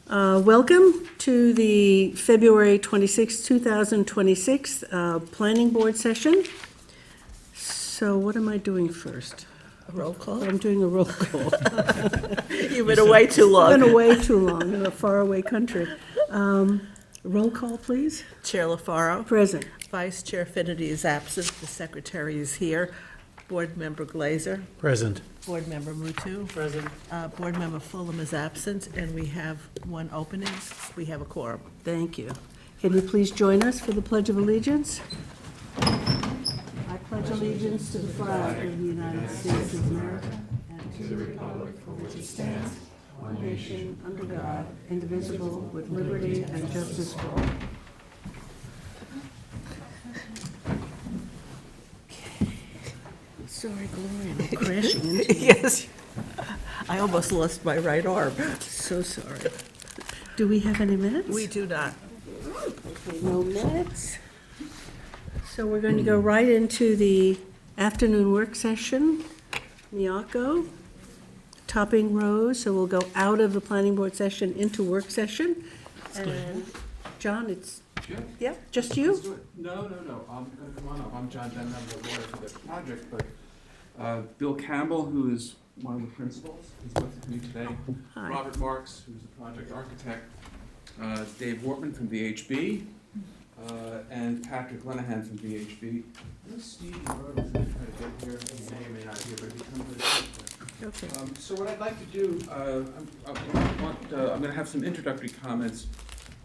Welcome to the February 26, 2026 Planning Board session. So what am I doing first? A roll call? I'm doing a roll call. You've been away too long. I've been away too long in a faraway country. Roll call, please. Chair LaFaro. Present. Vice Chair Finnerty is absent. The Secretary is here. Board Member Glazer. Present. Board Member Mutu. Present. Board Member Fulham is absent, and we have one opening. We have a quorum. Thank you. Can you please join us for the Pledge of Allegiance? I pledge allegiance to the flag of the United States of America and to the republic for which it stands, one nation, under God, indivisible, with liberty and justice for all. Sorry, Gloria, I'm crashing into you. Yes. I almost lost my right arm. So sorry. Do we have any minutes? We do not. Okay, no minutes. So we're going to go right into the afternoon work session. Miyako, topping rows, so we'll go out of the planning board session into work session. And John, it's, Sure. yeah, just you? Let's do it. No. I'm gonna come on up. I'm John Denham, I'm the lawyer for the project, but Bill Campbell, who is one of the principals, is with me today. Hi. Robert Marks, who's the project architect. Dave Wortman from VHB, and Patrick Lenahan from VHB. I know Steve Rhodes is gonna try to get here. He may or may not be here, but he comes with us. Okay. So what I'd like to do, I'm gonna have some introductory comments,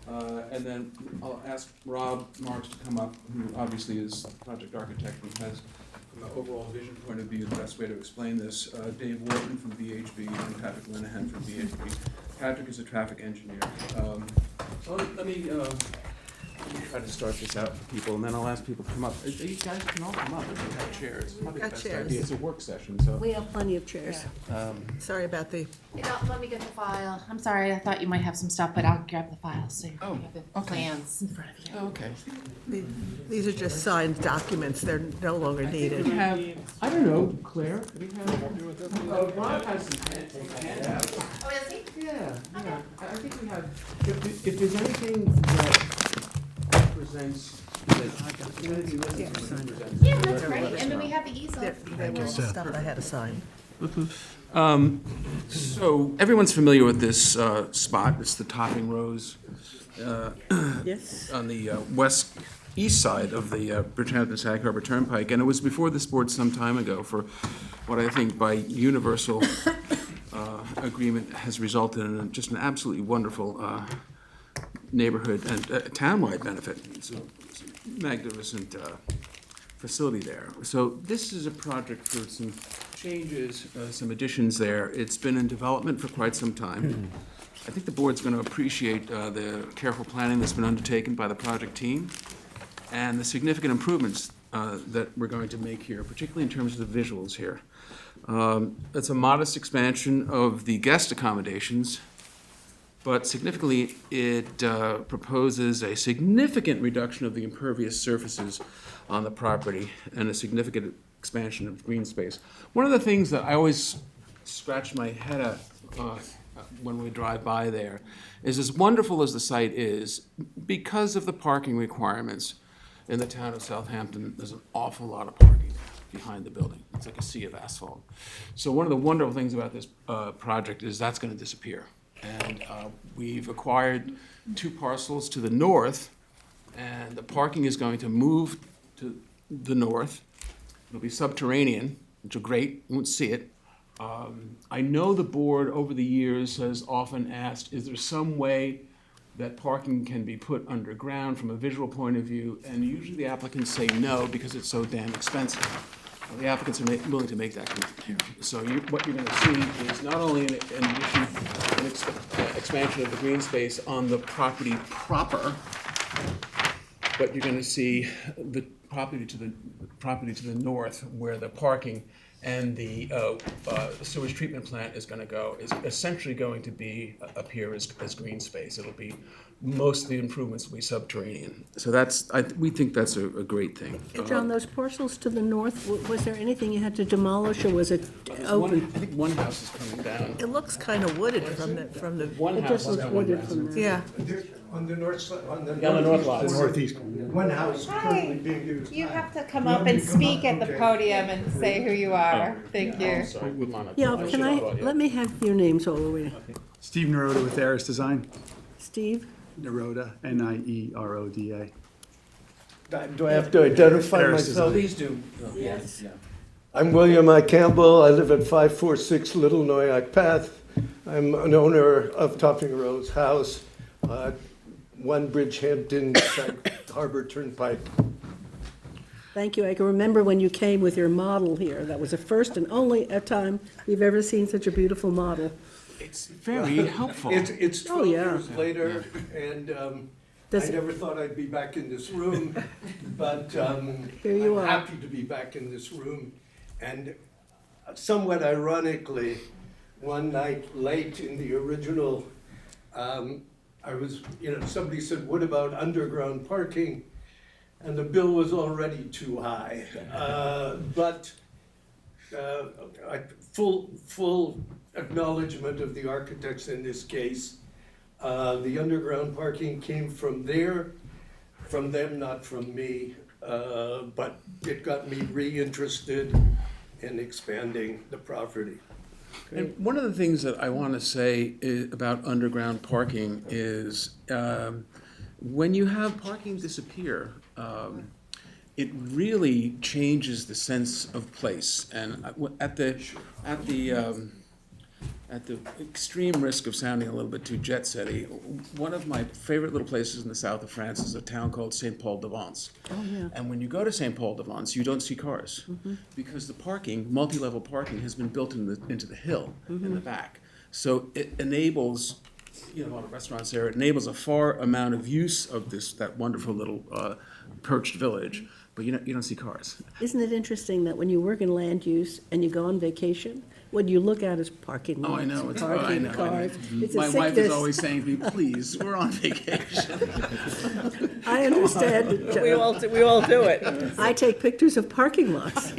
and then I'll ask Rob Marks to come up, who obviously is the project architect and has, from an overall vision point of view, the best way to explain this. Dave Wortman from VHB and Patrick Lenahan from VHB. Patrick is a traffic engineer. So let me try to start this out for people, and then I'll ask people to come up. You guys can all come up if you have chairs. Probably the Got best chairs. idea. It's a work session, so. We have plenty of chairs. Sorry about the, Let me get the file. I'm sorry, I thought you might have some stuff, but I'll grab the file so you Oh, have the okay. plans in front of you. Oh, okay. these are just signed documents. They're no longer We needed. have, I don't know, Claire, do we have? Rob has some handouts. Oh, is he? Yeah. I think we have, if there's anything that represents, Yeah, that's great. And then we have the easel. There was stuff I had to sign. So everyone's familiar with this spot. It's the Topping Rose Yes? on the east side of the Bridgehampton-Sag Harbor Turnpike. And it was before this board some time ago for what I think by universal agreement has resulted in just an absolutely wonderful neighborhood and townwide benefit. It's a magnificent facility there. So this is a project for some changes, some additions there. It's been in development for quite some time. I think the board's going to appreciate the careful planning that's been undertaken by the project team and the significant improvements that we're going to make here, particularly in terms of the visuals here. It's a modest expansion of the guest accommodations, but significantly, it proposes a significant reduction of the impervious surfaces on the property and a significant expansion of green space. One of the things that I always scratch my head at when we drive by there is, as wonderful as the site is, because of the parking requirements in the town of Southampton, there's an awful lot of parking behind the building. It's like a sea of asphalt. So one of the wonderful things about this project is that's going to disappear. And we've acquired 2 parcels to the north, and the parking is going to move to the north. It'll be subterranean, which is great. You won't see it. I know the board over the years has often asked, is there some way that parking can be put underground from a visual point of view? And usually the applicants say no because it's so damn expensive. The applicants are willing to make that commitment here. So what you're going to see is not only an addition, an expansion of the green space on the property proper, but you're going to see the property to the north where the parking and the sewage treatment plant is essentially going to be, appear as green space. It'll be, most of the improvements will be subterranean. So we think that's a great thing. John, those parcels to the north, was there anything you had to demolish, or was it open? I think one house is coming down. It looks kind of wooded from the, One It house just is looks coming wooded down. from there. yeah. On the north side, on the Yeah, on the north lot. northeast. One house currently Hi, being used. you have to come You up want me and to come speak up? at the Okay. podium and say who you are. Thank you. Sorry, come on up. Yeah, I can I, should've brought you. let me have your names all the way. Steve Naroda with Aris Design. Steve? Naroda, Nieroda. Do I have to identify Harris myself? Please do. Yes. I'm William I. Campbell. I live at 546 Little Noyak Path. I'm an owner of Topping Rose House, 1 Bridgehampton Sag Harbor Turnpike. Thank you. I can remember when you came with your model here. That was the first and only time we've ever seen such a beautiful model. It's very helpful. It's Oh, 12 yeah. years later, and I Does it- never thought I'd be back in this room, but Here you I'm are. happy to be back in this room. And somewhat ironically, one night late in the original, I was, somebody said, what about underground parking? And the bill was already too high. But full acknowledgement of the architects in this case. The underground parking came from them, not from me. But it got me reinterested in expanding the property. And one of the things that I want to say about underground parking is when you have parking disappear, it really changes the sense of place. And at the extreme risk of sounding a little bit too jet-setty, one of my favorite little places in the south of France is a town called Saint-Paul-de-Vence. Oh, yeah. And when you go to Saint-Paul-de-Vence, you don't see cars, because the parking, multi-level parking, has been built into the hill in the back. So it enables, a lot of restaurants there, it enables a far amount of use of that wonderful little perched village, but you don't see cars. Isn't it interesting that when you work in land use and you go on vacation, what you look at is parking Oh, lots, I know. I parking know. cars. It's a My wife is sickness. always saying to me, please, we're on vacation. I understand. We all do it. I take pictures of parking lots.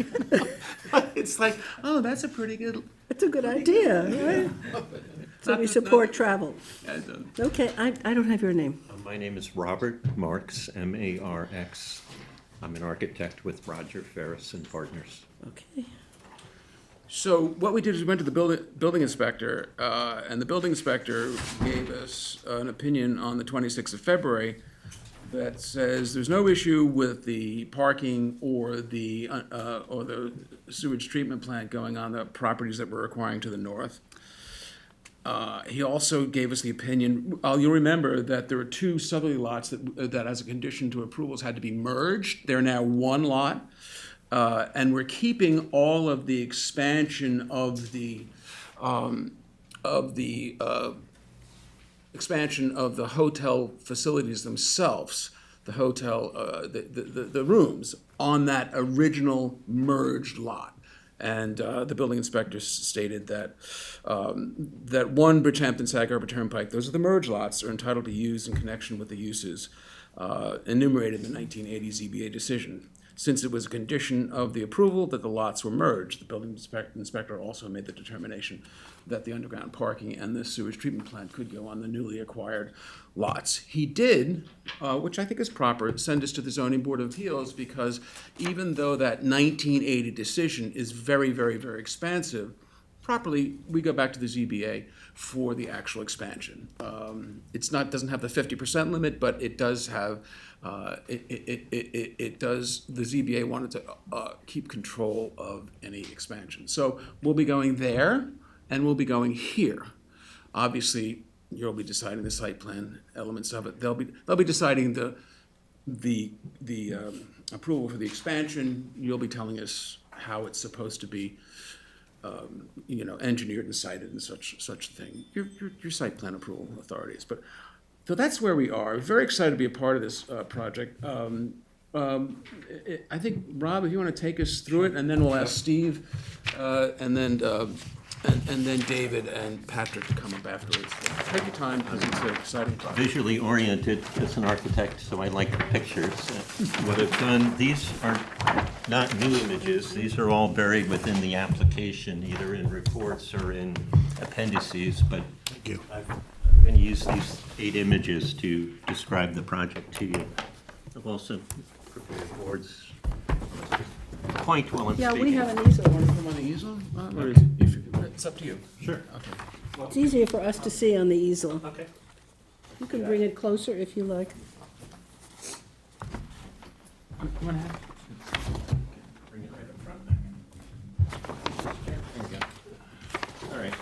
It's like, oh, that's a pretty good. It's a good idea, right? So we support travel. Yeah, it does. Okay, I don't have your name. My name is Robert Marks, M-A-R-X. I'm an architect with Roger Ferris and Partners. Okay. So what we did is we went to the building inspector, and the building inspector gave us an opinion on the 26th of February that says there's no issue with the parking or the sewage treatment plant going on the properties that we're acquiring to the north. He also gave us the opinion, you'll remember that there are 2 southerly lots that as a condition to approvals had to be merged. They're now 1 lot. And we're keeping all of the expansion of the expansion of the hotel facilities themselves, the hotel, the rooms on that original merged lot. And the building inspector stated that 1 Bridgehampton Sag Harbor Turnpike, those are the merged lots, are entitled to use in connection with the uses enumerated in the 1980 ZBA decision. Since it was a condition of the approval that the lots were merged, the building inspector also made the determination that the underground parking and the sewage treatment plant could go on the newly acquired lots. He did, which I think is proper, send us to the Zoning Board of Appeals, because even though that 1980 decision is very, very, very expansive, properly, we go back to the ZBA for the actual expansion. Doesn't have the 50% limit, but it does have, the ZBA wanted to keep control of any expansion. So we'll be going there, and we'll be going here. Obviously, you'll be deciding the site plan elements of it. They'll be deciding the approval for the expansion. You'll be telling us how it's supposed to be engineered and cited and such thing. Your site plan approval authorities. But so that's where we are. Very excited to be a part of this project. I think, Rob, if you want to take us through it, and then we'll ask Steve, and then David and Patrick to come up afterwards. Take your time, because it's an exciting project. Visually oriented as an architect, so I like the pictures. What I've done, these are not new images. These are all buried within the application, either in reports or in appendices, but I'm going to use these 8 images to describe the project to you. I've also prepared boards. Point while I'm Yeah, speaking. we have an easel. Want to put them on the easel? Or is it, it's up to you. Sure. Okay. It's easier for us to see on the easel. Okay. You can bring it closer if you like. You want to have? Bring it right up front. There we go. All right.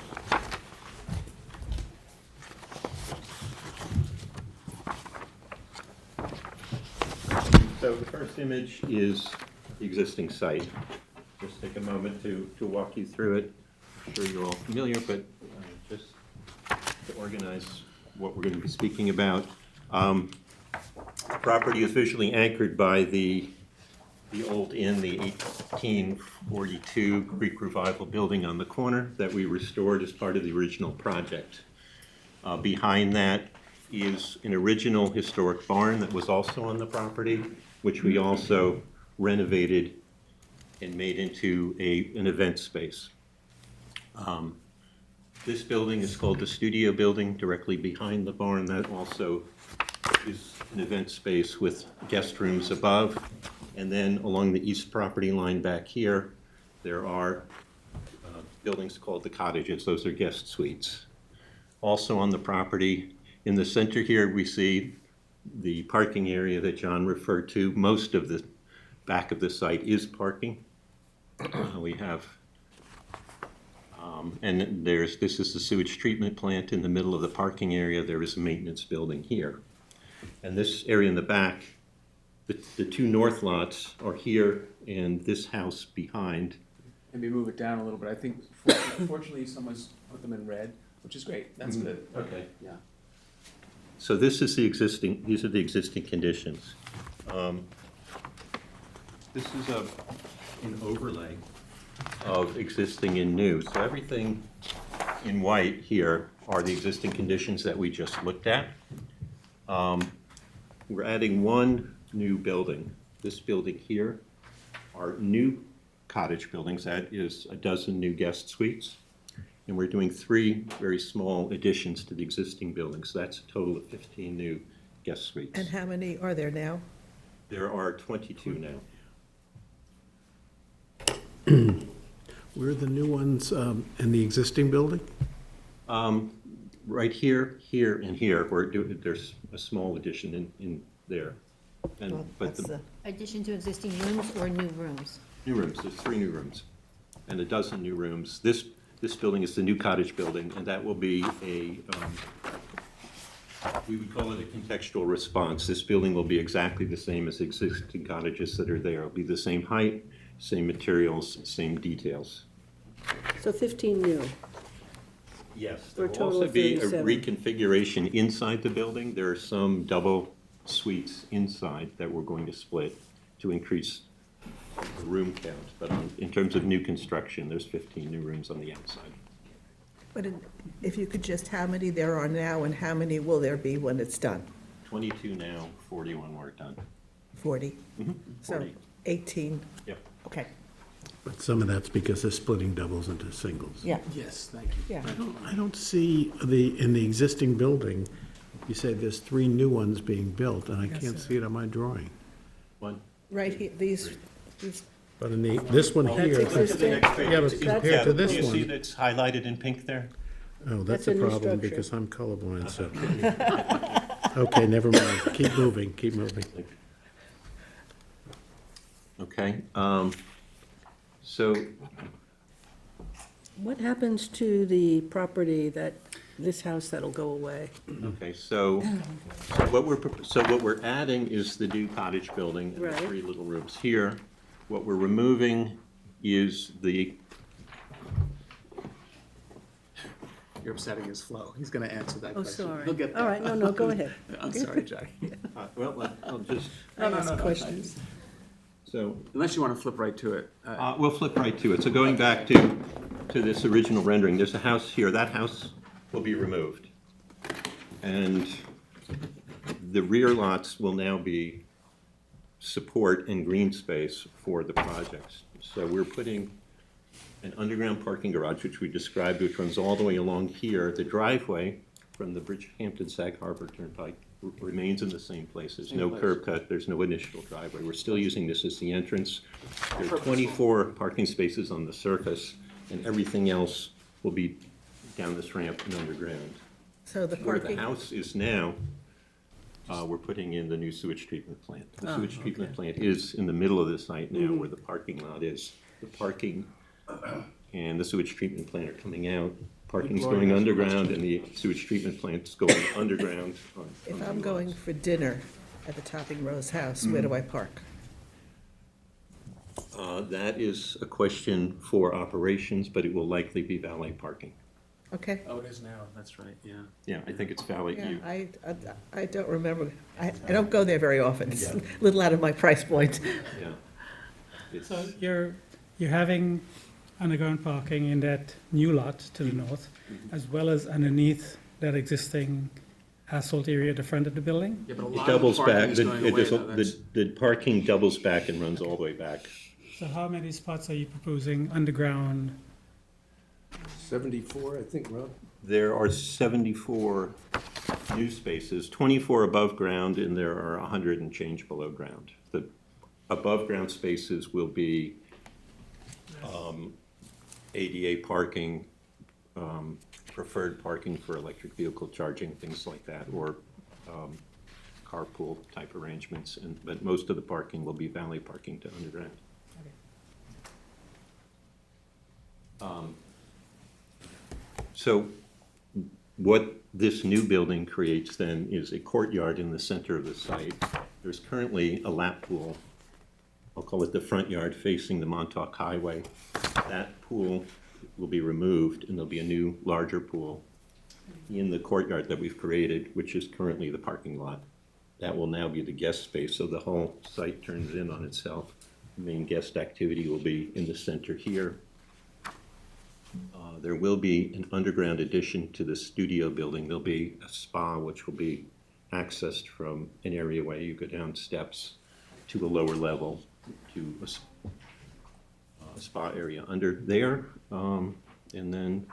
So the first image is the existing site. Just take a moment to walk you through it. I'm sure you're all familiar, but just to organize what we're going to be speaking about. The property is visually anchored by the old inn, the 1842 Greek Revival building on the corner that we restored as part of the original project. Behind that is an original historic barn that was also on the property, which we also renovated and made into an event space. This building is called the studio building, directly behind the barn. That also is an event space with guest rooms above. And then along the east property line back here, there are buildings called the cottages. Those are guest suites. Also on the property, in the center here, we see the parking area that John referred to. Most of the back of the site is parking. We have, and this is the sewage treatment plant in the middle of the parking area. There is a maintenance building here. And this area in the back, the 2 north lots are here and this house behind. Maybe move it down a little bit. I think, fortunately, someone's put them in red, which is great. That's good. Okay. Yeah. So this is these are the existing conditions. This is an overlay of existing and new. So everything in white here are the existing conditions that we just looked at. We're adding 1 new building. This building here are new cottage buildings. That is a dozen new guest suites. And we're doing 3 very small additions to the existing buildings. So that's a total of 15 new guest suites. And how many are there now? There are 22 now. Where are the new ones in the existing building? Right here, here, and here, there's a small addition in there. And, but That's the Addition to existing rooms or new rooms? new rooms, there's 3 new rooms and a dozen new rooms. This building is the new cottage building, and that will be we would call it a contextual response. This building will be exactly the same as existing cottages that are there. It'll be the same height, same materials, same details. So 15 new. Yes, For there a will total also of be a 37. reconfiguration inside the building. There are some double suites inside that we're going to split to increase the room count. But in terms of new construction, there's 15 new rooms on the outside. But if you could just, how many there are now and how many will there be when it's done? 22 now, 40 when we're done. 40? So 40. 18, Yep. okay, But some of that's because they're splitting doubles into singles. yeah, Yes, thank you. yeah. I don't see in the existing building, you say there's 3 new ones being built, and I can't see it on my drawing. One. Right here, these, But in this one here, existing. yeah, but compared to this Do you see one, that's highlighted in pink there? oh, That's that's a a new problem structure. because I'm colorblind, so. Okay, never mind. Keep moving, keep moving. Okay, so What happens to the property this house that'll go away? okay, so what we're adding is the new cottage building and the Right. 3 little rooms here. What we're removing is You're upsetting his flow. He's gonna answer that Oh, question. sorry. He'll get All there. right, no, go ahead. I'm sorry, Jack. Well, I'll just, Ask questions. so, Unless you wanna flip right to it. we'll flip right to it. So going back to this original rendering, there's a house here. That house will be removed. And the rear lots will now be support and green space for the projects. So we're putting an underground parking garage, which we described, which runs all the way along here. The driveway from the Bridgehampton Sag Harbor Turnpike remains in the same place. There's no curb cut, there's no initial driveway. We're still using this as the entrance. There are 24 parking spaces on the surface, and everything else will be down this ramp and underground. So the Where the parking, house is now, we're putting in the new sewage treatment plant. The sewage treatment plant is in the middle of the site now where the parking lot is. The parking and the sewage treatment plant are coming out. Parking's Gloria going has a underground and the sewage treatment plant's going underground. if I'm going for dinner at the Topping Rose house, where do I park? That is a question for operations, but it will likely be valet parking. Okay. Oh, it is now, that's right, yeah. Yeah, I think it's valet. Yeah, I don't remember, I don't go there very often, it's a little out of my price point. Yeah. It's- So you're having underground parking in that new lot to the north, as well as underneath that existing asphalt area at the front of the building? Yeah, but a It lot of the doubles parking back, is going away, though. That's- the parking doubles back and runs all the way back. So how many spots are you proposing underground? 74, I think, Rob? There are 74 new spaces, 24 above ground, and there are 100 and change below ground. The above-ground spaces will be ADA parking, preferred parking for electric vehicle charging, things like that, or carpool type arrangements, but most of the parking will be valet parking to underground. So what this new building creates then is a courtyard in the center of the site. There's currently a lap pool, I'll call it the front yard facing the Montauk Highway. That pool will be removed and there'll be a new larger pool in the courtyard that we've created, which is currently the parking lot. That will now be the guest space, so the whole site turns in on itself. The main guest activity will be in the center here. There will be an underground addition to the studio building. There'll be a spa which will be accessed from an area where you go down steps to a lower level to a spa area under there. And then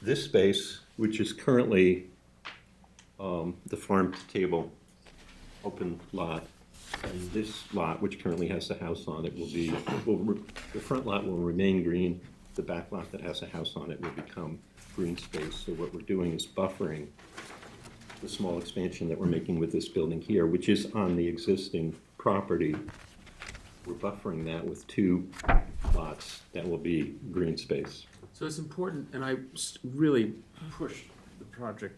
this space, which is currently the farm-to-table open lot, and this lot, which currently has the house on it, the front lot will remain green. The back lot that has a house on it will become green space. So what we're doing is buffering the small expansion that we're making with this building here, which is on the existing property. We're buffering that with 2 lots that will be green space. So it's important, and I really push the project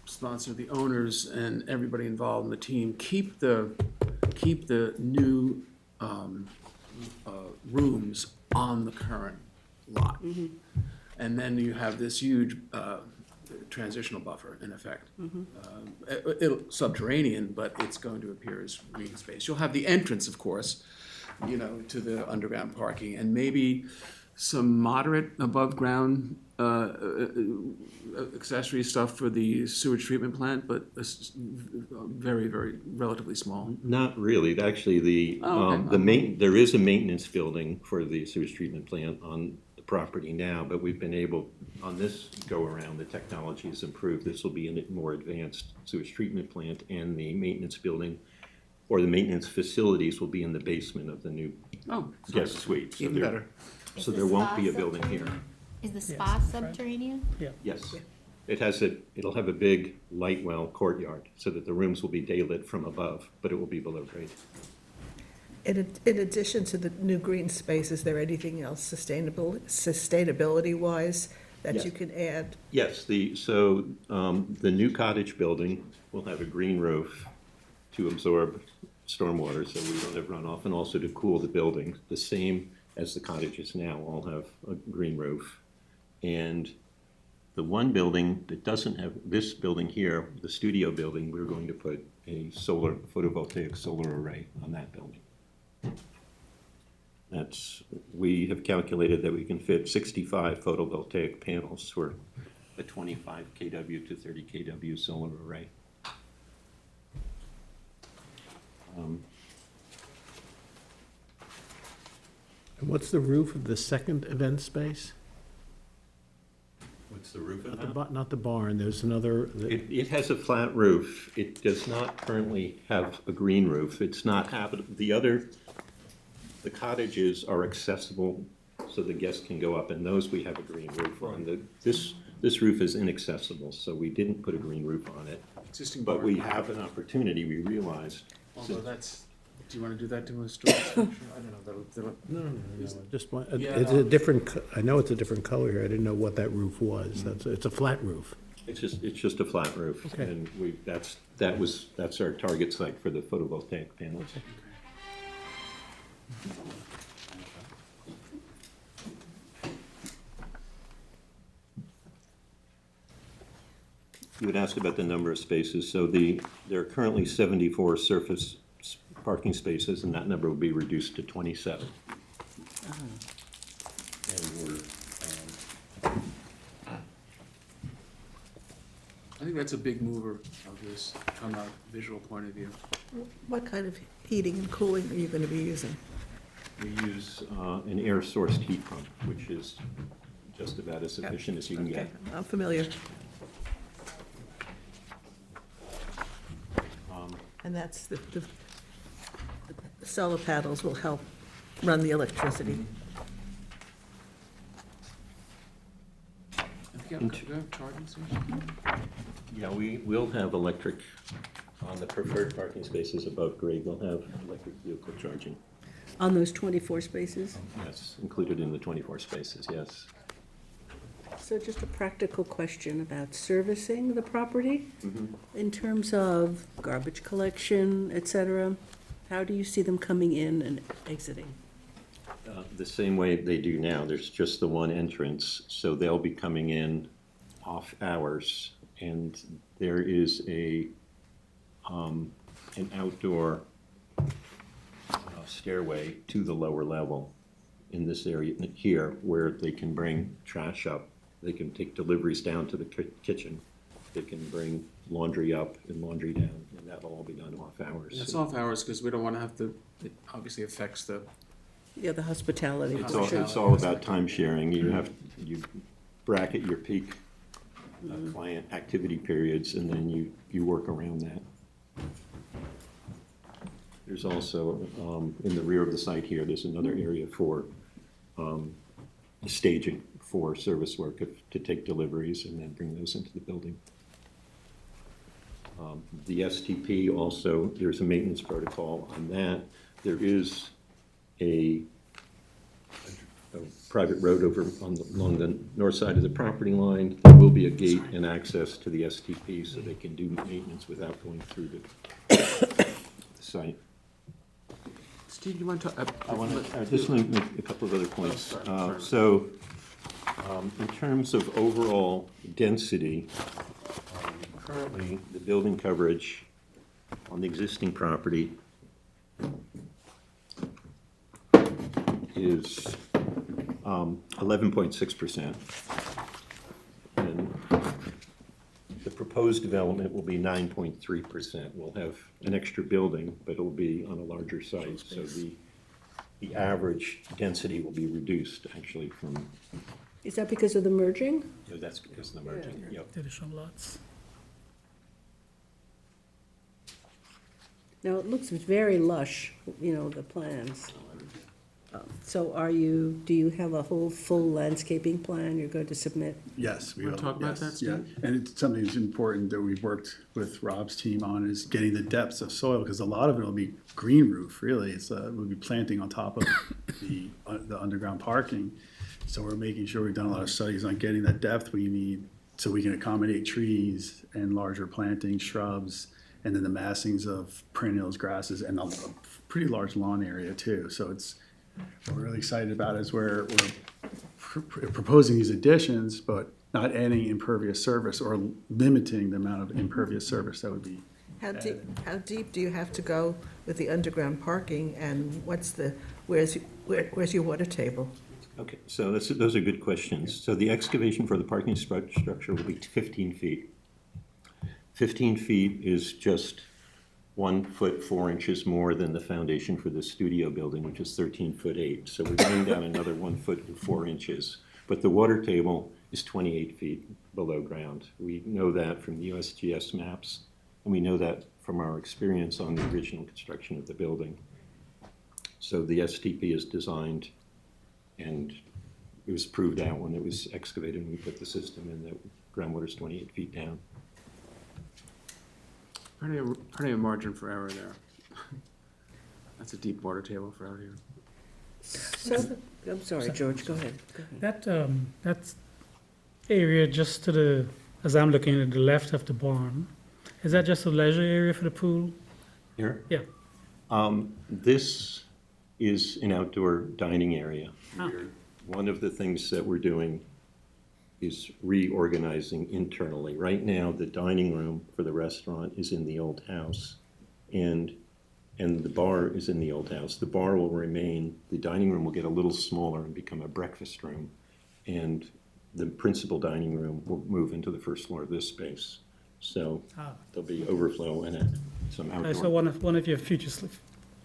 sponsor, the owners, and everybody involved in the team, keep the new rooms on the current lot. And then you have this huge transitional buffer, in effect. It'll subterranean, but it's going to appear as green space. You'll have the entrance, of course, you know, to the underground parking, and maybe some moderate above-ground accessory stuff for the sewage treatment plant, but very, very relatively small. Not really. Actually, there is a maintenance building for the sewage treatment plant on the property now, but we've been able, on this go-around, the technology has improved. This will be a more advanced sewage treatment plant, and the maintenance building or the maintenance facilities will be in the basement of the new guest suite. So Even better. So there won't be a building here. Is the spa subterranean? Yes. It'll have a big light well courtyard so that the rooms will be day-lit from above, but it will be below grade. In addition to the new green space, is there anything else sustainability-wise that you can add? Yes, the new cottage building will have a green roof to absorb stormwater so we don't have runoff, and also to cool the building. The same as the cottages now all have a green roof. And The one building that doesn't have, this building here, the studio building, we're going to put a photovoltaic solar array on that building. We have calculated that we can fit 65 photovoltaic panels for a 25 kW to 30 kW solar array. And what's the roof of the second event space? What's the roof of Not the, that? not the barn, there's another, It has a flat roof. It does not currently have a green roof. It's not habitable. The cottages are accessible so the guests can go up, and those we have a green roof on. This roof is inaccessible, so we didn't put a green roof on it. Existing But barn. we have an opportunity, we realized. Although that's, do you want to do that to a historic structure? I don't know, that'll, no, just one, Yeah, it's no. a different, I know it's a different color here, I didn't know what that roof was. It's a flat roof. It's just a flat roof. Okay. And that's our target site for the photovoltaic panels. You had asked about the number of spaces. So there are currently 74 surface parking spaces, and that number will be reduced to 27. And we're, I think that's a big mover of this from a visual point of view. What kind of heating and cooling are you going to be using? we use an air-sourced heat pump, which is just about as efficient as you can Okay, get. I'm familiar. And that's the solar panels will help run the electricity. Do you have charging stations? Yeah, we will have electric, on the preferred parking spaces above grade, we'll have electric vehicle charging. On those 24 spaces? Yes, included in the 24 spaces, yes. So just a practical question about servicing the property in terms of garbage collection, et cetera. How do you see them coming in and exiting? The same way they do now, there's just the one entrance, so they'll be coming in off hours, and there is an outdoor stairway to the lower level in this area here, where they can bring trash up. They can take deliveries down to the kitchen. They can bring laundry up and laundry down, and that'll all be done off hours. It's off hours because we don't want to have to, it obviously affects the, Yeah, the hospitality portion. It's all about time sharing. You bracket your peak client activity periods, and then you work around that. There's also, in the rear of the site here, there's another area for staging for service work to take deliveries and then bring those into the building. The STP also, there's a maintenance protocol on that. There is a private road over along the north side of the property line. There will be a gate and access to the STP so they can do maintenance without going through the site. Steve, you want to talk? I just want to make a couple of other points. sorry. So, in terms of overall density, currently, the building coverage on the existing property is 11.6%. And the proposed development will be 9.3%. We'll have an extra building, but it'll be on a larger site, so the average density will be reduced, actually, from, Is that because of the merging? that's because of the merging, yep. Additional lots. Now, it looks very lush, you know, the plans. So do you have a whole full landscaping plan you're going to submit? Yes. You wanna talk about that, Yeah, Steve? and it's something that's important that we've worked with Rob's team on is getting the depths of soil, because a lot of it will be green roof, really. We'll be planting on top of the underground parking. So we're making sure we've done a lot of studies on getting that depth we need so we can accommodate trees and larger plantings, shrubs, and then the massings of perennials, grasses, and a pretty large lawn area too. So what we're really excited about is we're proposing these additions, but not adding impervious surface or limiting the amount of impervious surface that would be. How deep do you have to go with the underground parking, and where's your water table? Okay, so those are good questions. So the excavation for the parking structure will be 15 feet. 15 feet is just 1 foot 4 inches more than the foundation for the studio building, which is 13 foot 8. So we're going down another 1 foot and 4 inches. But the water table is 28 feet below ground. We know that from the USGS maps, and we know that from our experience on the original construction of the building. So the STP is designed, and it was proved out when it was excavated and we put the system in that groundwater is 28 feet down. Plenty of margin for error there. That's a deep water table for out here. So, I'm sorry, George, go ahead. That area just to the, as I'm looking at the left of the barn, is that just a leisure area for the pool? Here? Yeah. This is an outdoor dining area. Ah. One of the things that we're doing is reorganizing internally. Right now, the dining room for the restaurant is in the old house, and the bar is in the old house. The bar will remain, the dining room will get a little smaller and become a breakfast room, and the principal dining room will move into the first floor of this space. So there'll be overflow and some outdoor. So one of your future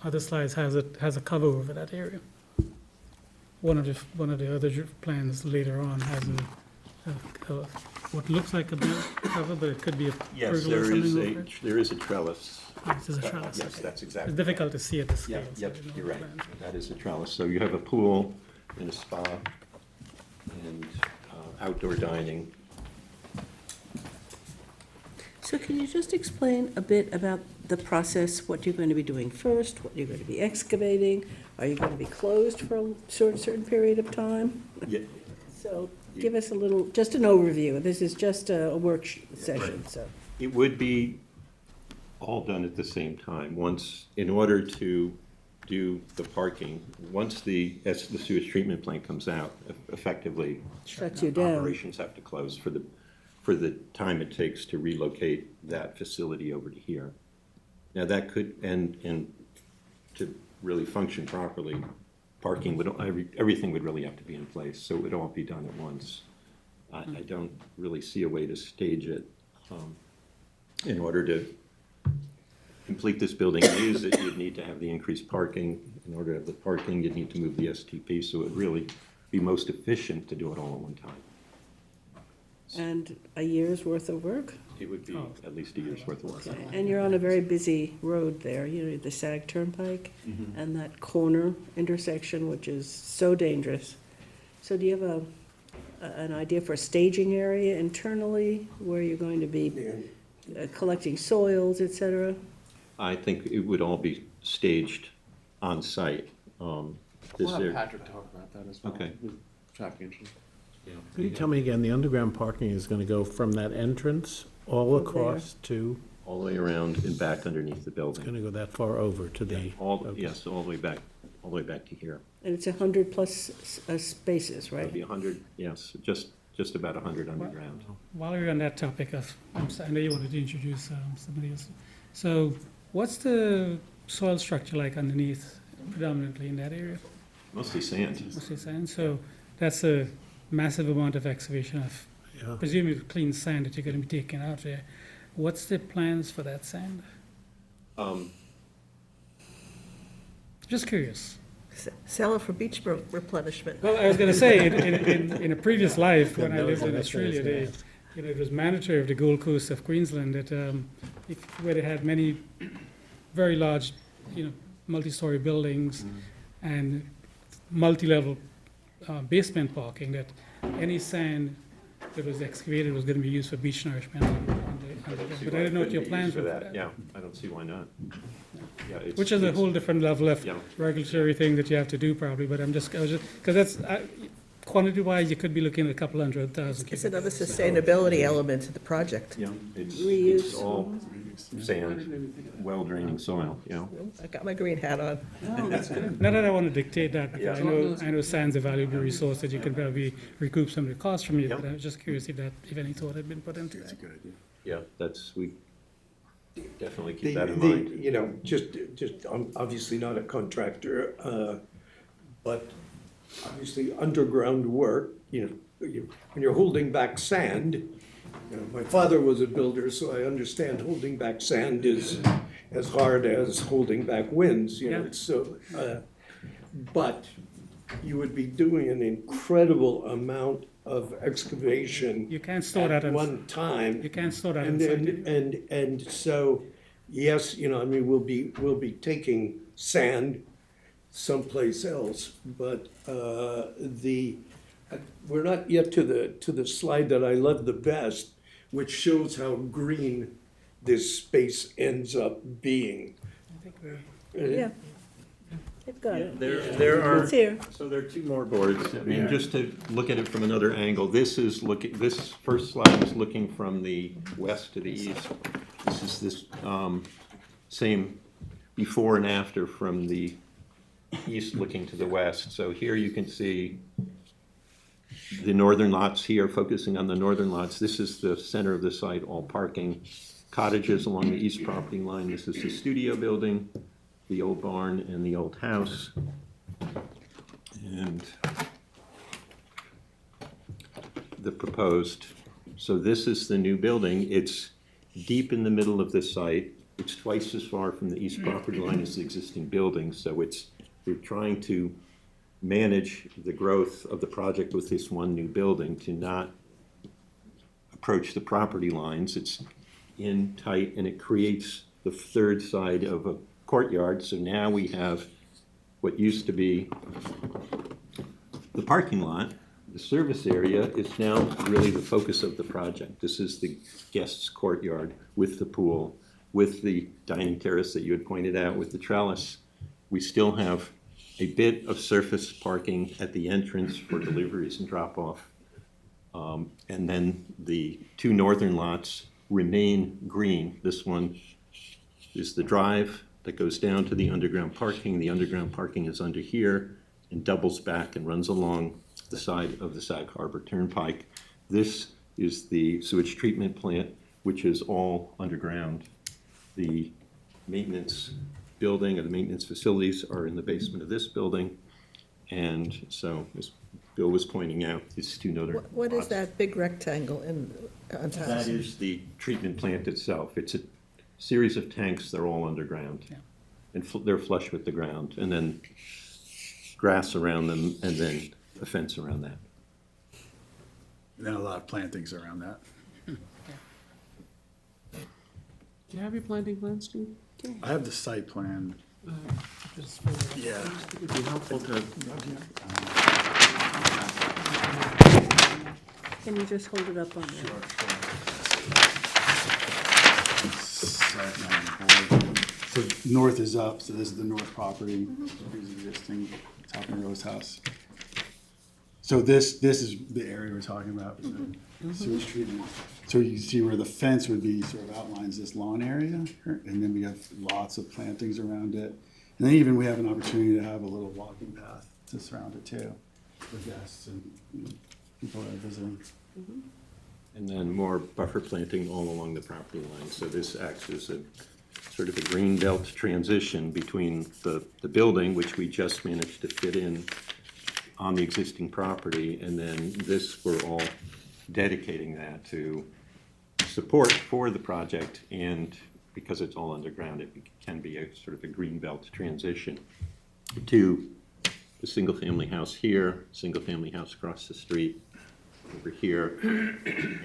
other slides has a cover over that area. One of the other plans later on has what looks like a cover, but it could be a Yes, pergola or something over it. there is a trellis. This is a trellis. Yes, okay. that's exactly. It's difficult to see at the Yeah, scale. so yep, I didn't know you're the right. plan. That is a trellis. So you have a pool and a spa and outdoor dining. So can you just explain a bit about the process, what you're going to be doing first, what you're going to be excavating? Are you going to be closed for a certain period of time? Yeah, So give us a little, just an overview. This is just a work session, so. it would be all done at the same time. Once, in order to do the parking, once the sewage treatment plant comes out, effectively, Shuts you down. operations have to close for the time it takes to relocate that facility over to here. Now, that could, and to really function properly, parking would, everything would really have to be in place, so it would all be done at once. I don't really see a way to stage it. In order to complete this building and use it, you'd need to have the increased parking. In order to have the parking, you'd need to move the STP, so it'd really be most efficient to do it all at one time. And a year's worth of work? It would be at least a year's worth of work. Okay. And you're on a very busy road there, you know, the Sag Turnpike and that corner intersection, which is so dangerous. So do you have an idea for a staging area internally where you're going to be collecting soils, et cetera? I think it would all be staged on site. We'll have Patrick talk about that as well. Okay. with traffic engineers. Could you tell me again, the underground parking is gonna go from that entrance all Over across to, All the way around and back underneath the it's building. gonna go that far over to the? okay. Yes, all the way back to here. And it's 100+ spaces, It'll right? be 100, yes, just about 100 underground. While we're on that topic of, I know you wanted to introduce somebody else. So what's the soil structure like underneath predominantly in that area? Mostly sand. Mostly sand, so that's a massive amount of excavation of Yeah. presumably clean sand that you're gonna be taking out there. What's the plans for that sand? Just curious. Sell it for beach replenishment. Well, I was gonna say, in a previous life, when I That was lived in the next thing I was Australia, gonna they, ask. you know, it was mandatory of the Gold Coast of Queensland that, where they had many very large, you know, multi-story buildings and multi-level basement parking, that any sand that was excavated was gonna be used for beach nourishment. But I didn't know what your plans were for that. Yeah, I don't see why not. Yeah, it's- Which is a it's- whole different level of Yeah. regulatory thing that you have to do probably, but I was just, because that's, quantity-wise, you could be looking at a couple 100,000. It's another sustainability element to the project. Yeah, it's Reuse. all, sand, well-draining soil, you know. I got my green hat on. Not that I want to dictate that, because Yeah. I know sand's a valuable resource that you can probably recoup some of the costs from it, Yep. but I was just curious if any thought had been put into That's a that. good idea. Yeah, we definitely The- keep that in the- mind. You know, just, I'm obviously not a contractor, but obviously underground work, when you're holding back sand, my father was a builder, so I understand holding back sand is as hard as holding back winds, Yeah. so, but you would be doing an incredible amount of excavation You can't store that at on, one time. you can't store that And inside. and so, yes, I mean, we'll be taking sand someplace else, but we're not yet to the slide that I love the best, which shows how green this space ends up being. Yeah. They've got it. There are, It's here. so there are two more boards. I mean, just to look at it from another angle, this first slide is looking from the west to the east. This is this same before and after from the east looking to the west. So here you can see the northern lots here, focusing on the northern lots. This is the center of the site, all parking. Cottages along the east property line. This is the studio building, the old barn, and the old house. And the proposed, so this is the new building. It's deep in the middle of this site. It's twice as far from the east property line as the existing building, so we're trying to manage the growth of the project with this one new building to not approach the property lines. It's in tight, and it creates the third side of a courtyard. So now we have what used to be the parking lot. The service area is now really the focus of the project. This is the guests' courtyard with the pool, with the dining terrace that you had pointed out, with the trellis. We still have a bit of surface parking at the entrance for deliveries and drop-off. And then the two northern lots remain green. This one is the drive that goes down to the underground parking. The underground parking is under here and doubles back and runs along the side of the Sag Harbor Turnpike. This is the sewage treatment plant, which is all underground. The maintenance building or the maintenance facilities are in the basement of this building. And so, as Bill was pointing out, these two northern What is lots. that big rectangle on top? That is the treatment plant itself. It's a series of tanks, they're all underground. Yeah. And they're flush with the ground, and then grass around them, and then a fence around that. And then a lot of plantings around that. Do you have your planting plans, Steve? I have the site plan. Yeah. It would be helpful to, Can you just hold it up on there? So north is up, so this is the north property, here's existing Topping Rose House. So this is the area we're talking about, the sewage treatment. So you see where the fence would be, sort of outlines this lawn area, and then we have lots of plantings around it. And then even we have an opportunity to have a little walking path to surround it too, for guests and people that are visiting. And then more buffer planting all along the property line. So this acts as a sort of a green belt transition between the building, which we just managed to fit in on the existing property, and then this, we're all dedicating that to support for the project, and because it's all underground, it can be a sort of a green belt transition to the single-family house here, single-family house across the street over here,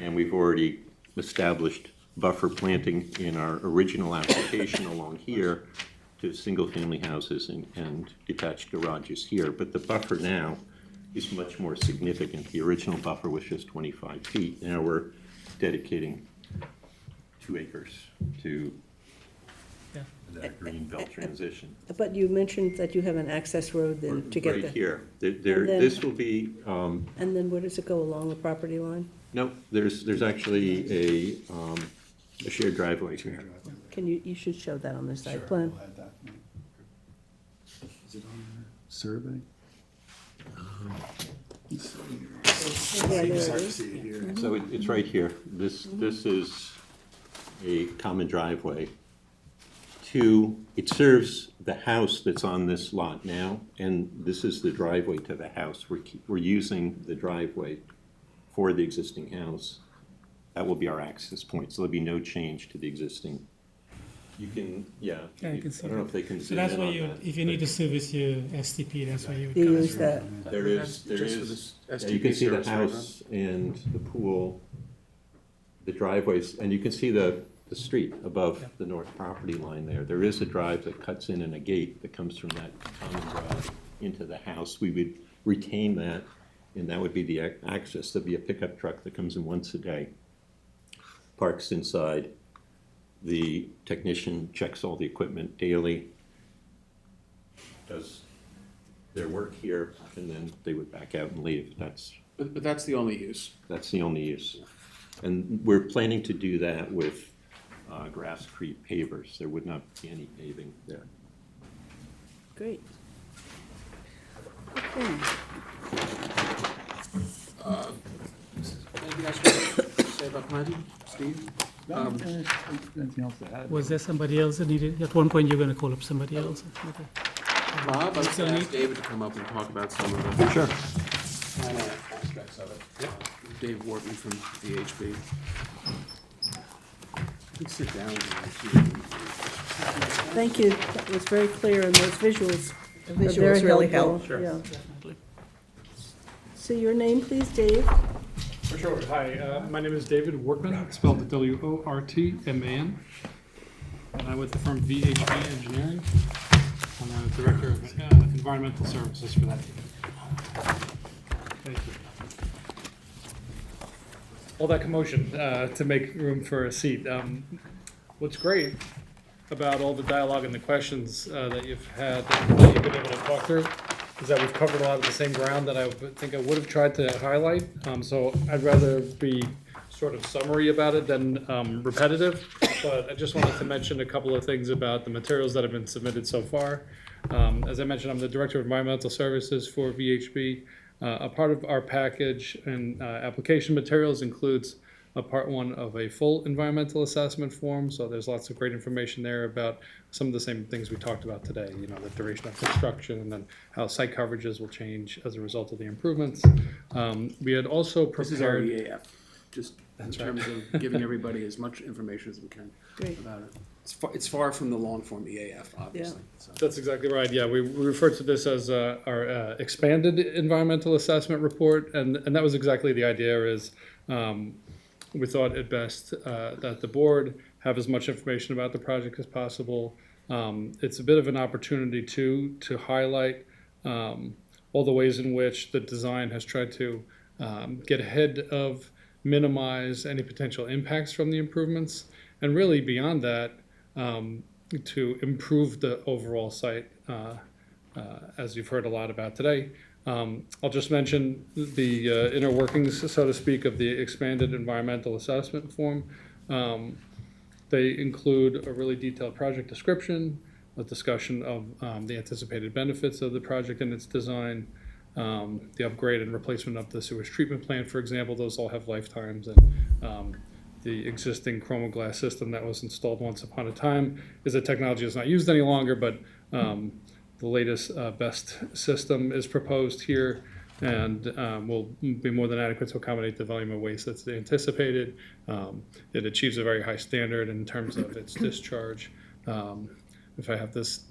and we've already established buffer planting in our original application along here to single-family houses and detached garages here. But the buffer now is much more significant. The original buffer was just 25 feet. Now we're dedicating 2 acres to Yeah. that green belt transition. But you mentioned that you have an access road then to get Right there. here. then- This will be, And then where does it go, along the property line? no, there's actually a shared driveway here. you should show that on the site Sure, plan. we'll add that. Is it on there? Survey? Yeah, there it is. So it's right here. This is a common driveway it serves the house that's on this lot now, and this is the driveway to the house. We're using the driveway for the existing house. That will be our access point, so there'll be no change to the existing. You can, Yeah, you can see I don't know that. if they can So zoom that's in why on you, that, if you need to service your STP, that's why you would You come use through. that. There is, you can see the house and the pool, the driveways, and you can see the street above the north property line there. There is a drive that cuts in and a gate that comes from that common drive into the house. We would retain that, and that would be the access. There'd be a pickup truck that comes in once a day, parks inside. The technician checks all the equipment daily, does their work here, and then they would back out and leave. But that's the only use. That's the only use. And we're planning to do that with grass-free pavers. There would not be any paving there. Great. Okay. Anything else you want to say about planting, Steve? Anything else to add? Was there somebody else that needed, at one point you're gonna call up somebody else? Okay. Bob, I was Still going to need- ask David to come up and talk about some of the Sure. finance aspects of it. Dave Wharton from VHB. You can sit down. Thank you. That was very clear, and those visuals The are very visuals really helpful. help. Yeah. So your name, please, Dave? For sure. Hi, my name is David Workman, spelled Wortman, and I'm with the firm VHB Engineering. I'm the Director of Environmental Services for that. Thank you. All that commotion to make room for a seat. What's great about all the dialogue and the questions that you've had, that you've been able to talk through, is that we've covered a lot of the same ground that I think I would have tried to highlight. So I'd rather be sort of summary about it than repetitive. But I just wanted to mention a couple of things about the materials that have been submitted so far. As I mentioned, I'm the Director of Environmental Services for VHB. A part of our package and application materials includes a part one of a full environmental assessment form. So there's lots of great information there about some of the same things we talked about today, you know, the duration of construction and then how site coverages will change as a result of the improvements. We had also This is our prepared. EAF, just in terms of giving everybody as much information as we can Great. about it. It's far from the long form EAF, obviously. So. That's exactly right. Yeah, we refer to this as our expanded environmental assessment report, and that was exactly the idea. Is we thought it best that the board have as much information about the project as possible. It's a bit of an opportunity to highlight all the ways in which the design has tried to get ahead of, minimize any potential impacts from the improvements, and really beyond that, to improve the overall site, as you've heard a lot about today. I'll just mention the inner workings, so to speak, of the expanded environmental assessment form. They include a really detailed project description, a discussion of the anticipated benefits of the project and its design, the upgrade and replacement of the sewage treatment plant, for example. Those all have lifetimes, and the existing chromoglass system that was installed once upon a time is a technology that's not used any longer, but the latest best system is proposed here and will be more than adequate to accommodate the volume of waste that's anticipated. It achieves a very high standard in terms of its discharge. If I have this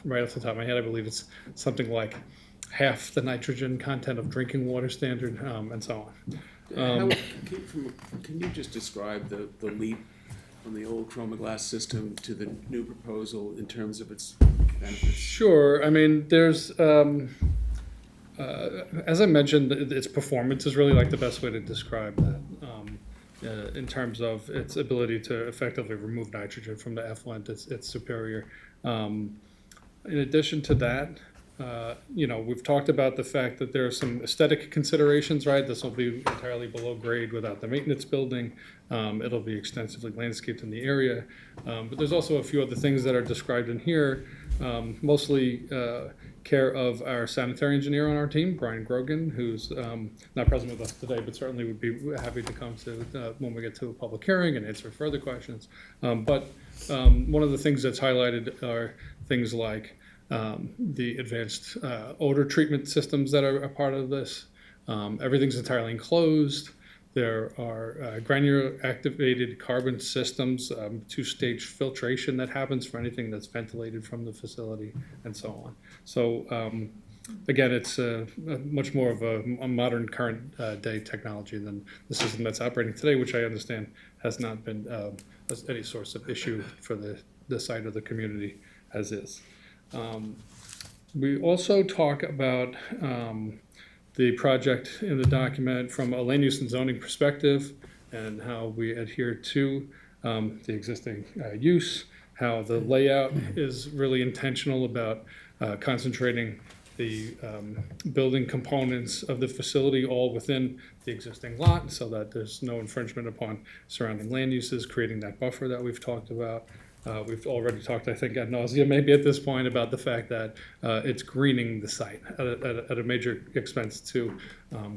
right off the top of my head, I believe it's something like half the nitrogen content of drinking water standard, and so on. Can you just describe the leap from the old chromoglass system to the new proposal in terms of its benefits? Sure. I mean, there's, as I mentioned, its performance is really like the best way to describe that. In terms of its ability to effectively remove nitrogen from the effluent, it's superior. In addition to that, we've talked about the fact that there are some aesthetic considerations, right? This will be entirely below grade without the maintenance building. It'll be extensively landscaped in the area. But there's also a few other things that are described in here, mostly care of our sanitary engineer on our team, Brian Grogan, who's not present with us today, but certainly would be happy to come to when we get to a public hearing and answer further questions. But one of the things that's highlighted are things like the advanced odor treatment systems that are a part of this. Everything's entirely enclosed. There are granular activated carbon systems, two-stage filtration that happens for anything that's ventilated from the facility, and so on. So again, it's much more of a modern current day technology than the system that's operating today, which I understand has not been any source of issue for the site or the community as is. We also talk about the project in the document from a land use and zoning perspective and how we adhere to the existing use, how the layout is really intentional about concentrating the building components of the facility all within the existing lot so that there's no infringement upon surrounding land uses, creating that buffer that we've talked about. We've already talked, I think, ad nauseum, maybe at this point, about the fact that it's greening the site at a major expense to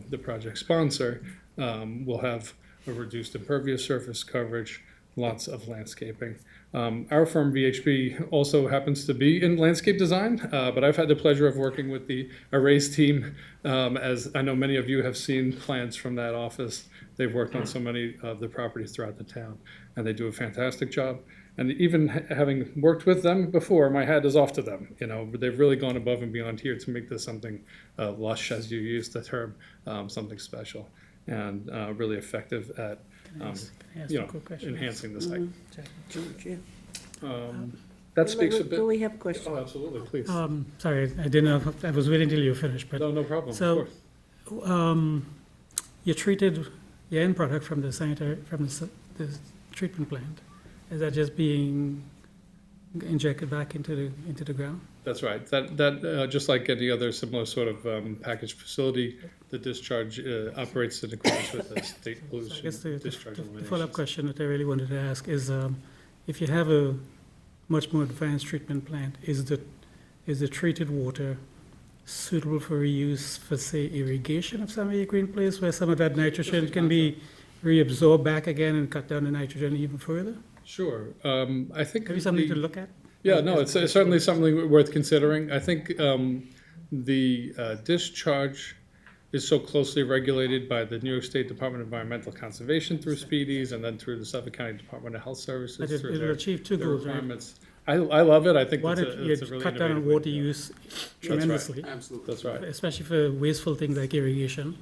the project sponsor. We'll have a reduced impervious surface coverage, lots of landscaping. Our firm, VHB, also happens to be in landscape design, but I've had the pleasure of working with the Arrays team, as I know many of you have seen plans from that office. They've worked on so many of the properties throughout the town, and they do a fantastic job. And even having worked with them before, my hat is off to them. But they've really gone above and beyond here to make this something lush, as you used the term, something special, and really effective at enhancing the site. That speaks a bit. Do we have a question? Oh, absolutely, please. Sorry, I didn't know, I was waiting till you finished, but. No problem, So, of course. You treated your end product from the the treatment plant. Is that just being injected back into the ground? That's right. That just like any other similar sort of packaged facility, the discharge operates in accordance with the state pollution discharge The elimination. follow-up question that I really wanted to ask is, if you have a much more advanced treatment plant, is the treated water suitable for reuse for, say, irrigation of some of your green places where some of that nitrogen can be reabsorbed back again and cut down the nitrogen even further? Sure. I think Maybe something to look at? Yeah, no, it's certainly something worth considering. I think the discharge is so closely regulated by the New York State Department of Environmental Conservation through SPEDIES and then through the Suffolk County Department of Health Services. But through it'll achieve two their goals, right? requirements. I love it. I think Why it's don't it's a you really cut down on innovative way water to do it. use That's tremendously? Absolutely. That's right. Especially for wasteful things like irrigation.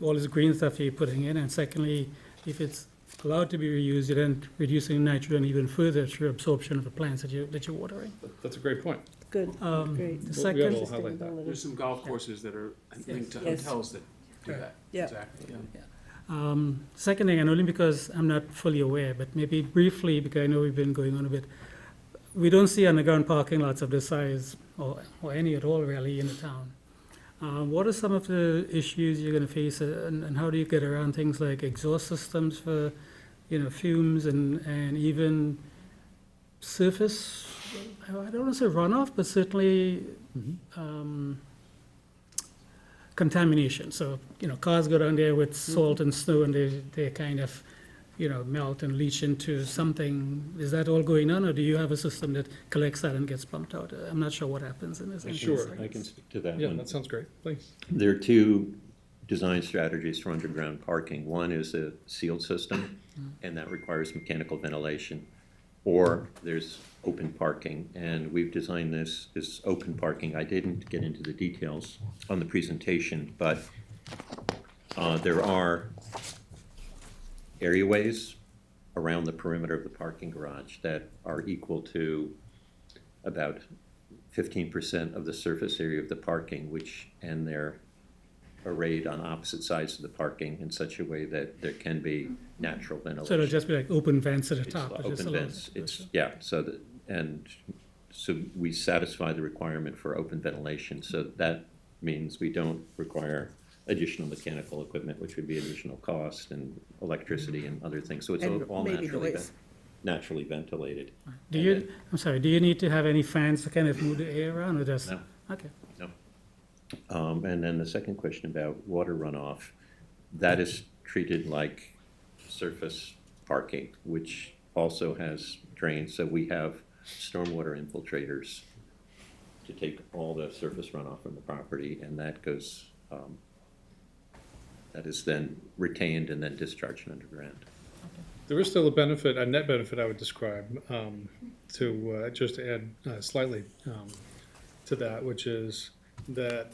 All this green stuff you're putting in, and secondly, if it's allowed to be reused, you're then reducing nitrogen even further through absorption of the plants that you're watering. That's a great point. Good, great. The We'll second, highlight that. There's some golf courses that are linked to Yes. hotels that do that. Yeah. Exactly, yeah. second thing, and only because I'm not fully aware, but maybe briefly, because I know we've been going on a bit, we don't see underground parking lots of this size, or any at all really, in the town. What are some of the issues you're going to face, and how do you get around things like exhaust systems for, fumes and even surface, I don't want to say runoff, but certainly contamination. So, cars go down there with salt and snow and they kind of, melt and leach into something. Is that all going on, or do you have a system that collects that and gets pumped out? I'm not sure what happens in this instance. Sure, I can speak to that Yeah, one. that sounds great. Please. There are two design strategies for underground parking. One is a sealed system, and that requires mechanical ventilation. Or there's open parking, and we've designed this as open parking. I didn't get into the details on the presentation, but there are areaways around the perimeter of the parking garage that are equal to about 15% of the surface area of the parking, and they're arrayed on opposite sides of the parking in such a way that there can be natural ventilation. So it'll just be like open vents at the It's top. it just open allows- vents. It's, yeah, so that, and so we satisfy the requirement for open ventilation, so that means we don't require additional mechanical equipment, which would be additional cost and electricity and other things, so it's And all maybe naturally, noise. naturally ventilated. Do And you, then- I'm sorry, do you need to have any fans to kind of move the air around or just? No. Okay. And then the second question about water runoff, that is treated like surface parking, which also has drains. So we have stormwater infiltrators to take all the surface runoff from the property, and that goes, that is then retained and then discharged underground. There is still a benefit, a net benefit I would describe, to just add slightly to that, which is that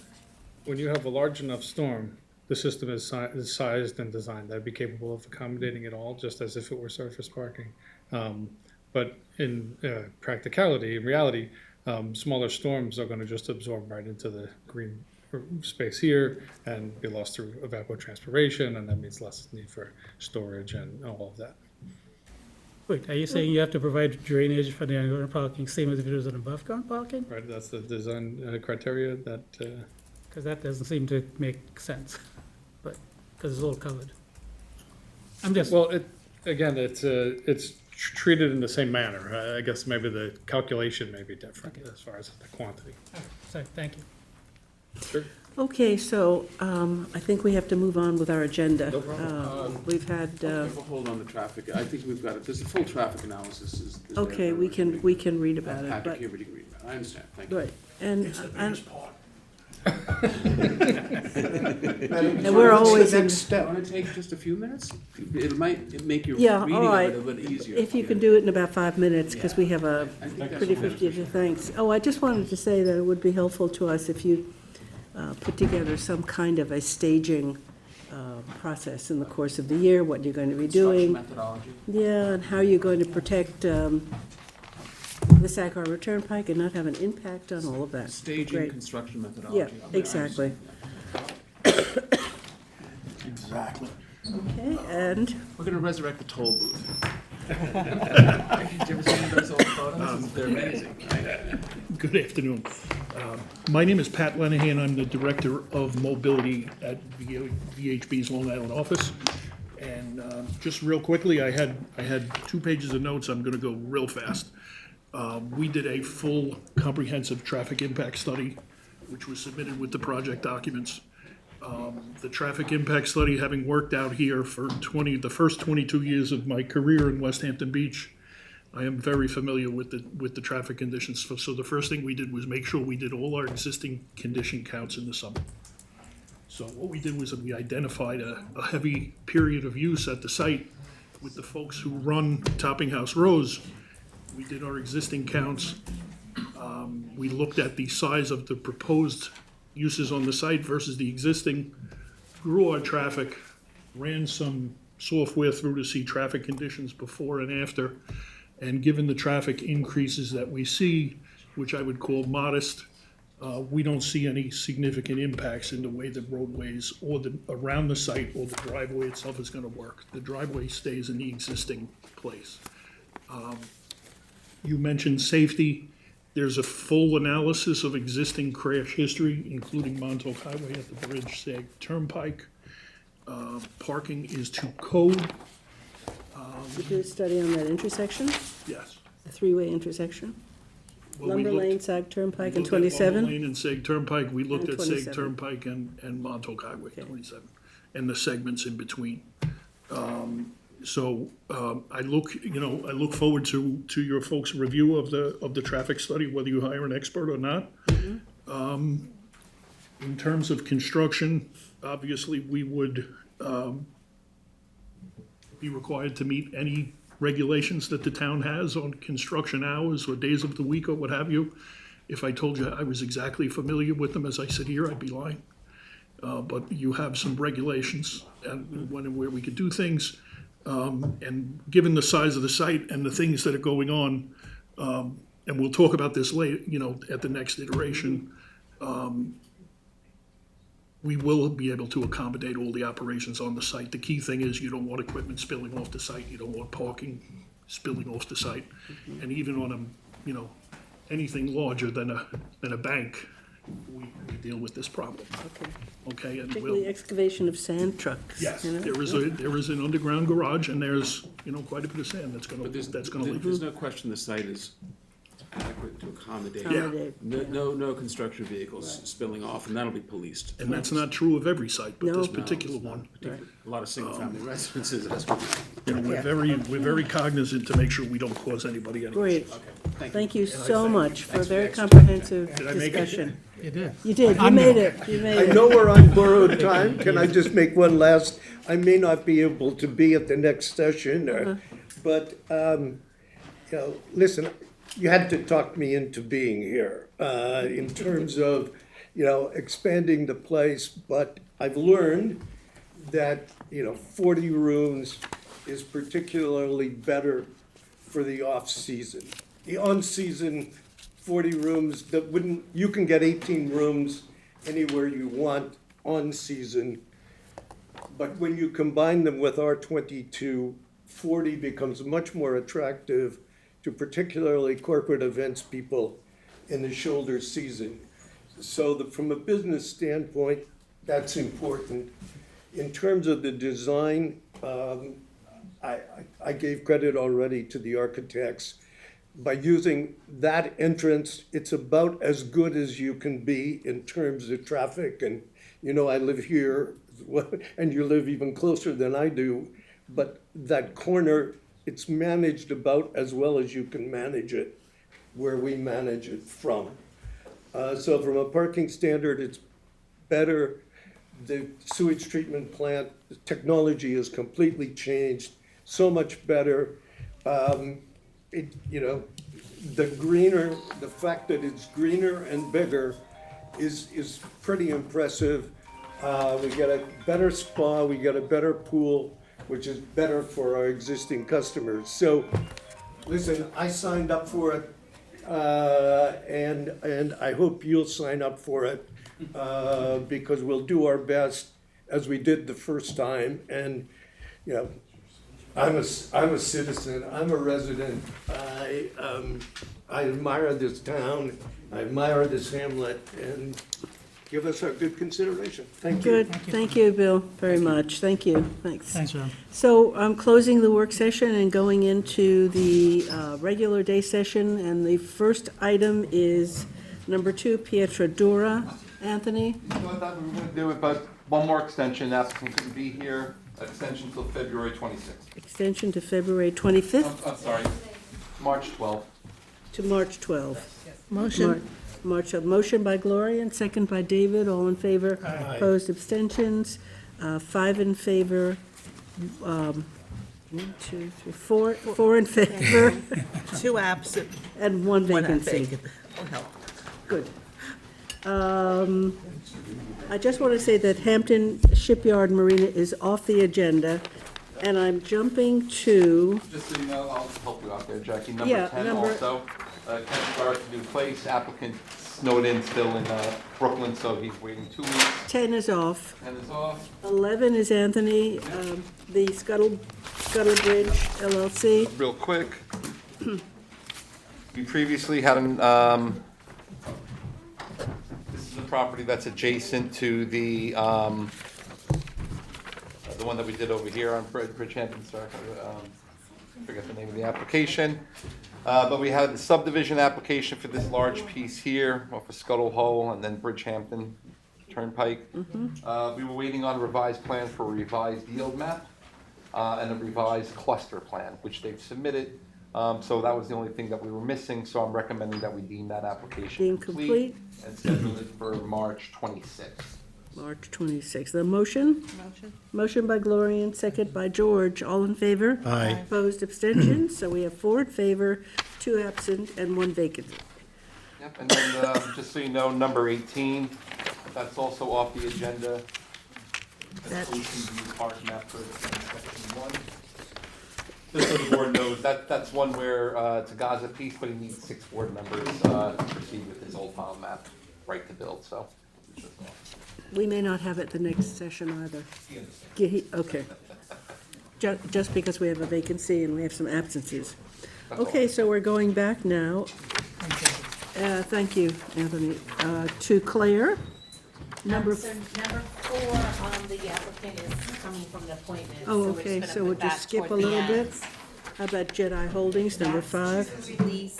when you have a large enough storm, the system is sized and designed that'd be capable of accommodating it all, just as if it were surface parking. But in practicality, in reality, smaller storms are going to just absorb right into the green space here and be lost through evapotranspiration, and that means less need for storage and all of that. Wait, are you saying you have to provide drainage for the underground parking, same as if it was an above ground parking? Right, that's the design criteria that, Because that doesn't seem to make sense, but, because it's all covered. I'm just, well, it's treated in the same manner. I guess maybe the calculation may be different as far as the quantity. sorry, thank you. Sure. Okay, so I think we have to move on with our agenda. No problem. We've had, Okay, we'll hold on the traffic. I think we've got it. There's a full traffic analysis. is there okay, we can read about it, Patrick but, here, we can read about it. I understand. Thank you. right, and, and And we're always in, Want to take just a few minutes? It might make your Yeah, reading all of right. it a little easier. if you can do it in about 5 minutes, because we have a I think that's pretty fine. 50 thanks. Oh, I just wanted to say that it would be helpful to us if you put together some kind of a staging process in the course of the year, what you're going to be Construction doing. methodology. Yeah, and how you're going to protect the Sag Harbor Turnpike and not have an impact on all of that. Staging, Great. construction methodology. Yeah, Okay, I exactly. understand. Exactly. Okay, and, We're going to resurrect the toll booth. Did you ever see those old photos? They're amazing. Good afternoon. My name is Pat Lenahan. I'm the Director of Mobility at VHB's Long Island office. And just real quickly, I had 2 pages of notes. I'm going to go real fast. We did a full comprehensive traffic impact study, which was submitted with the project documents. The traffic impact study, having worked out here for the first 22 years of my career in West Hampton Beach, I am very familiar with the traffic conditions. So the first thing we did was make sure we did all our existing condition counts in the summer. So what we did was we identified a heavy period of use at the site with the folks who run Topping House Rows. We did our existing counts. We looked at the size of the proposed uses on the site versus the existing, grew our traffic, ran some software through to see traffic conditions before and after, and given the traffic increases that we see, which I would call modest, we don't see any significant impacts in the way the roadways or around the site or the driveway itself is gonna work. The driveway stays in the existing place. You mentioned safety. There's a full analysis of existing crash history, including Montauk Highway at the Bridge Sag Turnpike. Parking is to code, we did a study on that intersection, yes. the three-way intersection, Well, we Lumber looked- Lane, Sag Turnpike, we and looked at Lumber 27? Lane and Sag Turnpike, we looked And at Sag 27. Turnpike and Montauk Highway, 27, and the segments in between. So I look forward to your folks' review of the traffic study, whether you hire an expert or not. In terms of construction, obviously, we would be required to meet any regulations that the town has on construction hours or days of the week or what have you. If I told you I was exactly familiar with them as I sit here, I'd be lying. But you have some regulations and when and where we could do things. And given the size of the site and the things that are going on, and we'll talk about this later, at the next iteration, we will be able to accommodate all the operations on the site. The key thing is you don't want equipment spilling off the site, you don't want parking spilling off the site. And even on anything larger than a bank, we deal with this problem. Okay. Okay, and Particularly we'll, excavation of sand trucks. yes, you know? there is an underground garage, and there's, quite a bit of sand that's gonna But leak. there's no question the site is adequate to accommodate. Accommodate, No construction vehicles spilling off, and that'll be policed. And that's not true of every site, but this No. particular one. Right. A lot of single-family residences, that's what. We're very cognizant to make sure we don't cause anybody any. Great. Thank you so thank much for a Thanks for very the comprehensive Did I make it? discussion. You did. You did, you made it, you made I it. know we're on borrowed time. Can I just make one last? I may not be able to be at the next session, but, listen, you had to talk me into being here in terms of, expanding the place. But I've learned that, 40 rooms is particularly better for the off-season. The on-season, 40 rooms, you can get 18 rooms anywhere you want on-season. But when you combine them with our 22, 40 becomes much more attractive to particularly corporate events people in the shoulder season. So from a business standpoint, that's important. In terms of the design, I gave credit already to the architects. By using that entrance, it's about as good as you can be in terms of traffic. And, I live here, and you live even closer than I do. But that corner, it's managed about as well as you can manage it, where we manage it from. So from a parking standard, it's better. The sewage treatment plant, the technology has completely changed, so much better. The greener, the fact that it's greener and bigger is pretty impressive. We get a better spa, we get a better pool, which is better for our existing customers. So, listen, I signed up for it, and I hope you'll sign up for it, because we'll do our best as we did the first time. And, I'm a citizen, I'm a resident, I admire this town, I admire this hamlet, and give us our good consideration. Thank you. Good, thank you, Bill, very much, thank you, thanks. Thanks, Ron. So I'm closing the work session and going into the regular day session, and the first item is number 2, Pietradura. Anthony? So I thought we were gonna do it, but one more extension, applicant couldn't be here, extension till February 26th. Extension to February 25th I'm sorry, March 12th. to March 12th. Motion. Motion by Gloria and second by David, all in favor. Opposed, abstentions, 5 in favor, 1, 2, 3, 4 in favor, 2 absent, and 1 1 vacancy. vacant. Oh, hell. Good. I just want to say that Hampton Shipyard Marina is off the agenda, and I'm jumping to, Just so you know, I'll help you out there, Jackie. Yeah, Number 10 number- also, Kent Garth, new place, applicant snowed in still in Brooklyn, so he's waiting 2 weeks. 10 is off. 10 is off. 11 is Anthony, the Scuttle Bridge LLC. Real quick. We previously had this is a property that's adjacent to the one that we did over here on Bridgehampton, sorry, forget the name of the application. But we had the subdivision application for this large piece here off of Scuttle Hole and then Bridgehampton Turnpike. We were waiting on a revised plan for a revised yield map and a revised cluster plan, which they've submitted. So that was the only thing that we were missing, so I'm recommending that we deem that application Deemed complete. and schedule it for March 26th. March 26th. The motion? Motion by Gloria and second by George. All in favor? Aye. Opposed, abstentions? So we have 4 in favor, 2 absent, and 1 vacant. Yep, and then, just so you know, number 18, that's also off the agenda. That's Ocean View Park map for section 1. Just so the board knows, that's one where, it's a Gaza piece, but he needs 6 board members, to proceed with his old file map, right to build, so. it's just off. We may not have it the next session either. Okay. Just because we have a vacancy and we have some absences. That's all. Okay, so we're going back now. Thank you, Anthony. To Claire, number, So number 4 on the applicant is coming from an appointment. oh, so we're okay, just so gonna we'll put just that skip a toward the little bit. end. How about Jedi Holdings, number 5? That's to release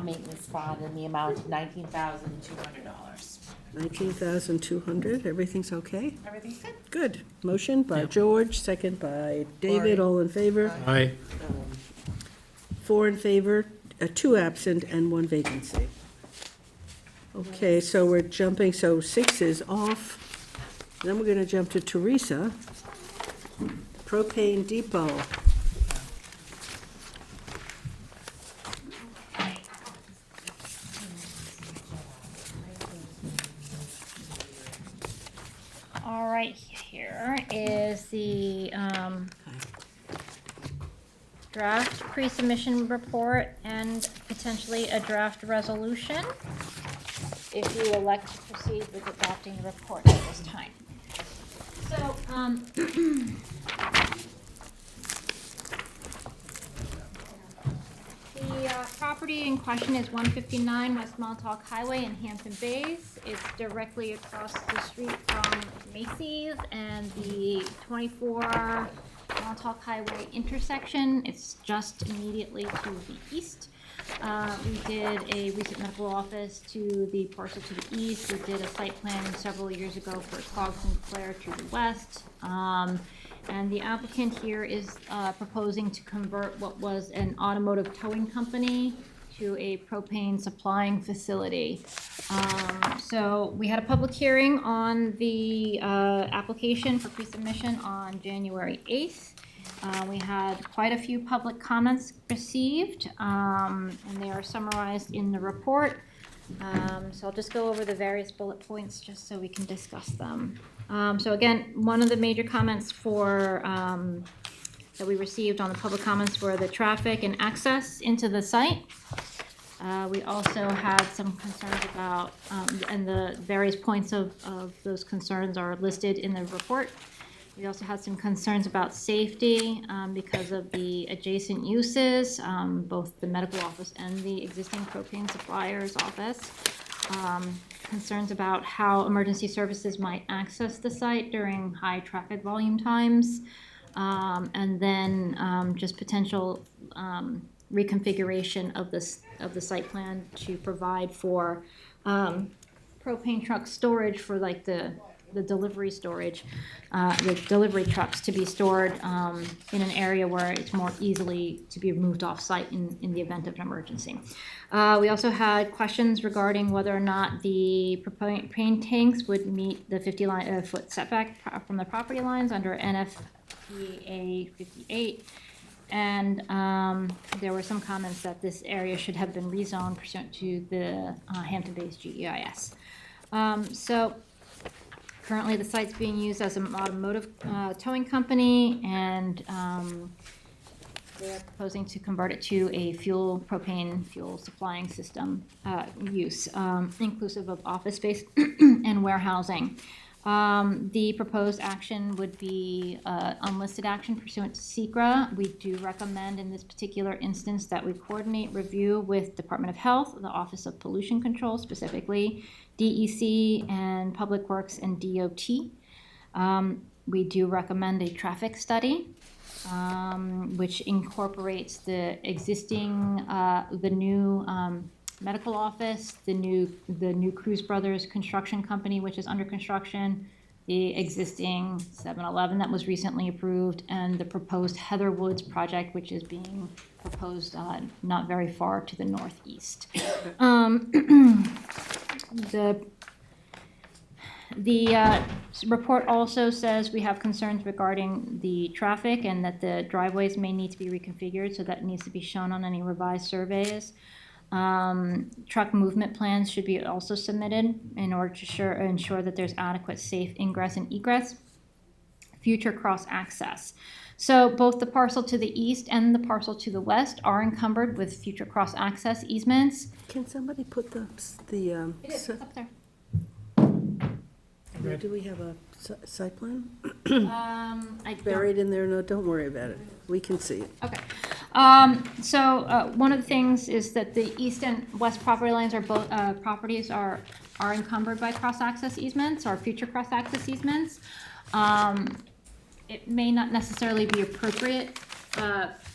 maintenance bond in the amount of $19,200. 19,200, everything's okay? Everything's good? Good. Motion by George, second by David, all in favor? Aye. 4 in favor, 2 absent, and 1 vacancy. Okay, so we're jumping, so 6 is off. Then we're gonna jump to Teresa. Propane Depot. All right, here is the draft pre-submission report and potentially a draft resolution if you elect to proceed with adopting the report at this time. So, the property in question is 159 West Montauk Highway in Hampton Bays. It's directly across the street from Macy's and the 24 Montauk Highway intersection. It's just immediately to the east. We did a recent medical office to the parcel to the east. We did a site plan several years ago for Clogs and Clare to the west. And the applicant here is proposing to convert what was an automotive towing company to a propane supplying facility. So we had a public hearing on the application for pre-submission on January 8th. We had quite a few public comments received, and they are summarized in the report. So I'll just go over the various bullet points just so we can discuss them. So again, one of the major comments for that we received on the public comments were the traffic and access into the site. We also had some concerns about, and the various points of those concerns are listed in the report. We also had some concerns about safety because of the adjacent uses, both the medical office and the existing propane supplier's office. Concerns about how emergency services might access the site during high traffic volume times. And then just potential reconfiguration of the site plan to provide for propane truck storage for like the delivery storage, the delivery trucks to be stored in an area where it's more easily to be moved off site in the event of an emergency. We also had questions regarding whether or not the propane tanks would meet the 50-foot setback from the property lines under NFPA 58. And there were some comments that this area should have been rezoned pursuant to the Hampton Bays GEIS. So currently the site's being used as an automotive towing company, and they're proposing to convert it to a propane fuel supplying system use, inclusive of office space and warehousing. The proposed action would be unlisted action pursuant to SECRA. We do recommend in this particular instance that we coordinate review with Department of Health, the Office of Pollution Control, specifically DEC and Public Works and DOT. We do recommend a traffic study, which incorporates the existing, the new medical office, the new Cruz Brothers construction company, which is under construction, the existing 7-Eleven that was recently approved, and the proposed Heather Woods project, which is being proposed not very far to the northeast. The report also says we have concerns regarding the traffic and that the driveways may need to be reconfigured, so that needs to be shown on any revised surveys. Truck movement plans should be also submitted in order to ensure that there's adequate safe ingress and egress. Future cross access. So both the parcel to the east and the parcel to the west are encumbered with future cross access easements. Can somebody put the It is, it's up there. do we have a site plan I don't. buried in there? No, don't worry about it. We can see it. Okay. One of the things is that the east and west property lines are both, properties are encumbered by cross-access easements or future cross-access easements. It may not necessarily be appropriate,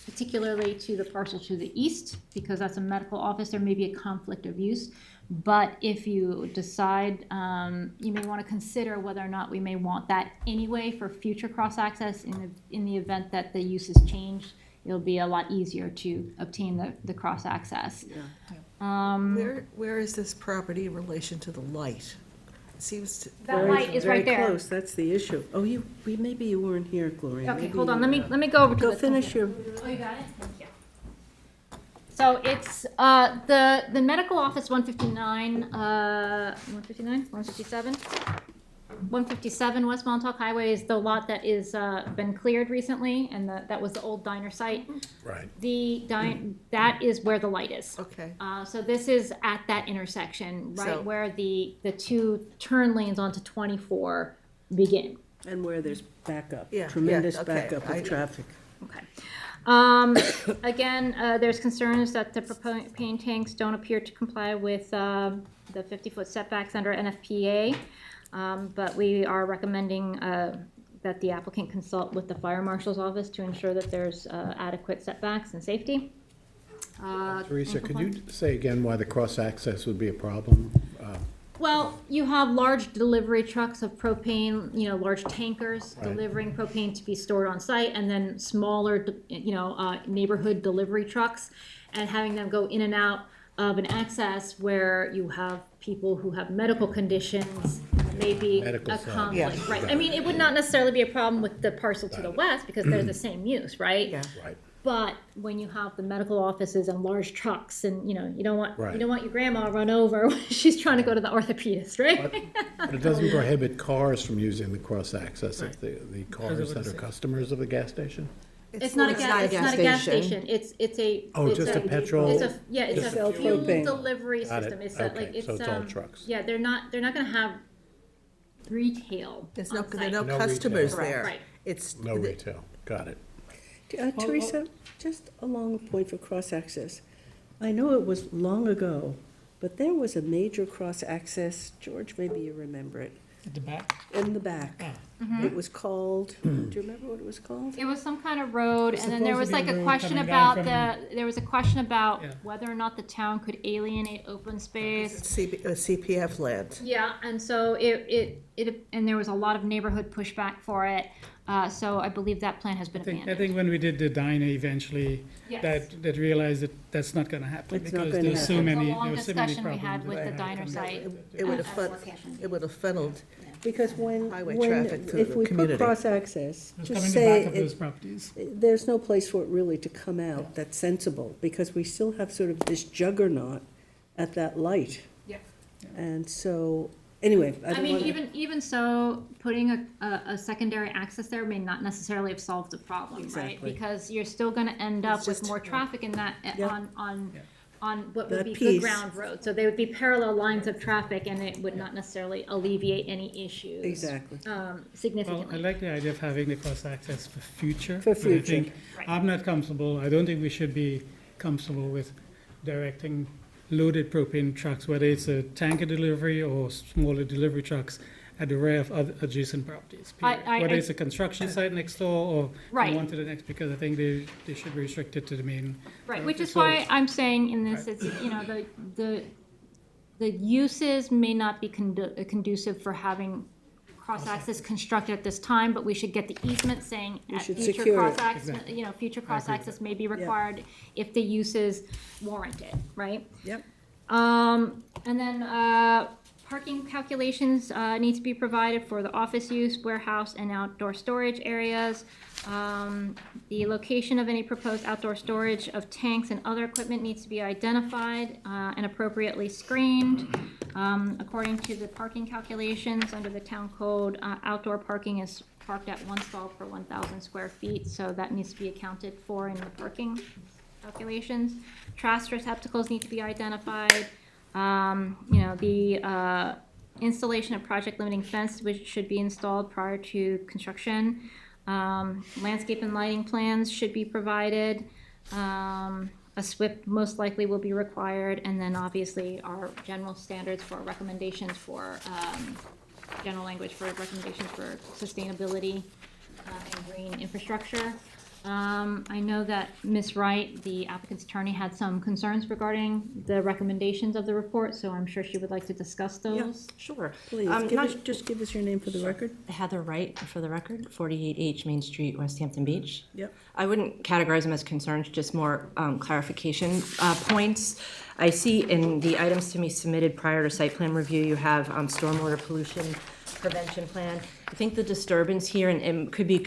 particularly to the parcel to the east, because that's a medical office, there may be a conflict of use. But if you decide, you may want to consider whether or not we may want that anyway for future cross-access. In the event that the use is changed, it'll be a lot easier to obtain the cross-access. Where is this property in relation to the light? It seems to. That light is right Very there. close, that's the issue. Oh, maybe you weren't here, Gloria. Okay, Maybe hold you on, weren't. let me go over to Go the. finish your, Oh, you got it? Thank you. So it's, the medical office 159, 157? 157 West Montauk Highway is the lot that is, been cleared recently, and that was the old diner site. Right. That is where the light is. Okay. So this is at that intersection, right So- where the two turn lanes onto 24 begin. and where there's backup, Yeah, tremendous okay, backup of traffic. Okay. Again, there's concerns that the propane tanks don't appear to comply with the 50-foot setbacks under NFPA, but we are recommending that the applicant consult with the fire marshal's office to ensure that there's adequate setbacks and safety. Teresa, and could you compliance. say again why the cross-access would be a problem? Well, you have large delivery trucks of propane, large tankers Right. delivering propane to be stored on site, and then smaller, neighborhood delivery trucks, and having them go in and out of an access where you have people who have medical conditions, maybe Medical a side. conflict, Yeah. right? I mean, it would not necessarily be a problem with the parcel to the west, because they're the same use, right? Yeah. Right. But when you have the medical offices and large trucks, and you don't want Right. your grandma run over when she's trying to go to the orthopedist, right? But it doesn't prohibit cars from using the cross-access if the cars that are customers of the gas station? It's not a gas station. It's a. Oh, it's just a petrol- It's a Just fuel propane. delivery Got it. system. It's Okay, like, so it's all trucks. Yeah, they're not gonna have retail There's on no, there are site. no No customers retail. there. Right. It's. No retail, got it. Teresa, just along the point for cross-access, I know it was long ago, but there was a major cross-access, George, maybe you remember it, At the back? in the back. It was called, do you remember what it was called? It was some kind of road, and then there was supposed to like be a a road question coming down about there was a question about Yeah. whether or not the town could alienate open space. CPF land. Yeah, and so and there was a lot of neighborhood pushback for it, so I believe that plan has been I abandoned. think when we did the diner eventually, Yes. that realized that that's not gonna happen. It's not because gonna there's so happen. It was a many, long there were so many discussion we problems. had with that the had diner come site. It would at have, that location. it would have funneled. Because Highway traffic to if the we put community. cross-access, It's just coming say, back of those properties. there's no place for it really to come out that's sensible, because we still have sort of this juggernaut at that light. Yeah. And so, anyway, I I don't mean, want even so, putting a secondary access there may not necessarily have solved the problem, right? Exactly. Because you're still gonna end up It's with just- more traffic in that, Yep. on what That would be piece. good ground road. So they would be parallel lines of traffic, and it would not necessarily alleviate any issues. Exactly. Well, I Significantly. like the idea of having the cross-access for future. For but I future. think Right. I'm not comfortable, I don't think we should be comfortable with directing loaded propane trucks, whether it's a tanker delivery or smaller delivery trucks, at the rear of other adjacent properties. period. Whether it's a construction site next door or Right. one to the next, because I think they should be restricted to the main. Right, which is So- why I'm saying in this, it's, the uses may not be conducive for having cross-access constructed at this time, but we should get the easement saying We at should future secure it. cross-access, future cross-access may be required if the uses warrant it, right? Yep. And then, parking calculations, need to be provided for the office use, warehouse, and outdoor storage areas. The location of any proposed outdoor storage of tanks and other equipment needs to be identified, and appropriately screened. According to the parking calculations under the town code, outdoor parking is parked at one stall per 1,000 square feet, so that needs to be accounted for in the parking calculations. Trash receptacles need to be identified. The installation of project limiting fence, which should be installed prior to construction. Landscape and lighting plans should be provided. A SWIP most likely will be required, and then obviously our general standards for recommendations for, general language for recommendations for sustainability and green infrastructure. I know that Ms. Wright, the applicant's attorney, had some concerns regarding the recommendations of the report, so I'm sure she would like to discuss those. Sure. Please, just give us your name for the record. Heather Wright, for the record, 48H Main Street, West Hampton Beach. Yep. I wouldn't categorize them as concerns, just more clarification points. I see in the items to me submitted prior to site plan review, you have stormwater pollution prevention plan. I think the disturbance here, and could be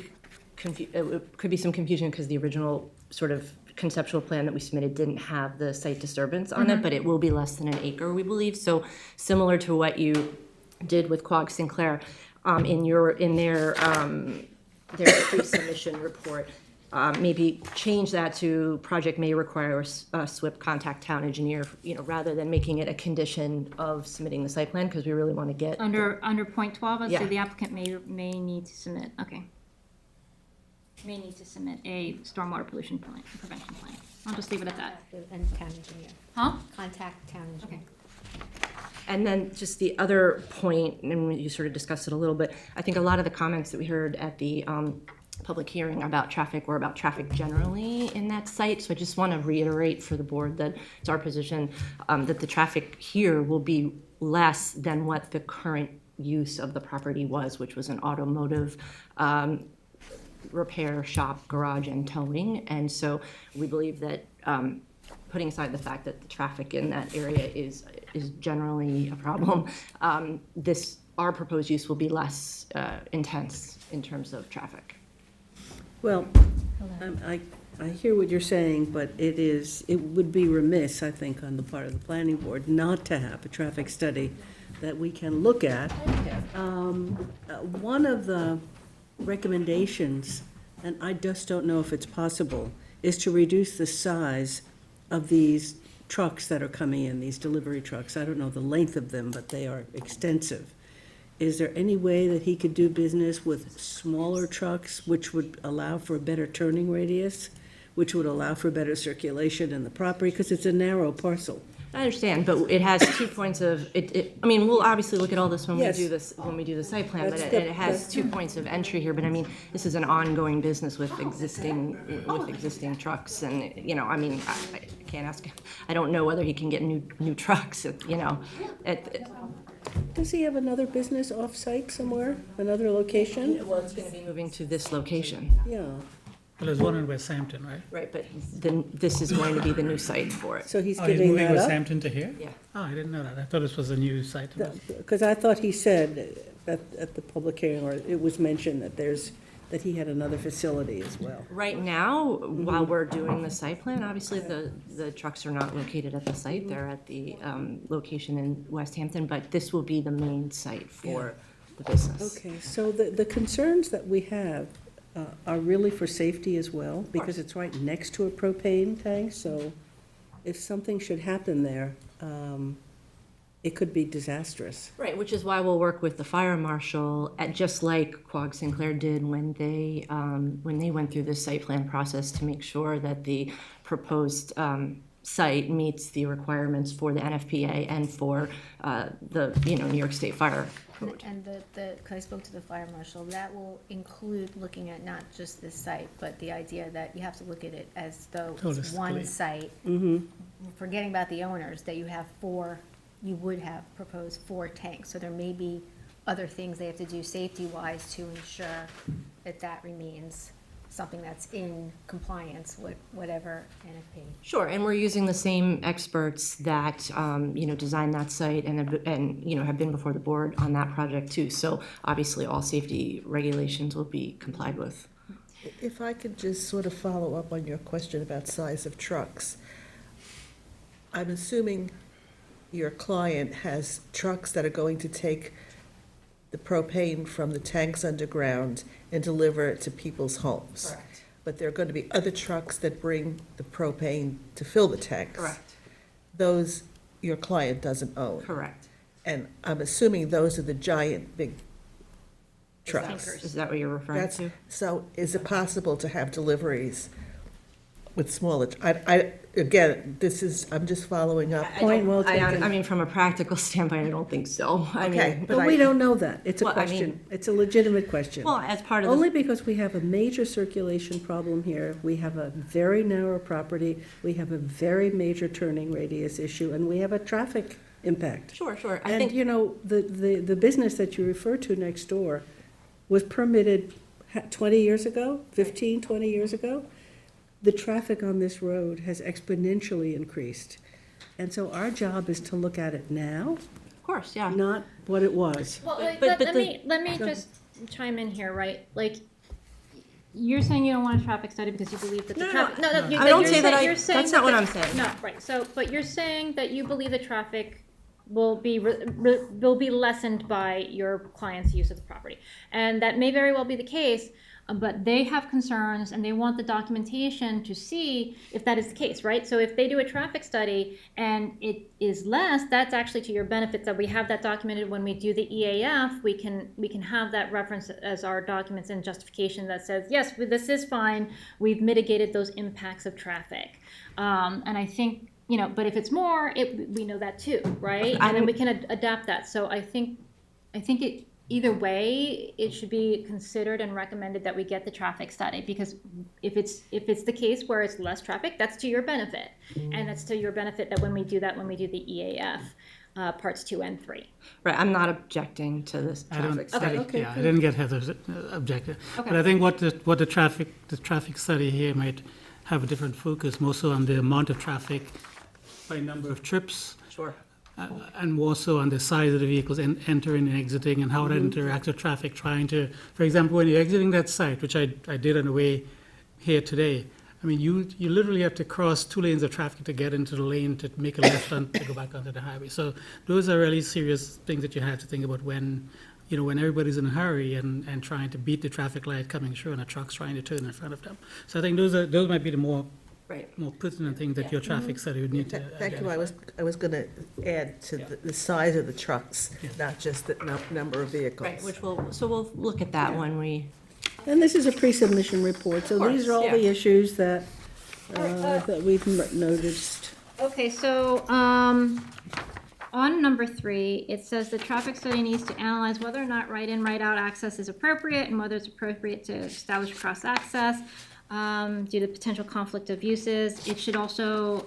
could be some confusion because the original sort of conceptual plan that we submitted didn't have the site disturbance on it, but it will be less than an acre, we believe. So similar to what you did with Quag Sinclair, in their pre-submission report, maybe change that to project may require a SWIP contact town engineer, rather than making it a condition of submitting the site plan, because we really want to get. Under point 12, I'd Yeah. say the applicant may need to submit, okay. May need to submit a stormwater pollution plan, prevention plan. I'll just leave it at that. And town engineer. Huh? Contact town engineer. Okay. And then just the other point, and you sort of discussed it a little bit, I think a lot of the comments that we heard at the public hearing about traffic were about traffic generally in that site. So I just want to reiterate for the board that it's our position that the traffic here will be less than what the current use of the property was, which was an automotive repair shop, garage, and towing. And so we believe that putting aside the fact that the traffic in that area is generally a problem, our proposed use will be less intense in terms of traffic. Well, I hear what you're saying, but it would be remiss, I think, on the part of the planning board not to have a traffic study that we can look at. One of the recommendations, and I just don't know if it's possible, is to reduce the size of these trucks that are coming in, these delivery trucks. I don't know the length of them, but they are extensive. Is there any way that he could do business with smaller trucks, which would allow for a better turning radius, which would allow for better circulation in the property, because it's a narrow parcel? I understand, but it has 2 points of, I mean, we'll obviously look at all this when we Yes. do this, when we do the site plan, but That's it has 2 points of entry here. But I mean, this is an ongoing business with existing trucks, and, I mean, I can't ask, I don't know whether he can get new trucks, Does he have another business off-site somewhere, another location? Well, it's gonna be moving to this location. Yeah, Well, there's one in West Hampton, right? Right, but then this is going to be the new site for it. so he's Oh, he's giving moving that West up? Hampton to here? Yeah. Oh, I didn't know that. I thought this was a new site. Because I thought he said at the public hearing, or it was mentioned that he had another facility as well. Right now, while we're doing the site plan, obviously the trucks are not located at the site. They're at the location in West Hampton, but this will be the main site for the business. Okay, so the concerns that we have are really for safety as well, because it's right next to a propane tank, so if something should happen there, it could be disastrous. Right, which is why we'll work with the fire marshal, just like Quag Sinclair did when they went through this site plan process, to make sure that the proposed site meets the requirements for the NFPA and for the New York State Fire Code. And because I spoke to the fire marshal, that will include looking at not just this site, but the idea that you have to look at it as though it's one Holistically. site. Forgetting about the owners, that you would have proposed 4 tanks. So there may be other things they have to do safety-wise to ensure that remains something that's in compliance with whatever NFP. Sure, and we're using the same experts that, designed that site and have been before the board on that project too. So obviously, all safety regulations will be complied with. If I could just sort of follow up on your question about size of trucks. I'm assuming your client has trucks that are going to take the propane from the tanks underground and deliver it to people's homes. Correct. But there are going to be other trucks that bring the propane to fill the tanks. Correct. Those your client doesn't own. Correct. And I'm assuming those are the giant, big trucks. Is that what you're referring That's, to? so is it possible to have deliveries with smaller, again, I'm just following up. Point well taken. I mean, from a practical standpoint, I don't think so. I Okay, mean, But we don't know that. It's a Well, I mean- question. It's a legitimate question. well, as part of Only the, because we have a major circulation problem here, we have a very narrow property, we have a very major turning radius issue, and we have a traffic impact. sure, I And, think, you know, the business that you refer to next door was permitted 20 years ago, 15, 20 years ago. The traffic on this road has exponentially increased. And so our job is to look at it now, of course, yeah. not what it was. Well, But let the- me just chime in here, right? Like, you're saying you don't want a traffic study because you believe that the No, traffic. No, I don't you're say that you're saying that's not what the- I'm saying. No, right, so, but you're saying that you believe the traffic will be lessened by your client's use of the property. And that may very well be the case, but they have concerns and they want the documentation to see if that is the case, right? So if they do a traffic study and it is less, that's actually to your benefit, that we have that documented when we do the EAF. We can have that reference as our documents and justification that says, yes, this is fine, we've mitigated those impacts of traffic. And I think, you know, but if it's more, we know that too, right? And then we can adapt that. So I think it, either way, it should be considered and recommended that we get the traffic study, because if it's the case where it's less traffic, that's to your benefit. And that's to your benefit that when we do the EAF, parts 2 and 3. Right, I'm not objecting to this I don't, traffic study. Okay, yeah, I good. didn't get Heather's objective. Okay. But I think what the traffic study here might have a different focus, more so on the amount of traffic by number of trips, Sure. and more so on the size of the vehicles entering and exiting, and how that interacts with traffic, trying to, for example, when you're exiting that site, which I did on the way here today, I mean, you literally have to cross 2 lanes of traffic to get into the lane to make a left to go back onto the highway. So those are really serious things that you have to think about when everybody's in a hurry and trying to beat the traffic light coming through and a truck's trying to turn in front of them. So I think those might be the more pertinent things that your traffic study would need to Thank you, identify. I was gonna add to the size of the trucks, not just the number of vehicles. Right, we'll look at that when we, And this is a pre-submission report, so these are all the issues that we've noticed. Okay, so, on number 3, it says the traffic study needs to analyze whether or not right-in, right-out access is appropriate and whether it's appropriate to establish cross-access due to potential conflict of uses. It should also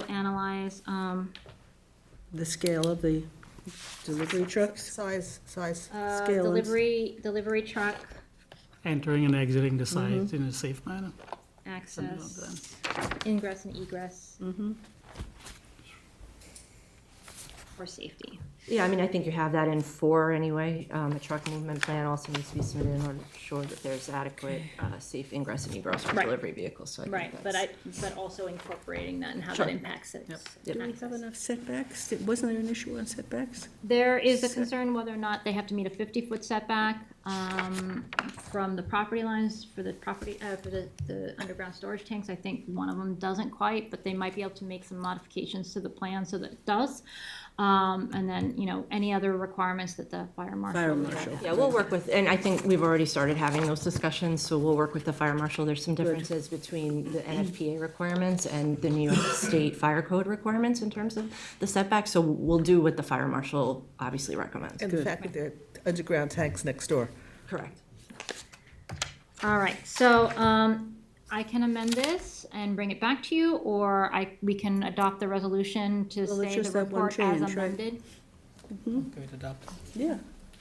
analyze, The scale of the delivery trucks. Size. Scale and- delivery truck Entering and exiting the site in a safe manner. access, ingress and egress. For safety. yeah, I mean, I think you have that in 4 anyway. A truck movement plan also needs to be submitted in order to ensure that there's adequate safe ingress and egress for Right. delivery vehicles, so I think Right, that's. but also incorporating that and how Sure. that impacts it. Do we have enough setbacks? Wasn't there an issue on setbacks? There is a concern whether or not they have to meet a 50-foot setback from the property lines for the the underground storage tanks. I think one of them doesn't quite, but they might be able to make some modifications to the plan so that it does. And then, any other requirements that the fire marshal. Fire marshal. Yeah, we'll work with, and I think we've already started having those discussions, so we'll work with the fire marshal. There's some differences between the NFPA requirements and the New York State Fire Code requirements in terms of the setbacks, so we'll do what the fire marshal obviously recommends. And the fact that there are underground tanks next door. Correct. All right, so I can amend this and bring it back to you, or we can adopt the resolution to Well, it's say the just that one report as change, right? amended. Go to adopt. Yeah,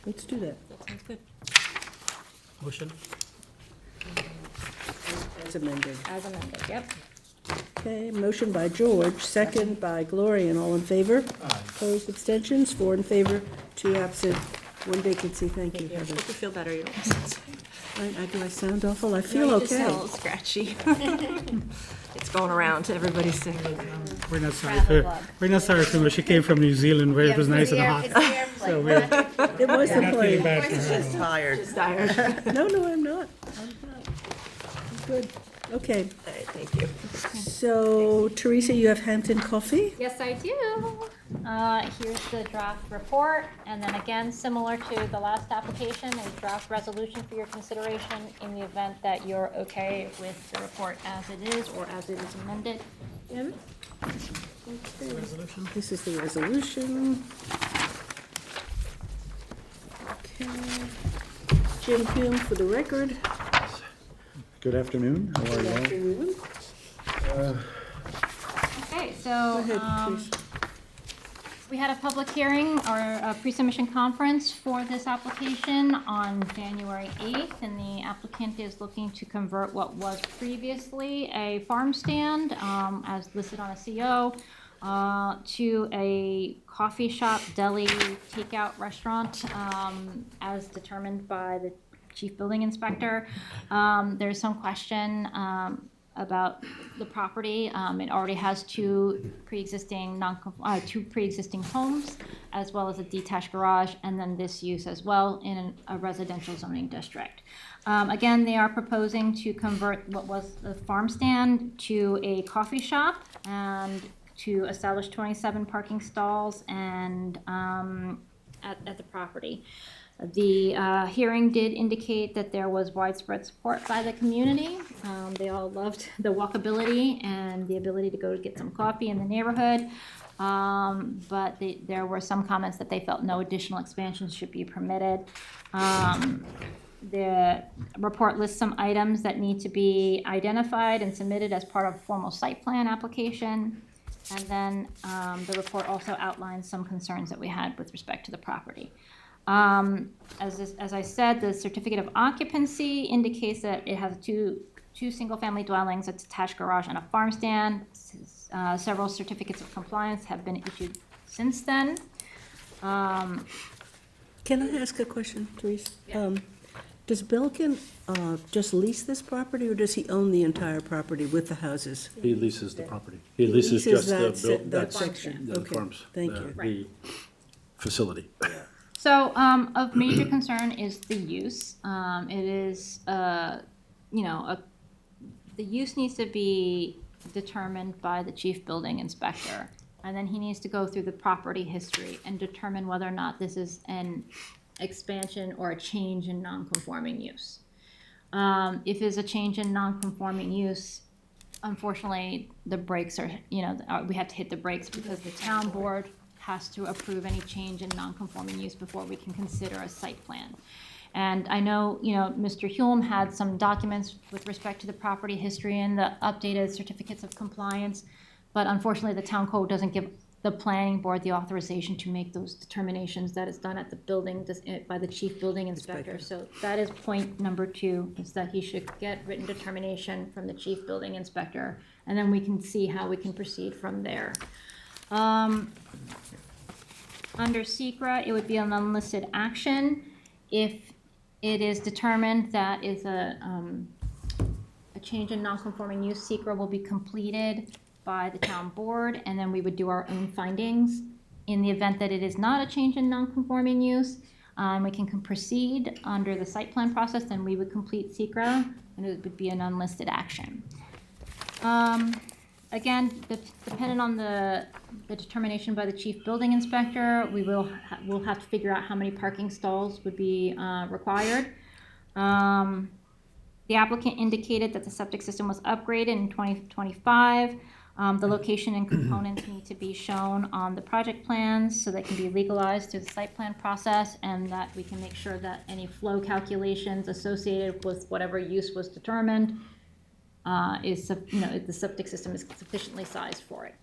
let's do that. That sounds good. Motion. As amended. As amended, yep. Okay, motion by George, second by Gloria, and all in favor? Opposed, abstentions, 4 in favor, 2 absent, 1 vacancy. Thank you, Heather. Hope you feel better. You don't. Do I sound awful? I feel You just okay. sound a little scratchy. It's going around to everybody's sick. We're not sorry Travel for, bug. we're not sorry for her. She came from New Zealand where it was nice and hot. It's the airplane. So we're It was the not feeling plane. bad for her. Just tired. Just tired. No, I'm not. I'm good. Okay, Thank you. so Teresa, you have Hampton Coffee? Yes, I do. Here's the draft report, and then again, similar to the last application, a draft resolution for your consideration in the event that you're okay with the report as it is or as it is amended. Jim? This is the resolution. Okay. Jim Hume for the record. Good afternoon, how are Good you all? afternoon. Okay, Go so, ahead, please. we had a public hearing or a pre-submission conference for this application on January 8th, and the applicant is looking to convert what was previously a farm stand, as listed on a CO, to a coffee shop, deli, takeout restaurant, as determined by the chief building inspector. There's some question about the property. It already has two pre-existing homes, as well as a detached garage, and then this use as well in a residential zoning district. Again, they are proposing to convert what was a farm stand to a coffee shop and to establish 27 parking stalls and at the property. The hearing did indicate that there was widespread support by the community. They all loved the walkability and the ability to go to get some coffee in the neighborhood. But there were some comments that they felt no additional expansions should be permitted. The report lists some items that need to be identified and submitted as part of a formal site plan application. And then the report also outlines some concerns that we had with respect to the property. As I said, the certificate of occupancy indicates that it has two single-family dwellings, a detached garage, and a farm stand. Several certificates of compliance have been issued since then. Can I ask a question, Teresa? Does Belkin just lease this property, or does he own the entire property with the houses? He leases the property. He leases just that section. the Okay, farms, thank you. the facility. So, of major concern is the use. It is, the use needs to be determined by the chief building inspector. And then he needs to go through the property history and determine whether or not this is an expansion or a change in non-conforming use. If it's a change in non-conforming use, unfortunately, the brakes are, we have to hit the brakes because the town board has to approve any change in non-conforming use before we can consider a site plan. And I know, Mr. Hulme had some documents with respect to the property history and the updated certificates of compliance, but unfortunately, the town code doesn't give the planning board the authorization to make those determinations. That is done at the building, by the chief building inspector. So that is point number 2, is that he should get written determination from the chief building inspector, and then we can see how we can proceed from there. Under SECRA, it would be an unlisted action. If it is determined that is a change in non-conforming use, SECRA will be completed by the town board, and then we would do our own findings. In the event that it is not a change in non-conforming use, we can proceed under the site plan process, then we would complete SECRA, and it would be an unlisted action. Again, depending on the determination by the chief building inspector, we'll have to figure out how many parking stalls would be required. The applicant indicated that the septic system was upgraded in 2025. The location and components need to be shown on the project plans so they can be legalized through the site plan process, and that we can make sure that any flow calculations associated with whatever use was determined the septic system is sufficiently sized for it.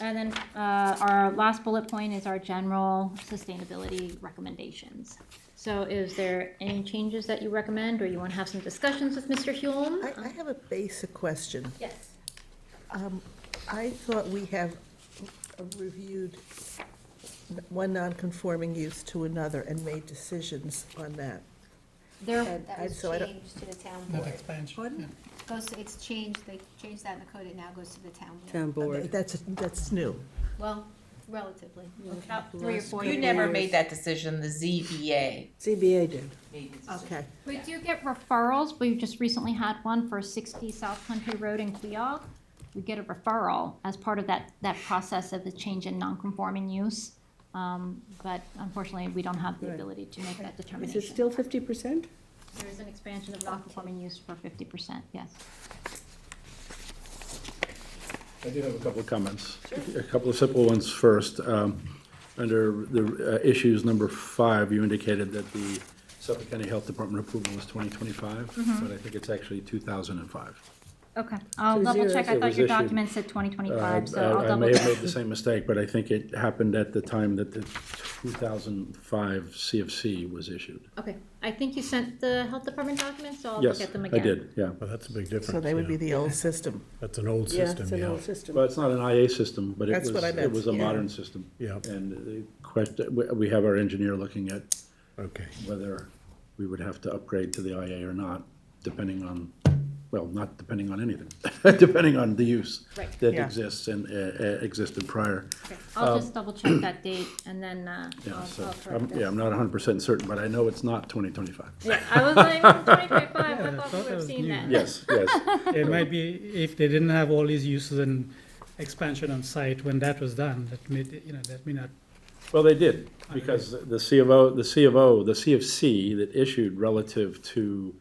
And then our last bullet point is our general sustainability recommendations. So is there any changes that you recommend, or you want to have some discussions with Mr. Hulme? I have a basic question. Yes. I thought we have reviewed one non-conforming use to another and made decisions on that. That was so I don't- changed to the town Not board. expansion. It's changed, they changed that in the code, it now goes to the town board. Town board. That's new. Well, Relatively. About 3 or 4 You years. never made that decision, the ZBA CBA did. made the decision. Okay. We do get referrals. We just recently had one for 60 South Country Road in Queog. We get a referral as part of that process of the change in non-conforming use. But unfortunately, we don't have the Right. ability to make that Is determination. it still 50%? There is an expansion of non-conforming use for 50%, yes. I do have a couple of comments. A couple of simple ones first. Under the issues number 5, you indicated that the Suffolk County Health Department approval was 2025, but I think it's actually 2005. Okay, I'll So double check. I it thought was your issued- document said 2025, so I'll I double may have made check. the same mistake, but I think it happened at the time that the 2005 CFC was issued. Okay, I think you sent the health department documents, so I'll Yes, look at them I again. did, yeah. Well, that's a big difference. So they would be yeah. the old system. That's an old Yeah, system, it's an yeah. old system. Well, it's not an IA system, but it That's what I was, meant, it was a yeah. modern system. Yeah. And the question, we have our engineer looking at Okay. whether we would have to upgrade to the IA or not, depending on, well, not depending on anything, depending on the use Right. that Yeah. exists and existed prior. Okay, I'll just double check that date and then Yeah, I'll so, correct this. yeah, I'm not 100% certain, but I know it's not 2025. Yeah, I was like, 2025, I I thought thought we that would have was seen new. that. Yes, yes. It might be if they didn't have all these uses and expansion on site when that was done, that may not. Well, they did, because the CFC that issued relative to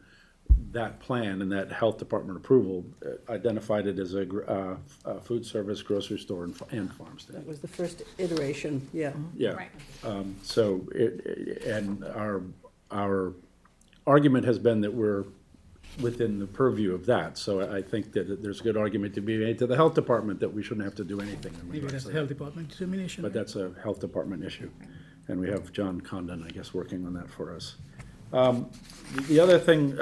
that plan and that health department approval identified it as a food service, grocery store, and farm stand. That was the first iteration, yeah. Yeah. Right. So, and our argument has been that we're within the purview of that. So I think that there's a good argument to be made to the health department that we shouldn't have to do anything in Maybe regards that's to the that. health department determination. But right? that's a health department issue. And we have John Condon, I guess, working on that for us. The other thing,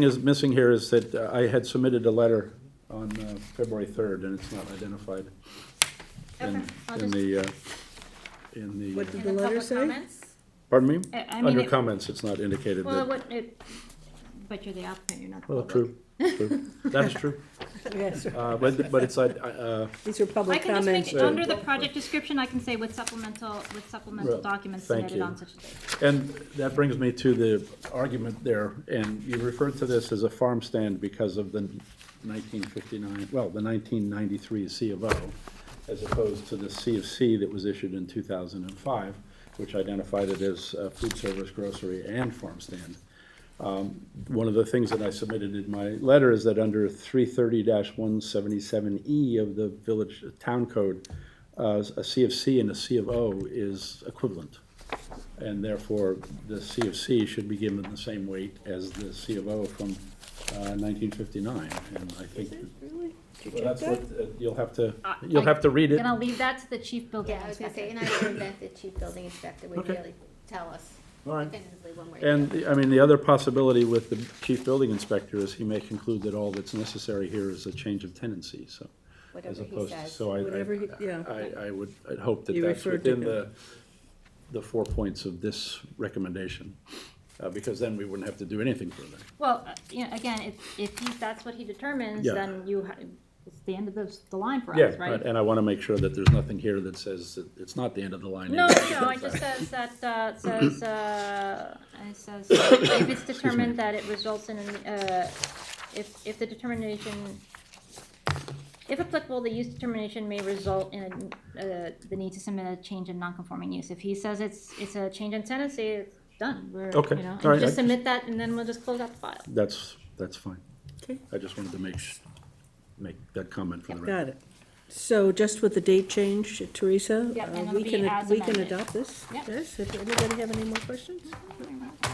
is missing here is that I had submitted a letter on February 3rd, and it's not identified Okay, I'll in just- the, What did In the letter public say? comments? pardon me? I mean, Under it- comments, it's not indicated Well, that, but you're the applicant, you're not the well, public. true. That is true. Yes, But it's, these are I public can just make, comments. under the project description, I can say with supplemental Well, documents thank submitted you. on such a date. and that brings me to the argument there, and you referred to this as a farm stand because of the 1993 C of O, as opposed to the CFC that was issued in 2005, which identified it as food service, grocery, and farm stand. One of the things that I submitted in my letter is that under 330-177E of the Village Town Code, a CFC and a C of O is equivalent. And therefore, the CFC should be given the same weight as the C of O from 1959. And I think Really? Did you well, check that's that? what, you'll have to read it. Gonna leave that to the chief building Yeah, I was gonna say, inspector. and I heard that the chief building inspector would Okay. really tell us All right. definitively one way or the other. And, I mean, the other possibility with the chief building inspector is he may conclude that all that's necessary here is a change of tenancy, so. As Whatever he opposed, says. so Whatever he- yeah. I'd hope that You that's referred to within him. the 4 points of this recommendation, because then we wouldn't have to do anything further. Well, again, if that's what he determines, Yeah. then it's the end of the line for Yeah, us, right? and I want to make sure that there's nothing here that says that it's not the end of the line. No, either. it just says that, it says, if it's determined that it results in, if the determination, if applicable, the use determination may result in the need to submit a change in non-conforming use. If he says it's a change in tenancy, it's done. We're, Okay, and all right, just I- submit that, and then we'll just close out the file. That's fine. Okay. I just wanted to make that comment for the record. Got it. So just with the date change, Teresa? Yep, and it'll we be can as We can amended. adopt this? Yep. Yes, does anybody have any more questions?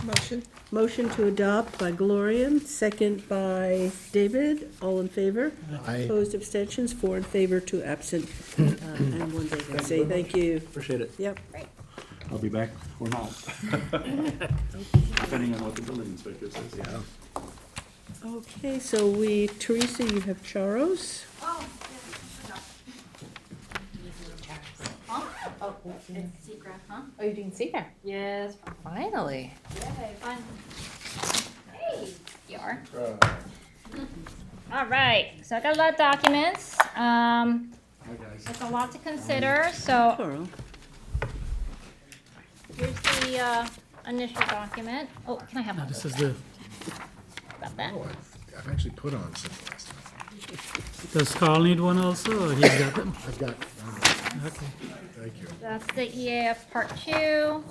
Motion? Motion to adopt by Gloria, second by David, all in favor? Aye. Opposed, abstentions, 4 in favor, 2 absent, and 1 vacancy. Thank you. Appreciate it. Yep. I'll be back or not. Depending on what the building inspector says, yeah. Okay, so Teresa, you have Charos? Oh, it's secret, huh? Oh, you're doing secret? Yes. Finally. Yay, fun. Hey, you are. All right, so I got a lot of documents. It's a lot to consider, so Plural. here's the initial document. Oh, can I have one? This is the, About that. I've actually put on some last time. does Carl need one also, or he's got them? I've got, Okay. thank you. That's the EAF Part 2.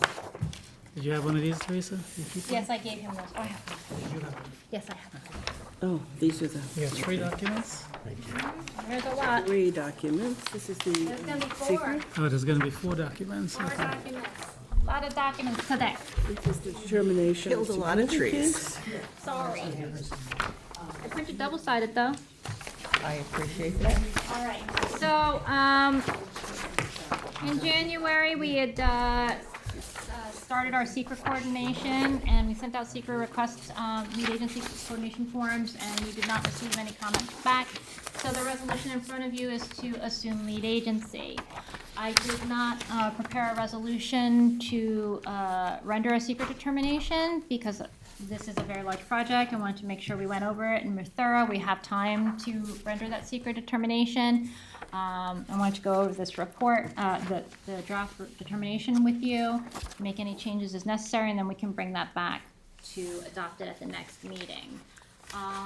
Did you have one of these, Teresa? You keep one? Yes, I gave him those. Oh, I have one. Yes, I have one. Oh, these are the You have 3 documents? There's a lot. 3 documents. This is There's the gonna be 4. secret. Oh, there's gonna be 4 documents? 4 Okay. documents. A lot of documents today. This is the determination. Killed a lot of trees. significance. Sorry. I printed double-sided though. I appreciate that. All right, so, in January, we had, started our secret coordination, and we sent out secret requests, lead agency coordination forms, and we did not receive any comments back. So the resolution in front of you is to assume lead agency. I did not, prepare a resolution to, render a secret determination, because this is a very large project. I wanted to make sure we went over it and we're thorough. We have time to render that secret determination. I wanted to go over this report, the draft determination with you, make any changes as necessary, and then we can bring that back to adopt it at the next meeting.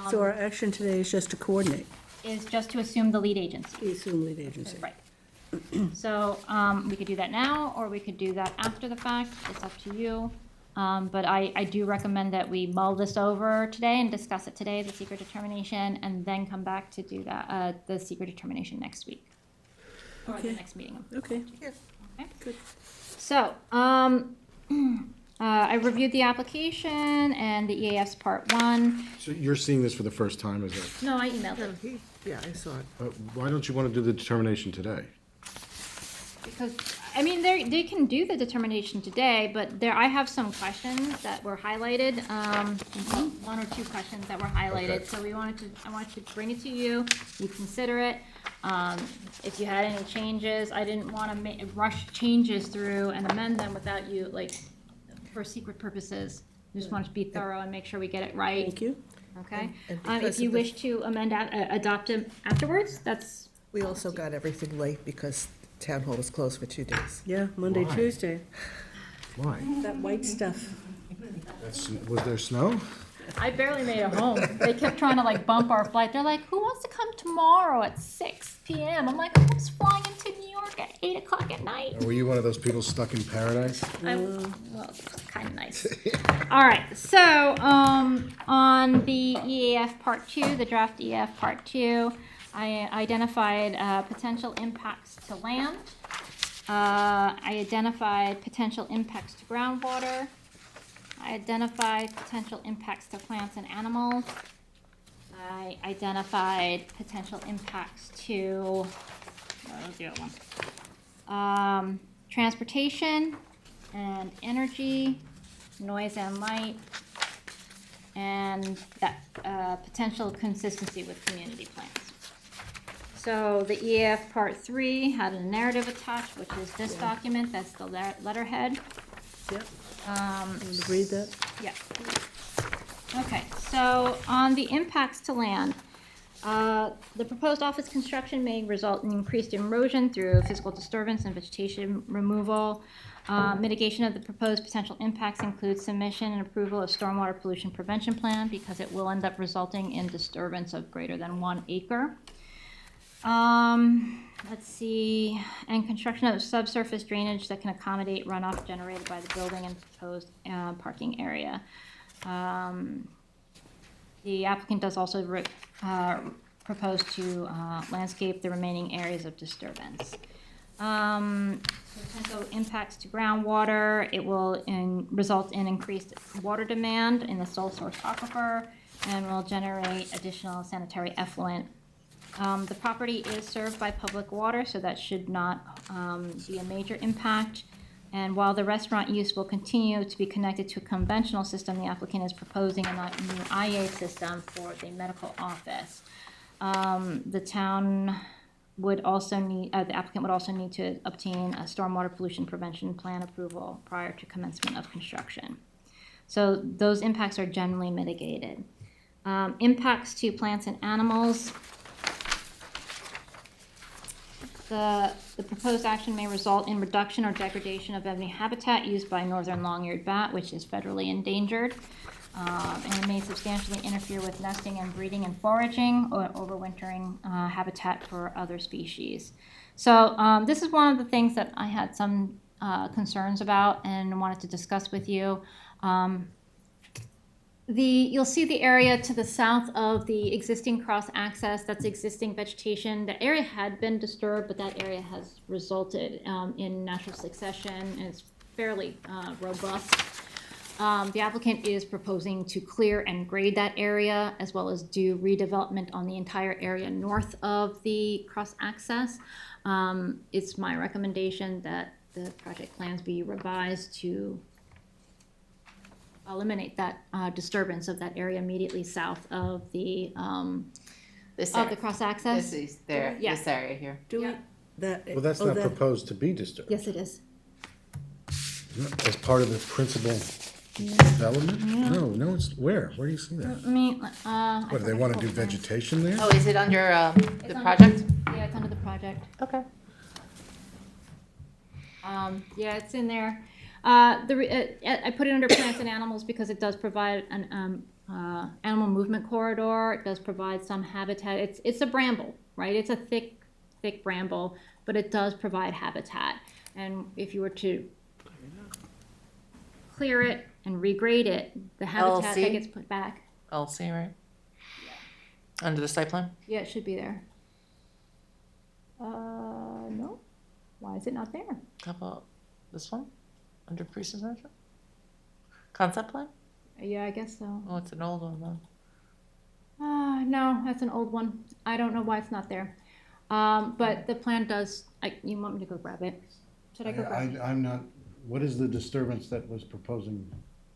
So our action today is just to coordinate, Is just to assume the lead agency. assume lead agency. Right. So, we could do that now, or we could do that after the fact. It's up to you. But I do recommend that we mull this over today and discuss it today, the secret determination, and then come back to do that, the secret determination next week. Or the Okay. next meeting. Okay. Okay? Good. So, I reviewed the application and the EAF's Part 1. So you're seeing this for the first time, is it? No, I emailed it. Yeah, I saw it. Why don't you want to do the determination today? Because, I mean, they can do the determination today, but I have some questions that were highlighted, 1 or 2 questions that were highlighted. Okay. So I wanted to bring it to you, you consider it. If you had any changes, I didn't want to rush changes through and amend them without you, like, for secret purposes. Just wanted to be thorough and make sure we get it right. Thank you. Okay? And because If you of the- wish to adopt them afterwards, that's, We also got everything late because town hall was closed for 2 days. Yeah, Monday, Why? Tuesday. Why? That white stuff. Was there snow? I barely made it home. They kept trying to like bump our flight. They're like, who wants to come tomorrow at 6 p.m.? I'm like, who's flying into New York at 8 o'clock at night? Or were you one of those people stuck in paradise? Well, kind of nice. All right, so on the EAF Part 2, the draft EAF Part 2, I identified potential impacts to land. I identified potential impacts to groundwater. I identified potential impacts to plants and animals. I identified potential impacts to, what was the other one? Transportation and energy, noise and light, and that potential consistency with community plans. So the EAF Part 3 had a narrative attached, which is this document, that's the letterhead. Yep. Read that. Yeah. Okay, so on the impacts to land, the proposed office construction may result in increased erosion through physical disturbance and vegetation removal. Mitigation of the proposed potential impacts includes submission and approval of stormwater pollution prevention plan because it will end up resulting in disturbance of greater than 1 acre. Let's see, and construction of subsurface drainage that can accommodate runoff generated by the building and proposed parking area. The applicant does also propose to landscape the remaining areas of disturbance. Potential impacts to groundwater, it will result in increased water demand in the sole source aquifer and will generate additional sanitary effluent. The property is served by public water, so that should not be a major impact. And while the restaurant use will continue to be connected to a conventional system, the applicant is proposing a new IA system for the medical office. The town would also need, the applicant would also need to obtain a stormwater pollution prevention plan approval prior to commencement of construction. So those impacts are generally mitigated. Impacts to plants and animals. The proposed action may result in reduction or degradation of ebony habitat used by northern long-eared bat, which is federally endangered. And it may substantially interfere with nesting and breeding and foraging or overwintering habitat for other species. So this is one of the things that I had some concerns about and wanted to discuss with you. You'll see the area to the south of the existing cross-access, that's existing vegetation. The area had been disturbed, but that area has resulted in natural succession, and it's fairly robust. The applicant is proposing to clear and grade that area, as well as do redevelopment on the entire area north of the cross-access. It's my recommendation that the project plans be revised to eliminate that disturbance of that area immediately south of the cross-access. This is there, Yeah. this area here. Do we, that? Well, that's oh, not that- proposed to be disturbed. Yes, it is. As part of the principal development? No, it's, where do you see that? I mean, What, do they want to do vegetation there? Oh, is it under It's the under- project? Yeah, it's under the project. Okay. Yeah, it's in there. I put it under plants and animals because it does provide an animal movement corridor. It does provide some habitat. It's a bramble, right? It's a thick bramble, but it does provide habitat. And if you were to clear it and regrade it, the habitat that LC? gets put back. LC, right? Under the site plan? Yeah, it should be there. No. Why is it not there? How about this one? Under pre-submission? Concept plan? Yeah, I guess so. Oh, it's an old one though. No, that's an old one. I don't know why it's not there. But the plan does, you want me to go grab it? Should I go grab it? I'm not, what is the disturbance that was proposing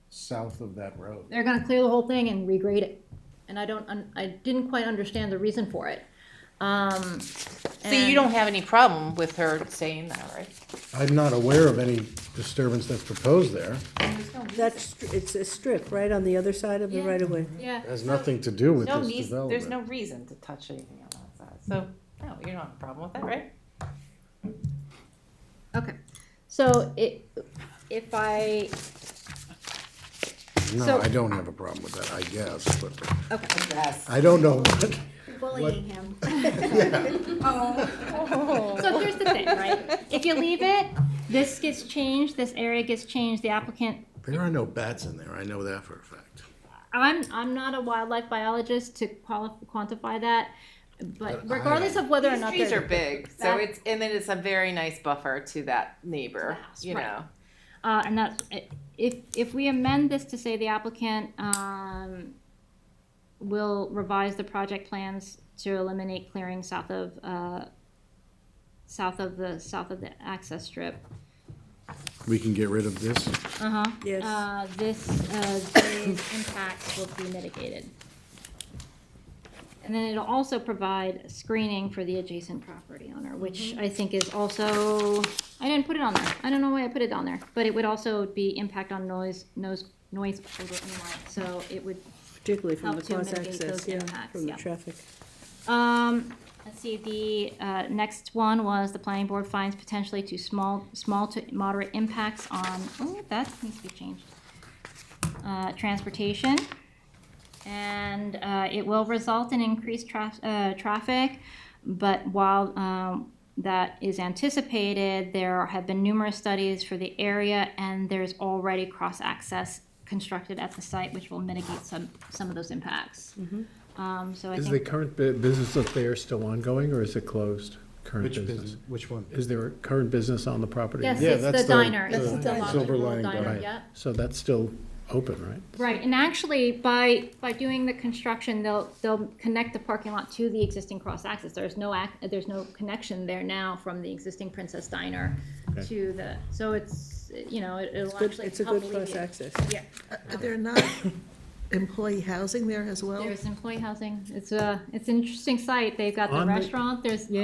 south of that road? They're gonna clear the whole thing and regrade it. And I didn't quite understand the reason for it. So you don't have any problem with her saying that, right? I'm not aware of any disturbance that's proposed there. It's a strip right on the other side of the Yeah. right-of-way. Yeah. It has nothing to do with No this need, development. there's no reason to touch anything on that side. So, no, you don't have a problem with that, right? Okay. So if I, No, so- I don't have a problem with that, I guess, but okay. Yes. I don't know what. Bullying him. So here's the thing, right? If you leave it, this gets changed, this area gets changed, the applicant, There are no bats in there, I know that for a fact. I'm not a wildlife biologist to quantify that, but But regardless of whether or These not trees they're. are big, so that- it's, and then it's a very nice buffer to that neighbor, house, you right. know? And that's, if we amend this to say the applicant, will revise the project plans to eliminate clearing south of the access strip. We can get rid of this? Uh-huh. Yes. These impacts will be mitigated. And then it'll also provide screening for the adjacent property owner, which I think is also, I didn't put it on there. I don't know why I put it on there, but it would also be impact on noise over and light, so it would, Particularly from the Help to mitigate cross-access, those yeah, impacts, from the yeah. traffic. let's see, the next one was the planning board finds potentially to small to moderate impacts on, oh, that needs to be changed. Transportation. And it will result in increased traffic, but while that is anticipated, there have been numerous studies for the area, and there's already cross-access constructed at the site, which will mitigate some of those impacts. So I Is the think, current business up there still ongoing, or is it closed? Current Which business? business, which one? Is there a current business on the property? yes, Yeah, it's that's the the- diner. the It's the diner. Lobster Silver Roll Lining Diner, Diner. yeah. So that's still open, right? Right, and actually, by doing the construction, they'll connect the parking lot to the existing cross-access. There's no connection there now from the existing Princess Diner Okay. to the, so it's, it'll It's good, actually it's a help good alleviate. cross-access. Yeah, Are there not employee housing there as well? there's employee housing. It's an interesting site. They've got the On the- restaurant, there's, no,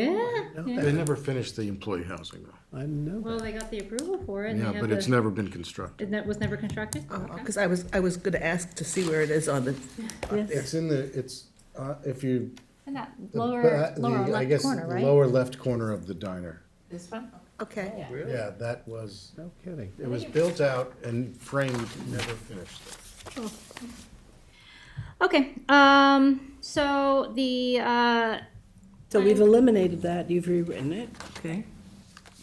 They never finished the employee housing though. I know Well, that. they got the approval for it. and Yeah, they but have it's the- never been constructed. and that was never constructed? Because I was gonna ask to see where it is on the, Yes. It's in the, it's, if you in that The lower I left guess corner, the right? lower left corner of the diner. This one? Okay. Yeah, that was, No kidding. it was built out and framed, never finished. Okay, so the, So we've eliminated that, you've rewritten it, okay?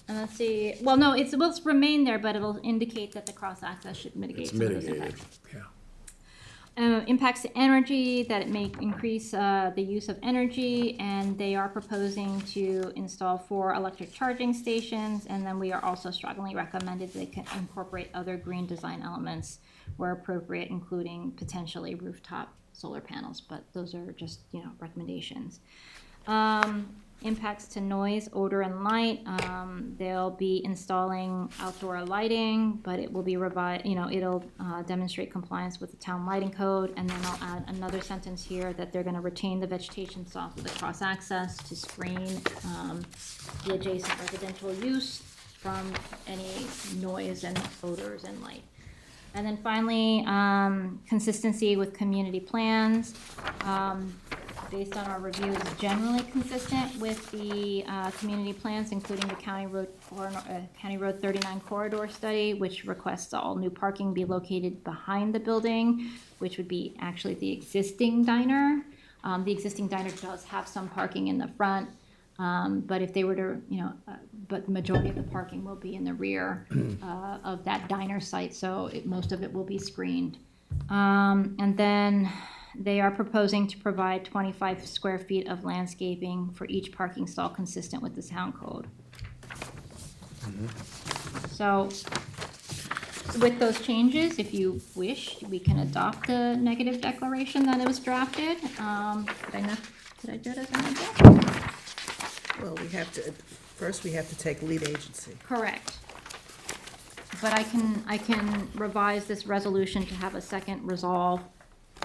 let's see, well, no, it will remain there, but it'll indicate that the cross-access should mitigate It's some of those mitigated, impacts. Yeah. Impacts to energy, that it may increase the use of energy, and they are proposing to install 4 electric charging stations, and then we are also strongly recommended they can incorporate other green design elements where appropriate, including potentially rooftop solar panels, but those are just, recommendations. Impacts to noise, odor, and light. They'll be installing outdoor lighting, but it will be revised, it'll demonstrate compliance with the town lighting code. And then I'll add another sentence here that they're gonna retain the vegetation soft with the cross access to screen the adjacent residential use from any noise and odors and light. And then finally, consistency with community plans. Based on our review, is generally consistent with the community plans, including the County Road 39 corridor study, which requests all new parking be located behind the building, which would be actually the existing diner. The existing diner does have some parking in the front, but if they were to, but the majority of the parking will be in the rear of that diner site, so most of it will be screened. And then they are proposing to provide 25 square feet of landscaping for each parking stall consistent with the town code. So with those changes, if you wish, we can adopt the negative declaration that it was drafted. Did I do it as a negative? Well, first we have to take lead agency. Correct. But I can revise this resolution to have a second resolve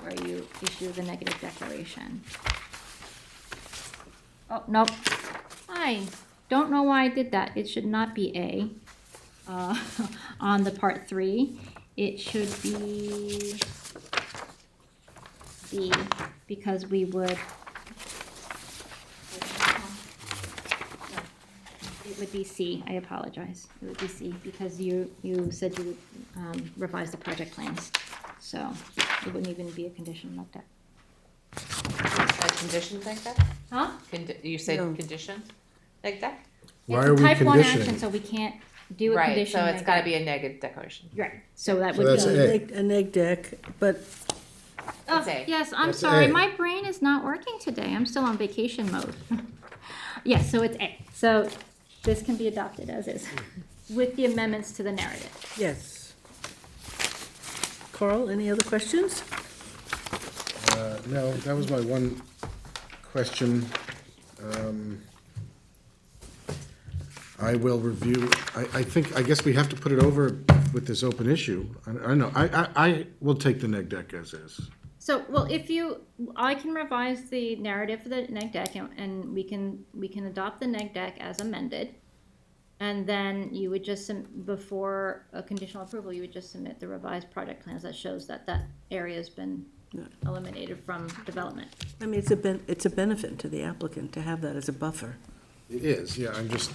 where you issue the negative declaration. Oh, nope. I don't know why I did that. It should not be A on the part 3. It should be B, because we would, it would be C. I apologize. It would be C, because you said you would revise the project plans. So it wouldn't even be a condition like that. A condition like that? Huh? You said No. conditions like that? Why It's are a we type 1 action, conditioning? so we can't do a Right, condition. so it's like gotta that. be a negative declaration. Right, so that So would that's be. A. A neg deck, but Oh, That's A. yes, I'm That's sorry, A. my brain is not working today. I'm still on vacation mode. Yes, so it's A. So this can be adopted as is, with the amendments to the narrative. yes. Carl, any other questions? No, that was my one question. I will review, I guess we have to put it over with this open issue. I know, I will take the neg deck as is. So, well, I can revise the narrative for the neg deck, and we can adopt the neg deck as amended. And then you would just, before a conditional approval, you would just submit the revised project plans that shows that that area's been eliminated from development. I mean, it's a benefit to the applicant to have that as a buffer. It is, yeah, I'm just,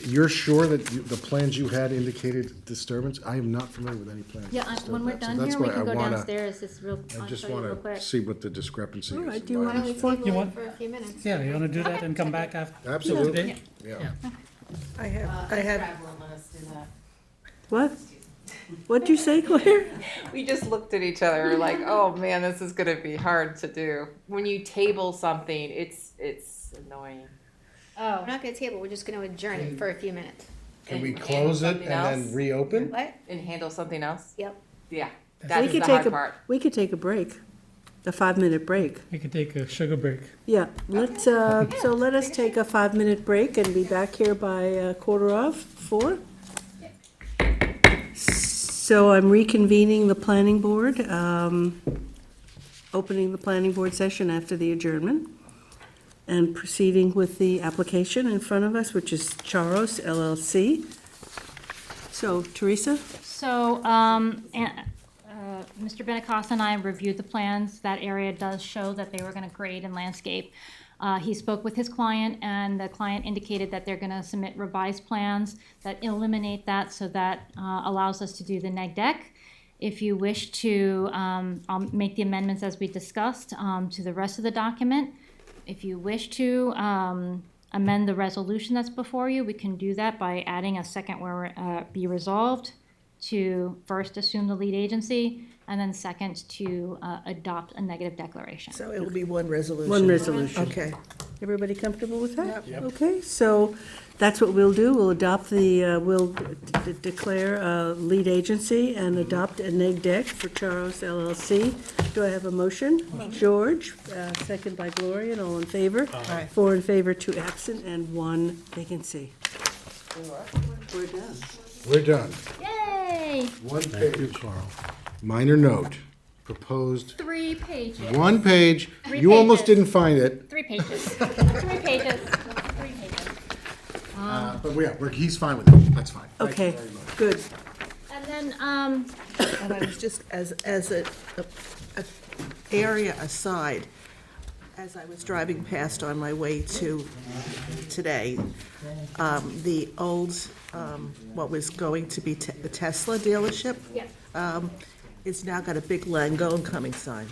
you're sure that the plans you had indicated disturbance? I am not familiar with any plans. Yeah, that when we're disturb that, so done that's here, we why I can go wanna- downstairs, it's real, I I'll just show you real want quick. to see what the discrepancy All is. right, do you want to You want- For a few minutes. Yeah, you wanna do that and come back after? Absolutely, yeah. I have, What? What'd you say, Claire? We just looked at each other, we're like, oh man, this is gonna be hard to do. When you table something, it's annoying. We're not gonna table, we're just gonna adjourn it for a few minutes. Can we And close it something and then else? reopen? What? And handle something else? Yep. Yeah, We that's could the take hard a part. We could take a break, a 5-minute break. We can take a sugar break. Yeah, so let us take a 5-minute break and be back here by 4:15. So I'm reconvening the planning board, opening the planning board session after the adjournment, and proceeding with the application in front of us, which is Charos LLC. So, Teresa? So, Mr. Benacasa and I reviewed the plans. That area does show that they were gonna grade and landscape. He spoke with his client, and the client indicated that they're gonna submit revised plans that eliminate that, so that allows us to do the neg deck. If you wish to, I'll make the amendments as we discussed to the rest of the document. If you wish to amend the resolution that's before you, we can do that by adding a second where be resolved to first assume the lead agency, and then second to adopt a negative declaration. So it will be one resolution? One resolution. Okay. Everybody comfortable with that? Okay, so that's what we'll do. We'll adopt we'll declare lead agency and adopt a neg deck for Charos LLC. Do I have a motion? George, second by Gloria, and all in favor? Aye. 4 in favor, 2 absent, and 1 vacancy. We're done. We're done. Yay! One Thank you, page, Carl. minor note, proposed, 3 pages. 1 page. 3 You almost pages. didn't find it, 3 pages. 3 pages. 3 pages. but he's fine with it. That's fine. Thank you Okay, very much. good. And then, And I was just, as a area aside, as I was driving past on my way to today, the old, what was going to be the Tesla dealership, it's now got a big Langone coming sign.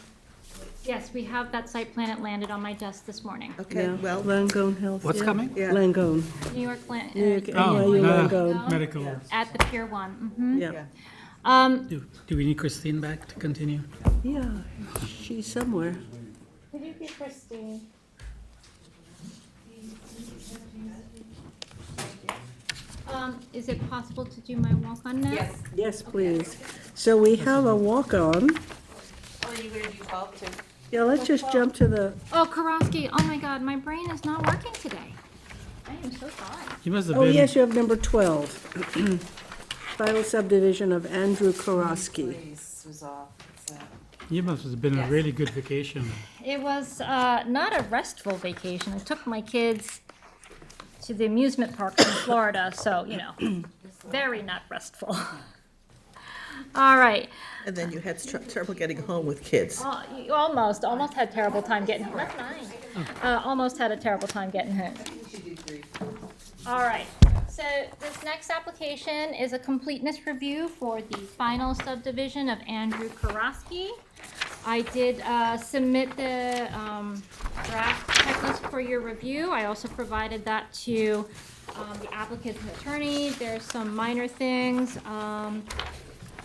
yes, we have that site plan. It landed on my desk this morning. Okay, Yeah, well, Langone Health. What's yeah. coming? Yeah. Langone. New York New York NYU NYU Langone. Medical. at the Pier 1. Mhm. Yeah, Do we need Christine back to continue? yeah, she's somewhere. Could you be Christine? Is it possible to do my walk-on now? Yes. Yes, please. So we have a walk-on. Oh, you gonna do 12 too? Yeah, let's just jump to the, Oh, Karofsky, oh my God, my brain is not working today. I am so sorry. You must have oh, been. yes, you have number 12. Final subdivision of Andrew Koroski. Please, was off. So. You must have been a Yes. really good vacation. It was not a restful vacation. I took my kids to the amusement parks in Florida, so, you know, very not restful. All right. and then you had trouble getting home with kids. You almost had terrible time getting home. That's mine. Almost had a terrible time getting home. All right. So this next application is a completeness review for the final subdivision of Andrew Koroski. I did submit the draft checklist for your review. I also provided that to the applicant's attorney. There's some minor things.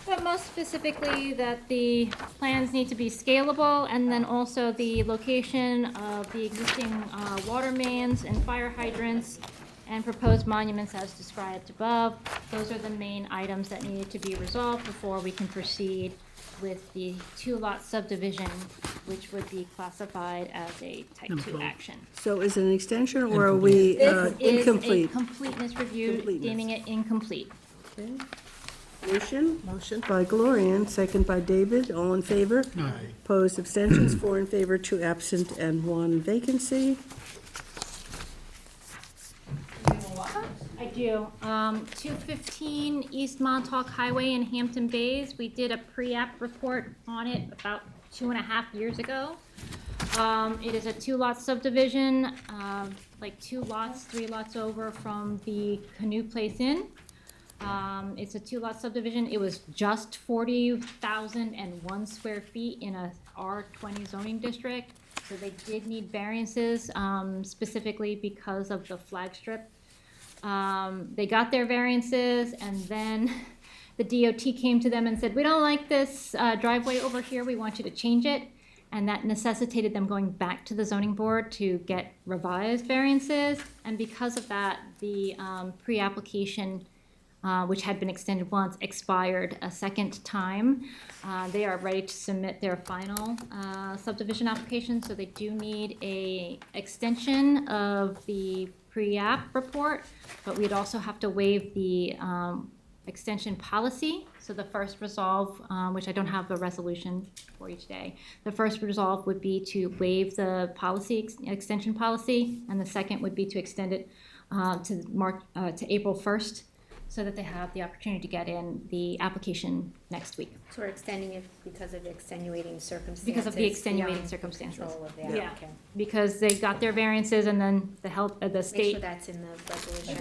But most specifically, that the plans need to be scalable, and then also the location of the existing water mains and fire hydrants and proposed monuments as described above. Those are the main items that needed to be resolved before we can proceed with the 2-lot subdivision, which would be classified as a type 2 action. So is it an extension, or are we This is a incomplete? completeness review, Completeness. deeming it incomplete. Okay. Motion Motion? by Gloria, second by David. All in favor? Aye. Opposed, abstentions, 4 in favor, 2 absent, and 1 vacancy. I do. 215 East Montauk Highway in Hampton Bays. We did a pre-app report on it about 2.5 years ago. It is a 2-lot subdivision, like 2 lots, 3 lots over from the Canoe Place Inn. It's a 2-lot subdivision. It was just 40,001 square feet in a R20 zoning district. So they did need variances, specifically because of the flag strip. They got their variances, and then the DOT came to them and said, we don't like this driveway over here, we want you to change it. And that necessitated them going back to the zoning board to get revised variances. And because of that, the pre-application, which had been extended once, expired a second time. They are ready to submit their final subdivision application, so they do need a extension of the pre-app report, but we'd also have to waive the extension policy. So the first resolve, which I don't have the resolution for you today, the first resolve would be to waive the policy, extension policy, and the second would be to extend it to April 1st, so that they have the opportunity to get in the application next week. So we're extending it because of extenuating circumstances. Because of the extenuating beyond circumstances. Control of the Yeah, applicant. because they got their variances and then the help, the Make state. sure that's in the resolution.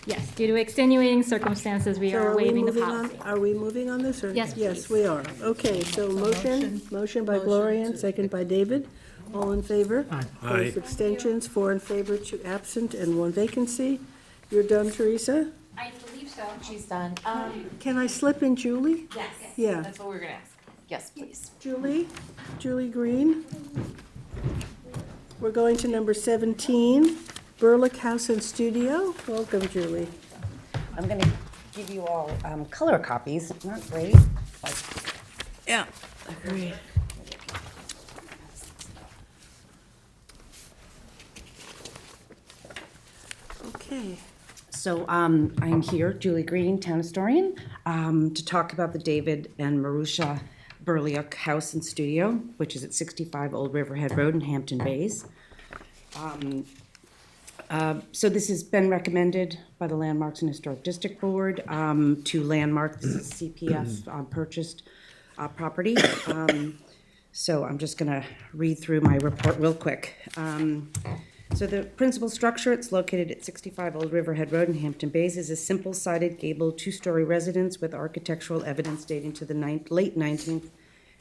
Yes, due to extenuating circumstances, we So are we waiving the moving on? policy. Are we moving on this, or? Yes, Yes, please. we are. Okay, so motion by Gloria, and second by David. All in favor? Aye. Opposed, abstentions, 4 in favor, 2 absent, and 1 vacancy. You're done, Teresa? I believe so. She's done. Can I slip in Julie? Yes. Yeah. That's what we're gonna ask. Yes, please. Julie Green. We're going to number 17, Burlick House and Studio. Welcome, Julie. I'm going to give you all color copies, not great. Yeah, agreed. Okay. So I'm here, Julie Green, town historian, to talk about the David and Marusha Burliuk House and Studio, which is at 65 Old Riverhead Road in Hampton Bays. So this has been recommended by the Landmarks and Historic District Board to landmark this CPF purchased property. So I'm just gonna read through my report real quick. So the principal structure, it's located at 65 Old Riverhead Road in Hampton Bays, is a simple-sided gable two-story residence with architectural evidence dating to the late 19th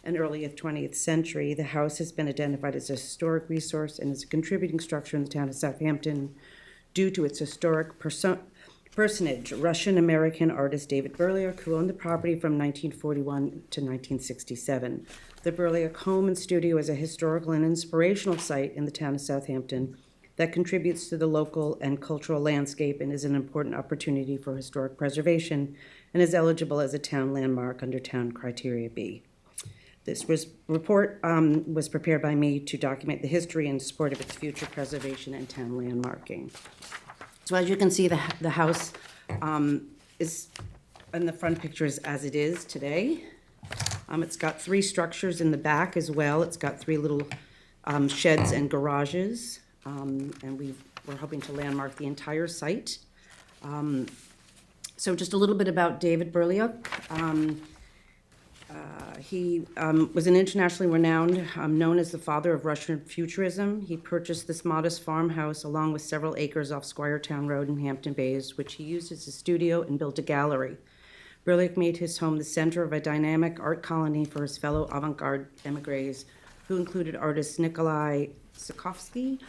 and early 20th century. The house has been identified as a historic resource and is a contributing structure in the town of Southampton due to its historic personage, Russian-American artist David Burliuk, who owned the property from 1941 to 1967. The Burliuk home and studio is a historical and inspirational site in the town of Southampton that contributes to the local and cultural landscape and is an important opportunity for historic preservation and is eligible as a town landmark under Town Criteria B. This report was prepared by me to document the history and support of its future preservation and town landmarking. So as you can see, the house is, in the front picture is as it is today. It's got 3 structures in the back as well. It's got 3 little sheds and garages. And we're hoping to landmark the entire site. So just a little bit about David Burliuk. He was an internationally renowned, known as the father of Russian futurism. He purchased this modest farmhouse along with several acres off Squiretown Road in Hampton Bays, which he used as a studio and built a gallery. Burliuk made his home the center of a dynamic art colony for his fellow avant-garde emigres, who included artists Nikolai Sikovsky,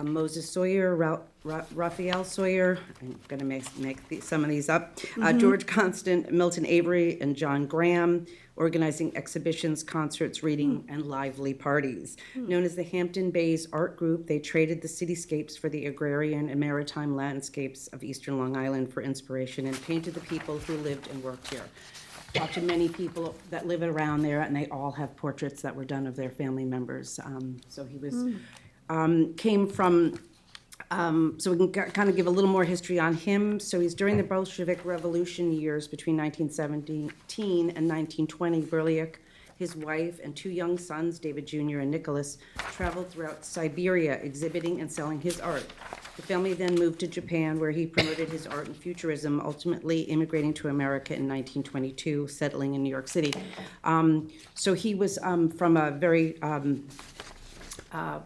Moses Sawyer, Raphael Sawyer, I'm going to make some of these up, George Constant, Milton Avery, and John Graham, organizing exhibitions, concerts, reading, and lively parties. Known as the Hampton Bays Art Group, they traded the cityscapes for the agrarian and maritime landscapes of eastern Long Island for inspiration and painted the people who lived and worked here. Talked to many people that live around there, and they all have portraits that were done of their family members. So he was... came from, so we can kind of give a little more history on him. So he's during the Bolshevik Revolution years between 1917 and 1920, Burliuk, his wife, and 2 young sons, David Jr. and Nicholas, traveled throughout Siberia exhibiting and selling his art. The family then moved to Japan, where he promoted his art and futurism, ultimately immigrating to America in 1922, settling in New York City. So he was from a very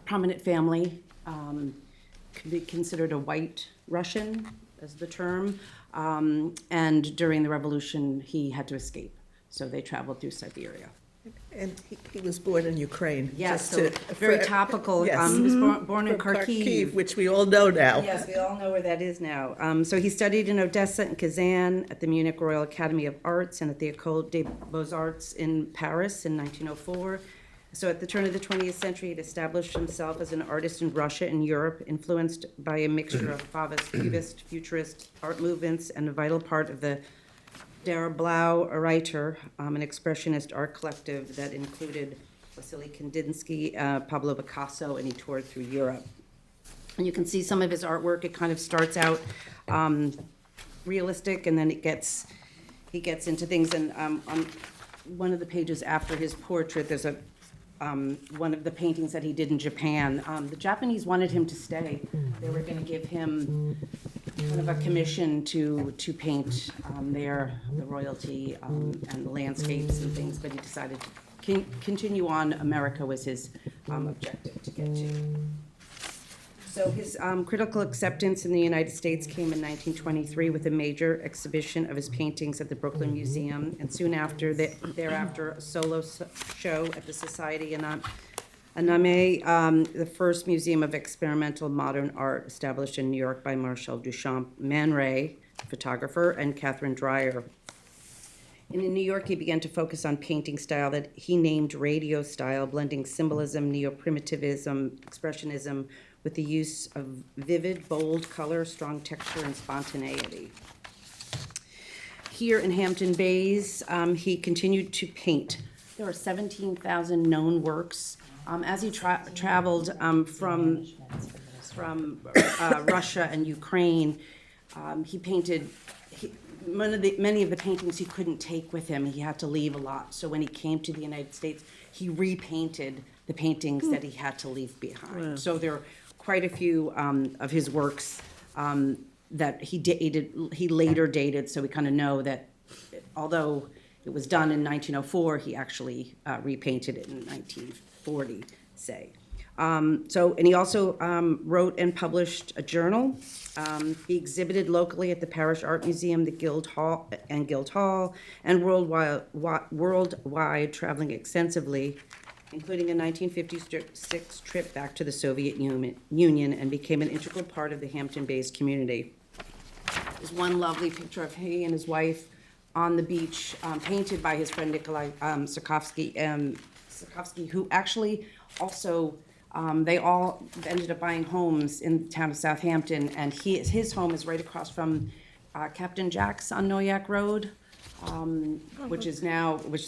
prominent family, could be considered a white Russian, as the term, and during the revolution, he had to escape, so they traveled through Siberia. And he was born in Ukraine. Yes, just so very topical. Yes. He was born in From Kharkiv. which we all know now. Yes, we all know where that is now. So he studied in Odessa and Kazan, at the Munich Royal Academy of Arts, and at the École des Beaux-Arts in Paris in 1904. So at the turn of the 20th century, he established himself as an artist in Russia and Europe, influenced by a mixture of Fauvist, Cubist, Futurist art movements, and a vital part of the Der Blau Reiter, an expressionist art collective that included Vasily Kandinsky, Pablo Picasso, and he toured through Europe. And you can see some of his artwork. It kind of starts out realistic, and then he gets into things. And on one of the pages after his portrait, there's a one of the paintings that he did in Japan. The Japanese wanted him to stay. They were gonna give him kind of a commission to paint the royalty and the landscapes and things, but he decided to continue on. America was his objective to get to. So his critical acceptance in the United States came in 1923 with a major exhibition of his paintings at the Brooklyn Museum, and soon thereafter, a solo show at the Society in Aname, the first museum of experimental modern art established in New York by Marcel Duchamp Man Ray, photographer, and Catherine Dreyer. And in New York, he began to focus on painting style that he named radio style, blending symbolism, neo-primitivism, expressionism, with the use of vivid, bold color, strong texture, and spontaneity. Here in Hampton Bays, he continued to paint. There are 17,000 known works. As he traveled from Russia and Ukraine, he painted many of the paintings he couldn't take with him. He had to leave a lot. So when he came to the United States, he repainted the paintings that he had to leave behind. Wow. So there are quite a few of his works that he later dated. So we kind of know that although it was done in 1904, he actually repainted it in 1940, say. And he also wrote and published a journal. He exhibited locally at the Parish Art Museum, the Guildhall, and worldwide, traveling extensively, including a 1956 trip back to the Soviet Union, and became an integral part of the Hampton Bays community. There's one lovely picture of he and his wife on the beach, painted by his friend Nikolai Sokovsky, who actually also, they all ended up buying homes in the town of Southampton, and his home is right across from Captain Jack's on Noyak Road, which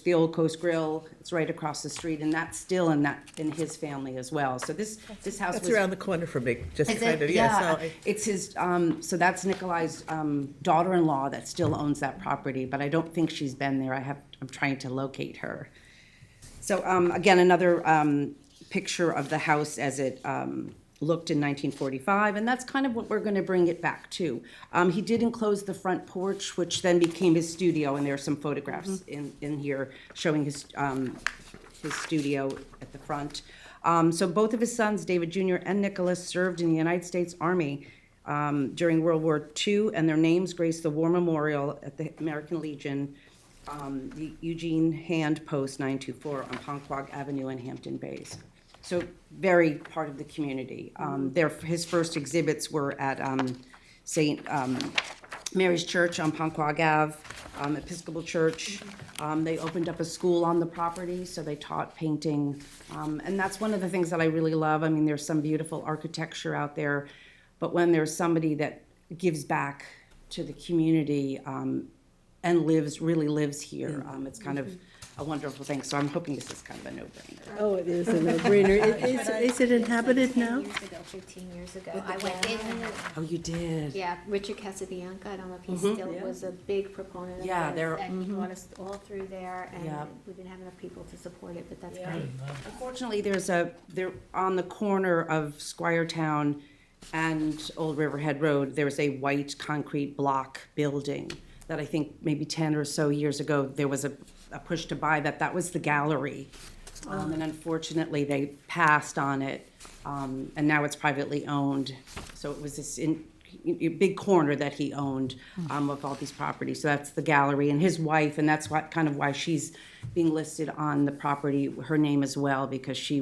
the Old Coast Grill, it's right across the street, and that's still in his family as well. So this house That's was around the corner from me, just is kind it? of, Yeah, so it's his, so that's Nikolai's daughter-in-law that still owns that property, but I don't think she's been there. I'm trying to locate her. So, again, another picture of the house as it looked in 1945, and that's kind of what we're gonna bring it back to. He did enclose the front porch, which then became his studio, and there are some photographs in here showing his studio at the front. So both of his sons, David Jr. and Nicholas, served in the United States Army during World War II, and their names grace the War Memorial at the American Legion, the Eugene Hand Post 924 on Ponquag Avenue in Hampton Bays. So very part of the community. His first exhibits were at St. Mary's Church on Ponquag Ave, Episcopal Church. They opened up a school on the property, so they taught painting. And that's one of the things that I really love. I mean, there's some beautiful architecture out there, but when there's somebody that gives back to the community and really lives here, it's kind of a wonderful thing. So I'm hoping this is kind of a no-brainer. Oh, it is a no-brainer. Is it inhabited now? 15 years ago, I went in. Oh, you did? Yeah, Richard Casabianca, I don't know if he Mhm. still Yeah. was a big proponent of Yeah, this, they're- and he brought us all through there, and Yeah. we didn't have enough people to support it, but that's Yeah. great. Unfortunately, they're on the corner of Squiretown and Old Riverhead Road, there's a white concrete block building that I think maybe 10 or so years ago, there was a push to buy that was the gallery. And unfortunately, they passed on it, and now it's privately owned. So it was this big corner that he owned of all these properties. So that's the gallery, and his wife, and that's why she's being listed on the property, her name as well, because she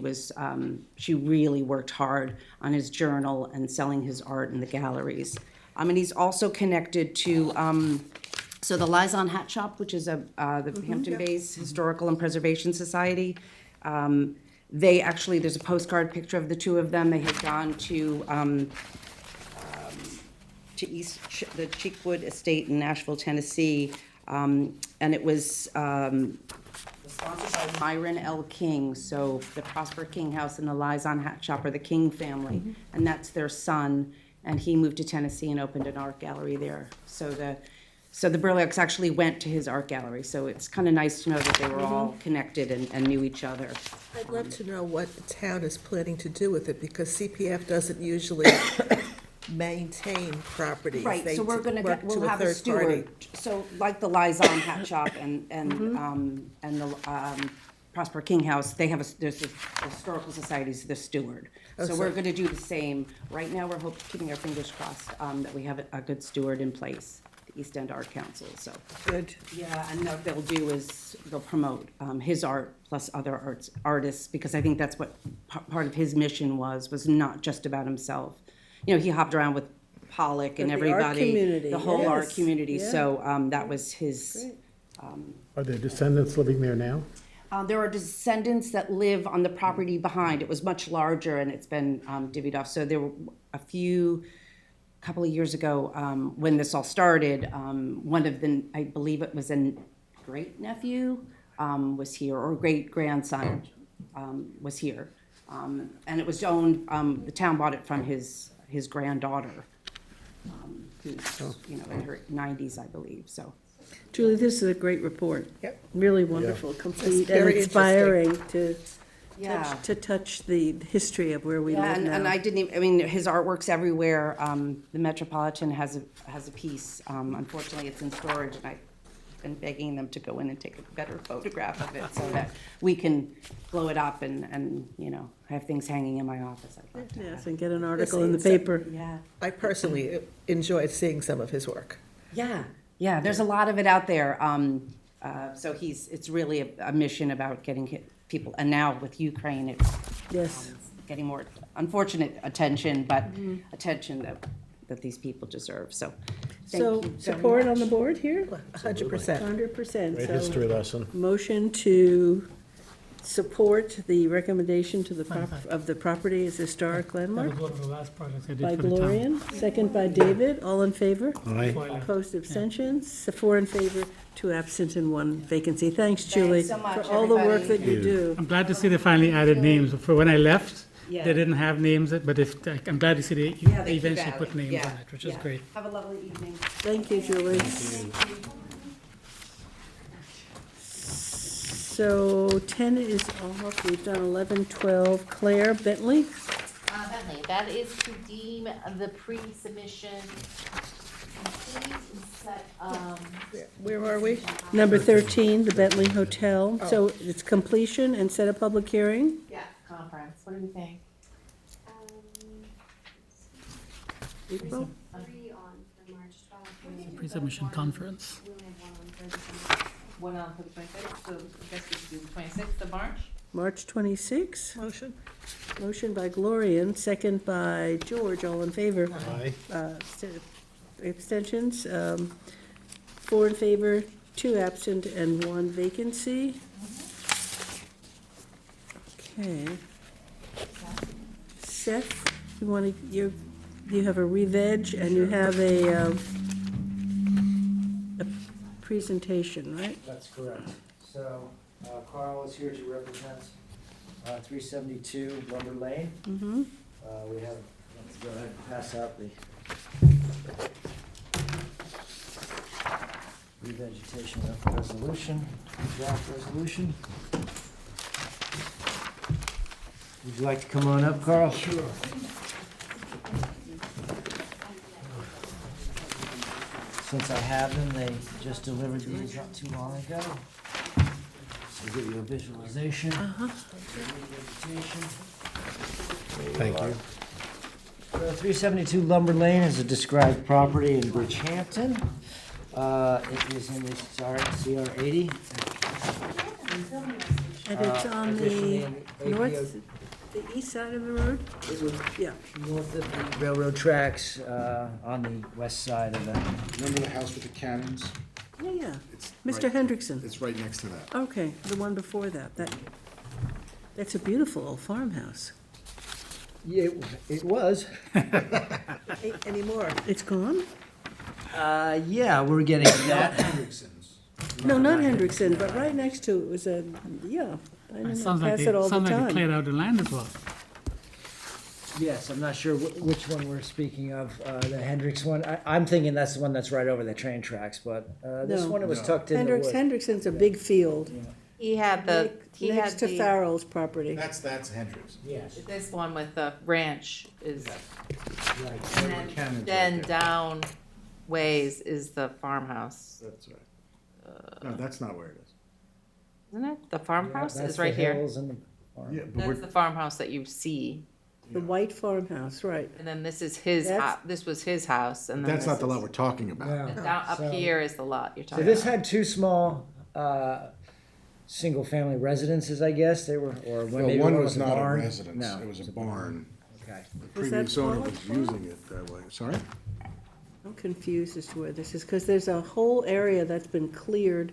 really worked hard on his journal and selling his art in the galleries. And he's also connected to so the Liaison Hat Shop, which is the Hampton Bays Historical and Preservation Society, they actually, there's a postcard picture of the two of them. They had gone to the Cheekwood Estate in Nashville, Tennessee, and it was sponsored by Myron L. King, so the Prosper King House and the Liaison Hat Shop are the King family, and that's their son, and he moved to Tennessee and opened an art gallery there. So So the burlesques actually went to his art gallery, so it's kind of nice to know that they were all connected and knew each other. I'd love to know what the town is planning to do with it, because CPF doesn't usually maintain properties. Right, They so we're gonna work get, we'll to have a third party. steward, so like the Liaison Hat Shop and the Prosper King House, they have there's the Historical Society's the steward. Oh, So so- we're gonna do the same. Right now, we're keeping our fingers crossed, that we have a good steward in place, the East End Art Council, so. Good. Yeah, and what they'll do is they'll promote his art plus other artists, because I think that's what part of his mission was not just about himself. You know, he hopped around with Pollock and But the art everybody, community, the whole art yes, community, yeah. so that was his. Are there descendants living there now? There are descendants that live on the property behind. It was much larger and it's been divvied off. So there were couple of years ago, when this all started, one of the, I believe it was a great nephew, was here, or great grandson, was here. And it was owned, the town bought it from his granddaughter, who's, you know, in her 90s, I believe, so. Julie, this is a great report. Yep. Really wonderful, complete, and very inspiring to Yeah. touch the history of where we Yeah, live now. and I didn't even, I mean, his artwork's everywhere. The Metropolitan has a piece. Unfortunately, it's in storage, and I've been begging them to go in and take a better photograph of it so that we can blow it up and, you know, have things hanging in my office. I'd love to Yes, have. and get an article in the It's- paper. Yeah. I personally enjoyed seeing some of his work. Yeah, there's a lot of it out there. So it's really a mission about getting people, and now with Ukraine, it's Yes. getting more unfortunate attention, but attention that these people deserve, so. thank So you very support much. on the board here? 100%. 100%. Great So history lesson. motion to support the recommendation to of the property as historic That landmark was one of the last projects I did by for the town. Gloria, second by David, all in favor? Aye. Opposed, abstentions, 4 in favor, 2 absent, and 1 vacancy. Thanks, Julie, so much, for all the work everybody. that you do. I'm glad to see they finally added names. For when I left, Yeah. they didn't have names, but I'm glad to see they Yeah, they keep eventually put adding. names Yeah, on it, which is yeah. great. Have a lovely evening. Thank you, Julie. So 10 is off, we've done 11, 12. Claire Bentley? Bentley, that is to deem the pre-submission complete and set, Where are we? Number 13, the Bentley Hotel. So it's completion and set a public hearing? yeah, conference, what do you think? April? Three on for March 12th. Pre-submission conference. We only have one on Thursday. One on for the 26th, so I guess we could do the 26th of March? March 26? Motion? Motion by Gloria, second by George, all in favor. Aye. Abstentions, 4 in favor, 2 absent, and 1 vacancy. Okay. Seth, you want to, you have a re-veg, and you have a presentation, right? That's correct. So Carl is here to represent 372 Lumber Lane. Mm-hmm. We have, let's go ahead and pass out the revegetation of resolution, draft resolution. Would you like to come on up, Carl? Sure. Since I have them, they just delivered these not too long ago. So give you a visualization. Vegetation. Thank you. So 372 Lumber Lane is a described property in Bridgehampton. It is in the CR 80. And it's on Additionally, the in north, the east side of the road? It would, Yeah. north of the railroad tracks, on the west side of the. Remember the house with the cannons? Yeah, yeah. It's Mr. right- Hendrickson. It's right next to that. Okay, the one before that. That's a beautiful old farmhouse. Yeah, it was. Anymore? It's gone? Yeah, we're getting to that. Hendrickson's. No, not Hendrickson, but right next to it was yeah. I It don't know, sounds like pass it all the they time. cleared out the land as well. Yes, I'm not sure which one we're speaking of, the Hendricks one. I'm thinking that's the one that's right over the train tracks, but this No. one was tucked in the wood. Hendrickson's a big field. He had the, he had Next to the, Farrell's property. That's Hendricks. Yes, this one with the ranch is, right. and Cannon's then right there. down ways is the farmhouse, That's right. No, that's not where it is. isn't it? The farmhouse That's is the right here. hills and the farm. Yeah, but That's we're, the farmhouse that you see. The white farmhouse, right. And then this is his That's- this was his house, and then that's not this the lot is- we're talking about. Yeah. and down up So- here is the lot you're So talking this about. had two small, single-family residences, I guess, they were, or Well, maybe one one was was a not a barn? residence, No, it was a barn. Okay. The Was that previous owner Pollock was Farm? using it that way. Sorry? I'm confused as to where this is, because there's a whole area that's been cleared.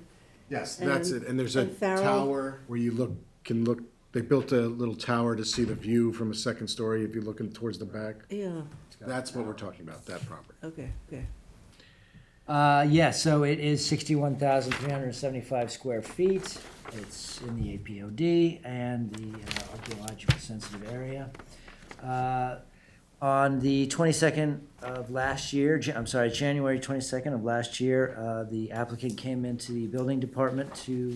Yes, that's And- it. And there's a and Farrell? tower where you can look, they built a little tower to see the view from a second story if you're looking towards the back. Yeah, That's what we're talking about, that property. okay. Yeah, so it is 61,375 square feet. It's in the APOD and the archaeological sensitive area. On the 22nd of last year, January 22nd of last year, the applicant came into the building department to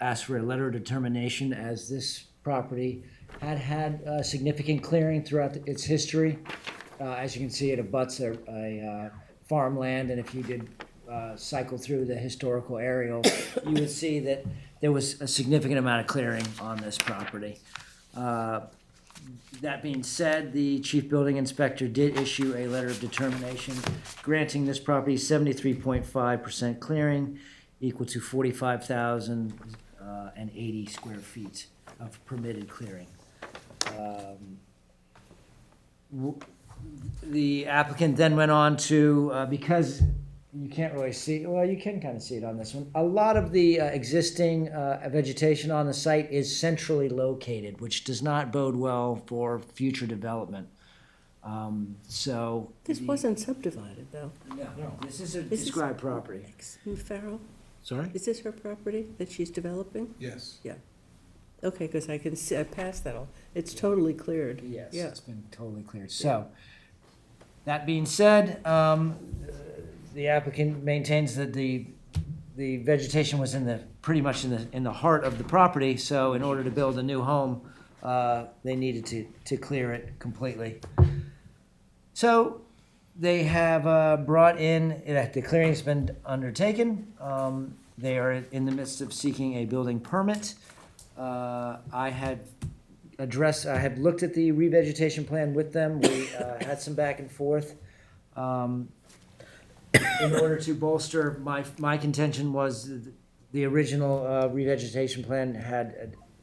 ask for a letter of determination, as this property had significant clearing throughout its history. As you can see, it abuts a farmland, and if you did cycle through the historical aerial, you would see that there was a significant amount of clearing on this property. That being said, the chief building inspector did issue a letter of determination granting this property 73.5% clearing, equal to 45,080 square feet of permitted clearing. The applicant then went on to, because you can't really see, well, you can kind of see it on this one. A lot of the existing vegetation on the site is centrally located, which does not bode well for future development. So. This wasn't subdivided, though. No, this is a This is- described property. Farrell, Sorry? is this her property that she's developing? Yes. Yeah. Okay, because I can see, I passed that all. It's totally cleared. Yes, Yeah. it's been totally cleared. So, that being said, the applicant maintains that the vegetation was pretty much in the heart of the property, so in order to build a new home, they needed to clear it completely. So, they have brought in, the clearing's been undertaken. They are in the midst of seeking a building permit. I had looked at the revegetation plan with them. We had some back and forth. In order to bolster, my contention was the original revegetation plan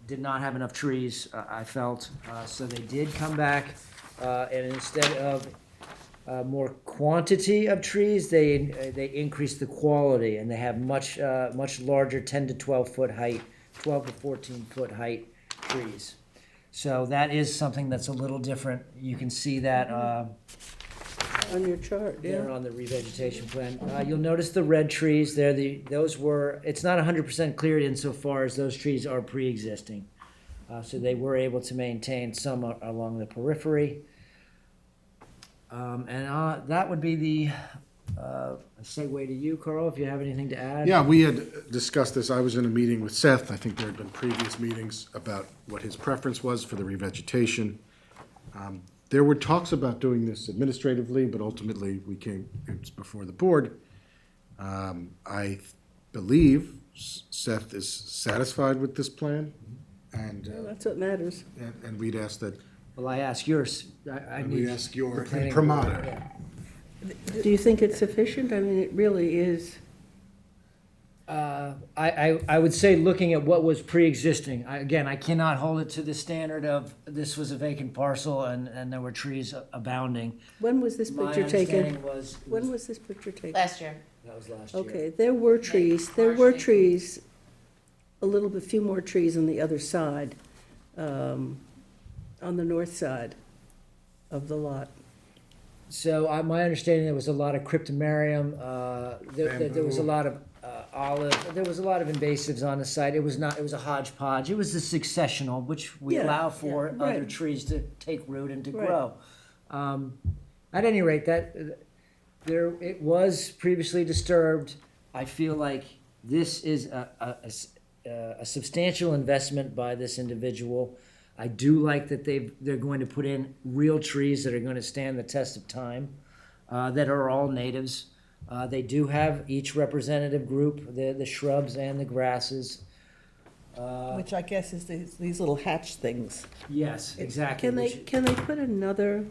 did not have enough trees, I felt. So they did come back, and instead of more quantity of trees, they increased the quality, and they have much larger 10 to 12 foot height, 12 to 14 foot height trees. So that is something that's a little different. You can see that On your chart, there yeah. on the revegetation plan. You'll notice the red trees there. It's not 100% cleared insofar as those trees are pre-existing. So they were able to maintain some along the periphery. And that would be the segue to you, Carl, if you have anything to add. Yeah, we had discussed this. I was in a meeting with Seth. I think there had been previous meetings about what his preference was for the revegetation. There were talks about doing this administratively, but ultimately it's before the board. I believe Seth is satisfied with this plan, and Well, that's what matters. and we'd ask that, Well, I ask yours. I and need we ask your the planning imprimatur. board, yeah. Do you think it's sufficient? I mean, it really is. I would say, looking at what was pre-existing, again, I cannot hold it to the standard of this was a vacant parcel and there were trees abounding. When was this My picture taken? understanding was, When was this picture taken? Last year. that was last year. Okay, there were trees, a few more trees on the other side, on the north side of the lot. So my understanding, there was a lot of cryptomerium, there was a lot of olive, there was a lot of invasives on the site. It was not, it was a hodgepodge. It was a successional, which we Yeah, allow for yeah, other right. trees to take root and to Right. grow. At any rate, there, it was previously disturbed. I feel like this is a substantial investment by this individual. I do like that they're going to put in real trees that are going to stand the test of time, that are all natives. They do have each representative group, the shrubs and the grasses. Which I guess is these little hatch things. Yes, exactly. Can they put another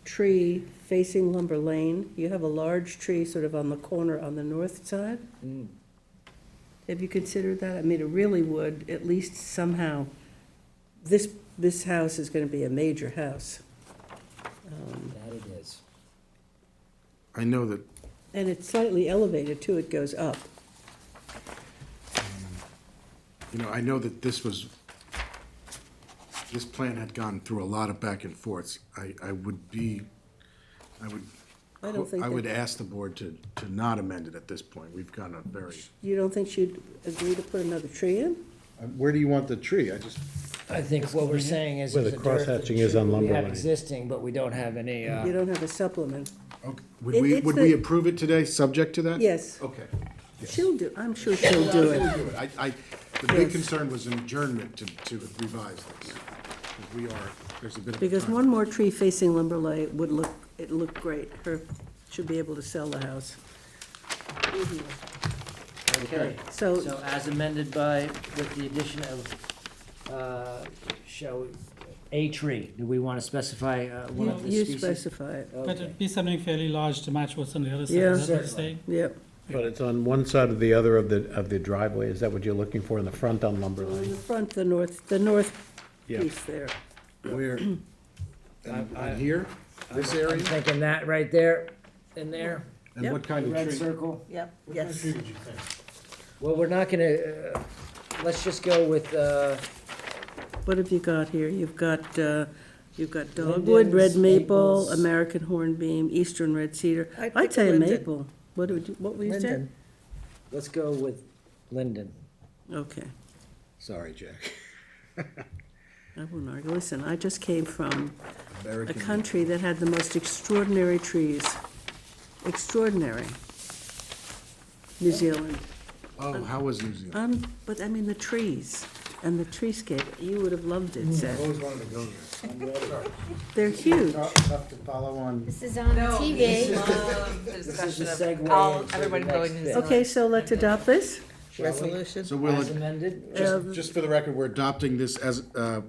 tree facing Lumber Lane? You have a large tree sort of on the corner on the north side. Mm. Have you considered that? I mean, it really would, at least somehow, this house is gonna be a major house. That it is. I know that, And it's slightly elevated too, it goes up. I know that this plan had gone through a lot of back and forths. I would I don't think I would that- ask the board to not amend it at this point. We've gone a very, You don't think she'd agree to put another tree in? where do you want the tree? I think what we're saying is. Where there's the a dearth of crosshatching is on trees. Lumber We have Lane. existing, but we don't have any, You don't have a supplement. Okay. It's Would the- we approve it today, subject to that? Yes. Okay. She'll do, I'm sure she'll do it. The big Yes. concern was an adjournment to revise this. Because there's a bit of. a Because time. one more tree facing Lumber Lane would look great. Her, should be able to sell the house. okay. So, So as amended by, with the addition of, a tree, do we want to specify one of the you species? specify it. But Okay. it'd be something fairly large to match what's on the other side, Yeah. is that what you're Certainly. saying? Yep. But it's on one side or the other of the driveway, is that what you're looking for in the front on Lumber On the Lane? front, the north Yeah. piece there. Where, I- on here, this I'm area? thinking that right there, in there, And Yep. what kind of red tree? circle. Yep, yes. Well, we're not gonna, let's just go with, What have you got here? You've got dogwood, red Lindens, maple, maples. American hornbeam, eastern red cedar. I'd I'd pick a say a linden. maple. What would you say? Linden. let's go with linden. Okay. Sorry, Jack. I won't argue. Listen, I just came from a American. country that had the most extraordinary trees. Extraordinary. New Zealand. Oh, how was New Zealand? But I mean, the trees and the treescape, you would have loved it, Seth. I've always wanted to go there. They're huge. Tough to follow on. This is on TV. Discussion the of segue all, into everybody the going next to bit. Okay, so let's adopt this. Resolution. So we'll, As amended? just for the record, we're adopting this as,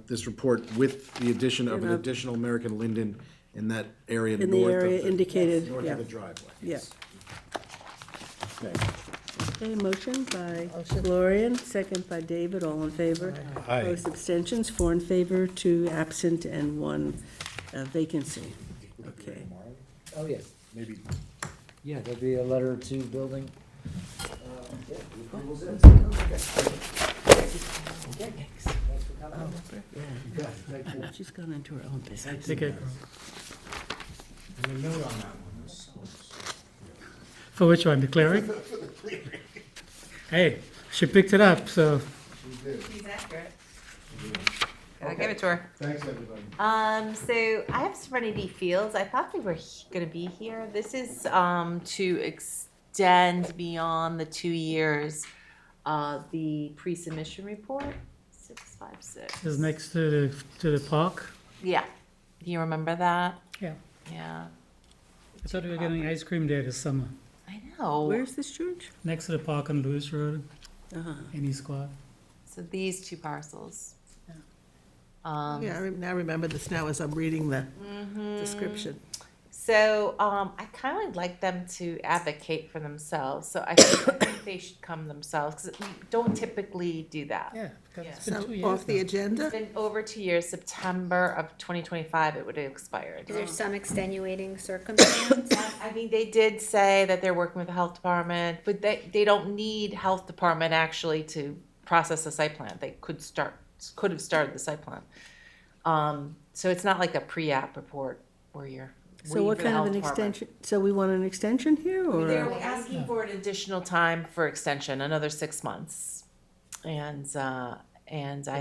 this report with the addition of an Yeah. additional American linden in that area In the north area of indicated, north yeah. of the driveway. Yeah. Okay. Okay, motion by Motion. Gloria, second by David, all in favor. Aye. Opposed, abstentions, 4 in favor, 2 absent, and 1 vacancy. Okay. Oh, yeah. Maybe. Yeah, there'll be a letter to building. She's gone into her own business. Take care. For which one, the clearing? Hey, she picked it up, so. She's accurate. Give it to her. Thanks, everybody. So I have Serenity Fields. I thought they were gonna be here. This is, to extend beyond the 2 years, the pre-submission report, 656. Is next to the park. Yeah. Do you remember that? Yeah. Yeah. I thought we were getting ice cream there this summer, I know. Where's this church? next to the park on Lewis Road, Uh-huh. in East Quad. So these two parcels. Yeah, I now remember this now as I'm reading the Mhm. description. So I kind of like them to advocate for themselves. So I think they should come themselves because we don't typically do that. Yeah, because Yeah. it's been So 2 years off the now. agenda? It's been over 2 years. September of 2025, it would have expired. Is there some extenuating circumstance? I mean, they did say that they're working with the health department, but they don't need health department actually to process the site plan. They could have started the site plan. So it's not like a pre-app report where you're. So what for the kind of health an department. extension, so we want an extension here, or? They're asking for an additional time for extension, another 6 months. And I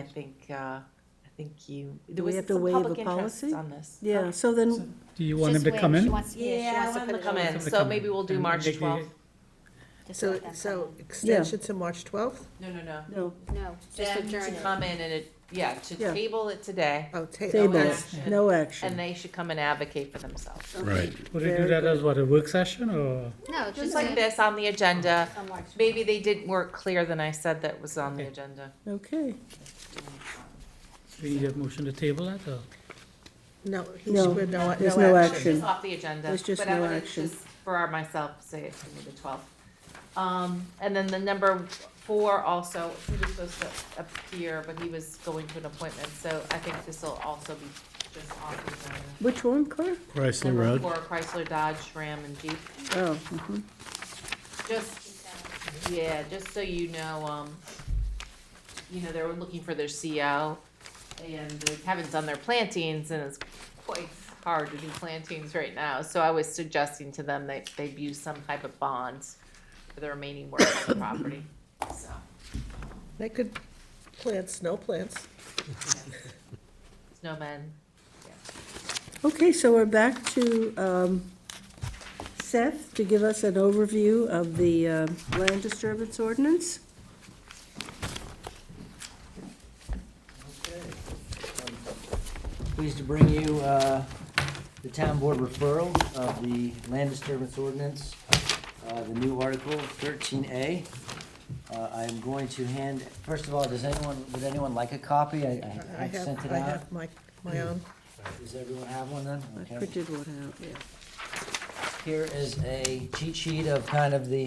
think Do there we was have to some waive a public interest policy? on this. Yeah, so then, Do you want him to come in? Yeah, I want them to come in, so maybe we'll do And March make the- 12th. So extension to March 12th? No. no, No, just Them adjourn to it. come in and to Yeah. table it today. Oh, table it, action. no And action. they should come and advocate for themselves. Right. Would we do Very that good. as what, a work session, or? No, Just like this on the agenda. On March Maybe they didn't work clear than I said that was on the agenda. Okay, Do we need a motion to table that, or? No, No, there's there's no action. It's off the agenda. There's just but I no wanted action. just for myself, say it to me the 12th. And then the number 4 also, he was supposed to appear, but he was going to an appointment, so I think this will also be just off the agenda. which one, Carl? Chrysler Number Road. 4, Chrysler, Dodge, Ram, and Jeep. Oh, mhm. Just so you know, they were looking for their CO, and they haven't done their plantings, and it's quite hard to do plantings right now, so I was suggesting to them that they'd use some type of bonds for the remaining work on the property, so. They could plant snow plants. Snowmen, Okay, so we're back to Seth to give us an overview of the land disturbance ordinance. Pleased to bring you the town board referral of the land disturbance ordinance, the new article 13A. I am going to hand, first of all, would anyone like a copy? I have sent it I out. have my own. Does everyone have one then? I Okay. printed one out, yeah. Here is a cheat sheet of kind of the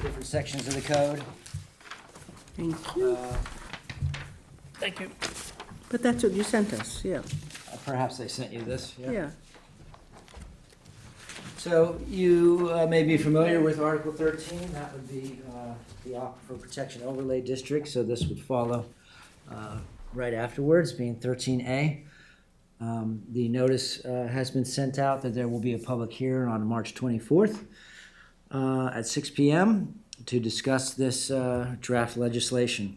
different sections of the code. Thank you. Thank you. But that's what you sent us, yeah. Perhaps I sent you this, Yeah. So you may be familiar with Article 13, that would be the Aquifer Protection Overlay District, so this would follow right afterwards, being 13A. The notice has been sent out that there will be a public hearing on March 24th at 6 p.m. to discuss this draft legislation.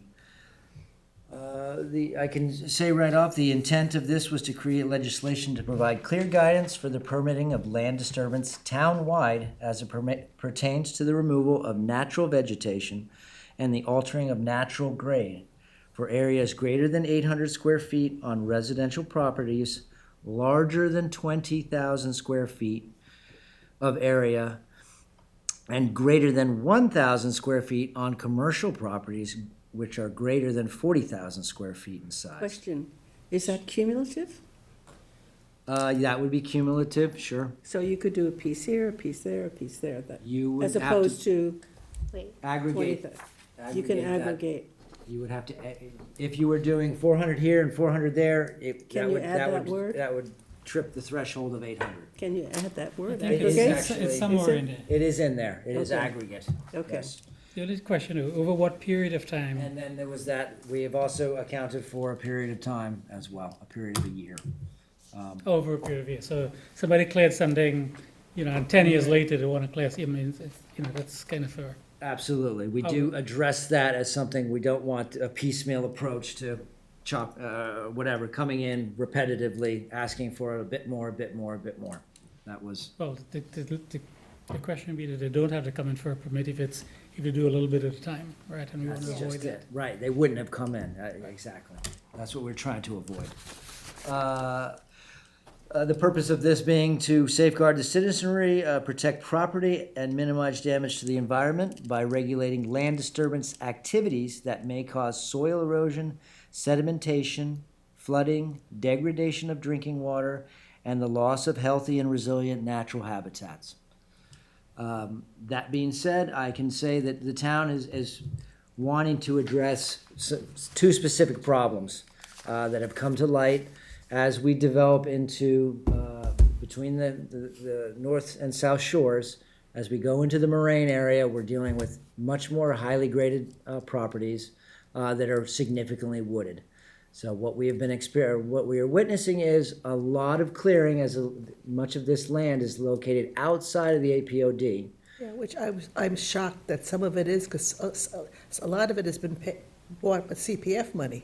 I can say right off, the intent of this was to create legislation to provide clear guidance for the permitting of land disturbance town-wide as it pertains to the removal of natural vegetation and the altering of natural grade for areas greater than 800 square feet on residential properties, larger than 20,000 square feet of area, and greater than 1,000 square feet on commercial properties which are greater than 40,000 square feet in size. Question, is that cumulative? That would be cumulative, sure. So you could do a piece here, a piece there, a piece there, that, You would as have opposed to Wait, aggregate. 20, you can that. aggregate. You would have to, if you were doing 400 here and 400 there, Can you add that word? That would trip the threshold of 800. Can you add that word? I think It is Aggregate? actually- it's somewhere it? in there. It is in there, it is Okay. aggregate. Okay. Yes. The only question, over what period of time? And then there was that, we have also accounted for a period of time as well, a period of a year. Over a period of years. So somebody cleared something, and 10 years later they want to clear, that's kind of a. Absolutely, we do address that as something, we don't want a piecemeal approach to chop, whatever, coming in repetitively, asking for a bit more, a bit more, a bit more. That was, Well, the question would be that they don't have to come in for a permit if you do a little bit at a time, right? And we want to that's avoid just that. it, right, they wouldn't have come in, exactly. That's what we're trying to avoid. The purpose of this being to safeguard the citizenry, protect property, and minimize damage to the environment by regulating land disturbance activities that may cause soil erosion, sedimentation, flooding, degradation of drinking water, and the loss of healthy and resilient natural habitats. That being said, I can say that the town is wanting to address two specific problems that have come to light as we develop into, between the north and south shores. As we go into the moraine area, we're dealing with much more highly graded properties that are significantly wooded. So what we have been what we are witnessing is a lot of clearing as much of this land is located outside of the APOD. Yeah, which I'm shocked that some of it is, because a lot of it has been bought with CPF money.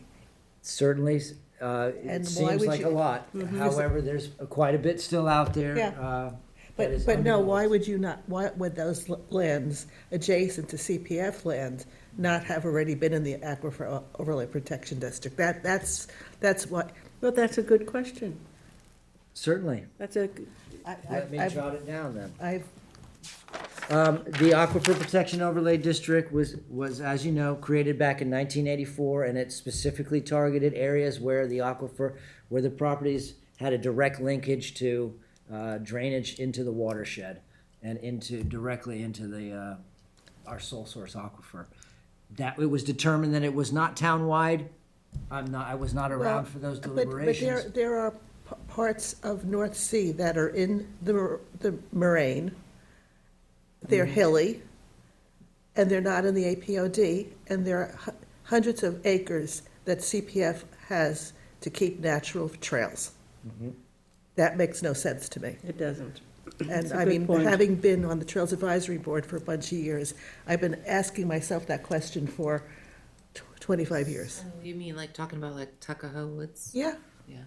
Certainly, it And why seems would like you- a lot. However, there's quite a bit still out there. Yeah. that is But no, why undeveloped. would you not, why would those lands adjacent to CPF land not have already been in the Aquifer Overlay Protection District? That's what, Well, that's a good question. Certainly. That's a, Let me I've, jot it down then. I've, The Aquifer Protection Overlay District was, as you know, created back in 1984, and it specifically targeted areas where the aquifer, where the properties had a direct linkage to drainage into the watershed and directly into our sole source aquifer. That it was determined that it was not townwide. I was not around for those deliberations. But there are parts of North Sea that are in the moraine. They're hilly, and they're not in the APOD, and there are hundreds of acres that CPF has to keep natural trails. That makes no sense to me. it doesn't. And a I good mean, point. having been on the Trails Advisory Board for a bunch of years, I've been asking myself that question for 25 years. You mean like talking about like Tuckahoe Woods? Yeah. Yeah.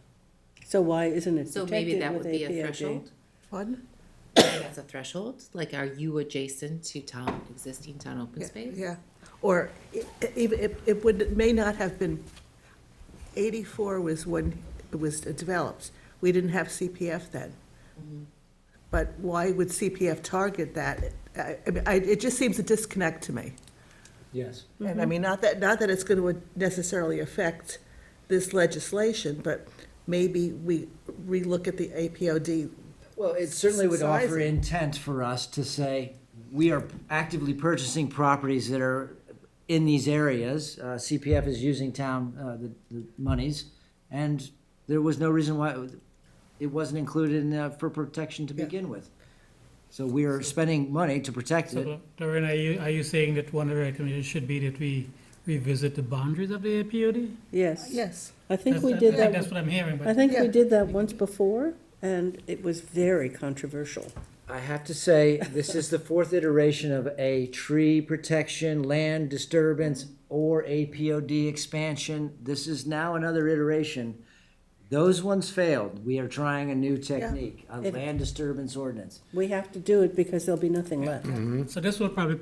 So why isn't it So maybe protected that with would be a APOD? threshold? Pardon? That's a threshold? Like, are you adjacent to existing town open Yeah, space? Yeah, or even, it may not have been, 84 was when it was developed. We didn't have CPF then. But why would CPF target that? It just seems a disconnect to me. Yes. And I mean, not that it's going to necessarily affect this legislation, but maybe we relook at the APOD. Well, it certainly would offer sizing. intent for us to say, we are actively purchasing properties that are in these areas. CPF is using town, the monies, and there was no reason why it wasn't included in, for protection to begin with. So we are spending money to protect it. So, Doreen, are you saying that one of the recommendations should be that we revisit the boundaries of the APOD? Yes. Yes. I think we I did think that. that's what I'm hearing, but. I think we Yeah. did that once before, and it was very controversial. I have to say, this is the fourth iteration of a tree protection, land disturbance, or APOD expansion. This is now another iteration. Those ones failed. We are trying a new technique, a land disturbance ordinance. We have to do it because there'll be nothing left. So this will probably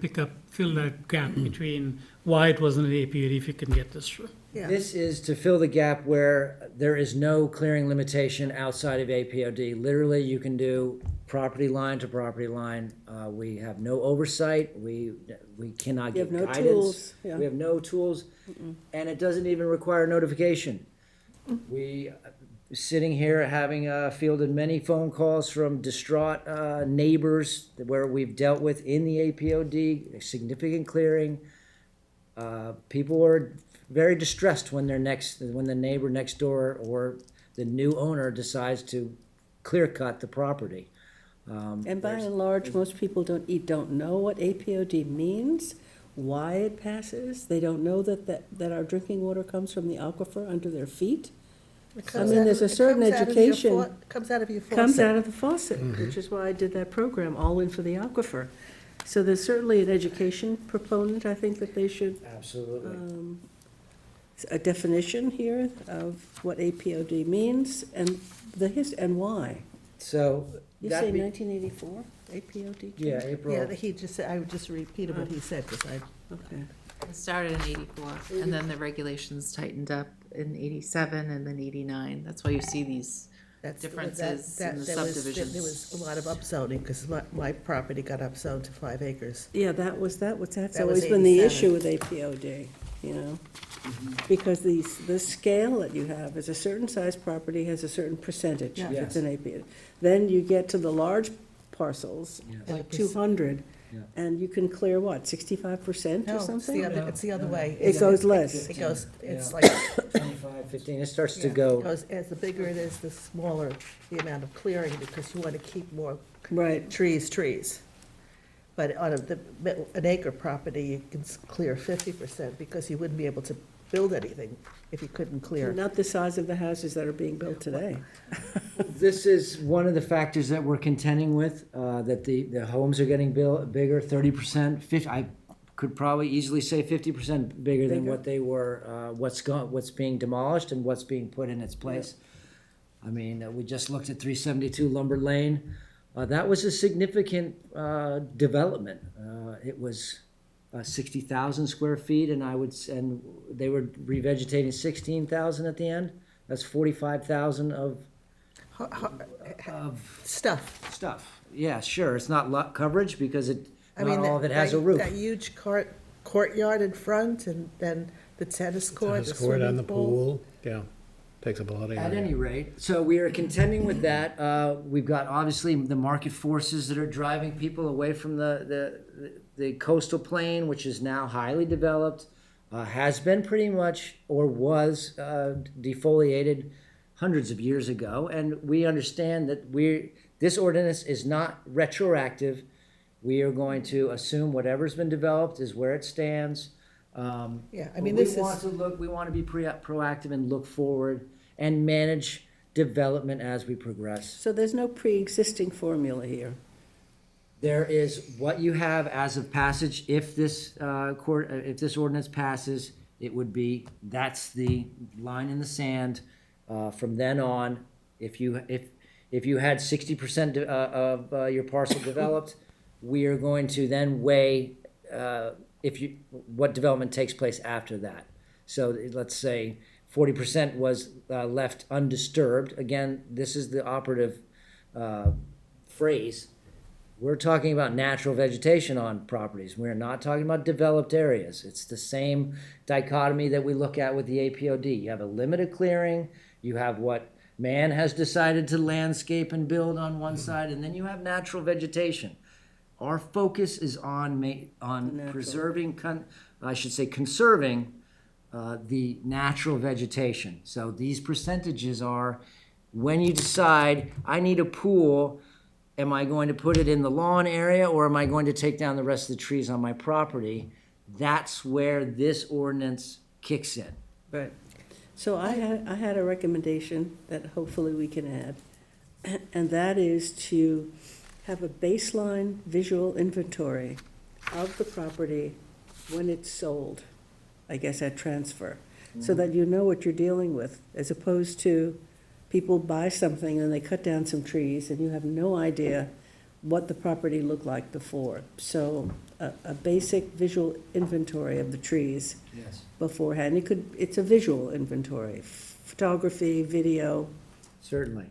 fill that gap between why it wasn't an APOD, if you can get this through. Yeah. This is to fill the gap where there is no clearing limitation outside of APOD. Literally, you can do property line to property line. We have no oversight. We cannot You give have no guidance. tools, yeah. We have no tools, and it doesn't even require notification. We, sitting here, having fielded many phone calls from distraught neighbors where we've dealt with in the APOD, significant clearing. People are very distressed when the neighbor next door or the new owner decides to clear cut the property. And by and large, most people don't know what APOD means, why it passes. They don't know that our drinking water comes from the aquifer under their feet. I mean, there's a certain education. Comes out of your faucet. Comes out of the faucet, which is why I did that program, All In for the Aquifer. So there's certainly an education proponent, I think that they should, Absolutely. a definition here of what APOD means and and why. So. You that say be- 1984, APOD? Yeah, April. Yeah, he just said, I would just repeat what he said, because Okay. It started in 84, and then the regulations tightened up in 87 and then 89. That's why you see these differences in the subdivisions. There was a lot of upzoning, because my property got upzoned to 5 acres. Yeah, that's was always been the 87. issue with APOD, you know? Because the scale that you have is a certain size property has a certain percentage, if it's an APOD. Then you get to the large parcels, like 200, and you can clear what, 65% No, or something? it's the other way. It goes less. It goes, it's Yeah. like, 25, 15, it starts to it go. goes, as the bigger it is, the smaller the amount of clearing, because you want to keep more Right. trees. But on an acre property, you can clear 50% because you wouldn't be able to build anything if you couldn't clear. Not the size of the houses that are being built today. This is one of the factors that we're contending with, that the homes are getting built bigger, 30%, I could probably easily say 50% bigger than what they were, what's being demolished and what's being put in its place. I mean, we just looked at 372 Lumber Lane. That was a significant development. It was 60,000 square feet, and they were revegetating 16,000 at the end. That's 45,000 of stuff. Yeah, sure. It's not lot coverage because not all of it has a roof. That huge courtyard in front, and then the tennis court, the Tennis court and the swimming pool. pool, yeah, takes up a lot of area. At any rate, so we are contending with that. We've got obviously the market forces that are driving people away from the coastal plain, which is now highly developed, has been pretty much, or was defoliated hundreds of years ago. And we understand that this ordinance is not retroactive. We are going to assume whatever's been developed is where it stands. Yeah, I mean, we want to be proactive and look forward and manage development as we progress. So there's no pre-existing formula here. There is what you have as of passage. If this ordinance passes, it would be, that's the line in the sand. From then on, if you had 60% of your parcel developed, we are going to then weigh what development takes place after that. So let's say 40% was left undisturbed. Again, this is the operative phrase. We're talking about natural vegetation on properties. We're not talking about developed areas. It's the same dichotomy that we look at with the APOD. You have a limited clearing, you have what man has decided to landscape and build on one side, and then you have natural vegetation. Our focus is on preserving, conserving the natural vegetation. So these percentages are, when you decide, I need a pool, am I going to put it in the lawn area or am I going to take down the rest of the trees on my property? That's where this ordinance kicks in. Right. So I had a recommendation that hopefully we can add, and that is to have a baseline visual inventory of the property when it's sold, I guess at transfer, so that you know what you're dealing with, as opposed to people buy something and they cut down some trees and you have no idea what the property looked like before. So a basic visual inventory of the trees beforehand. It's a visual inventory, photography, video. Certainly.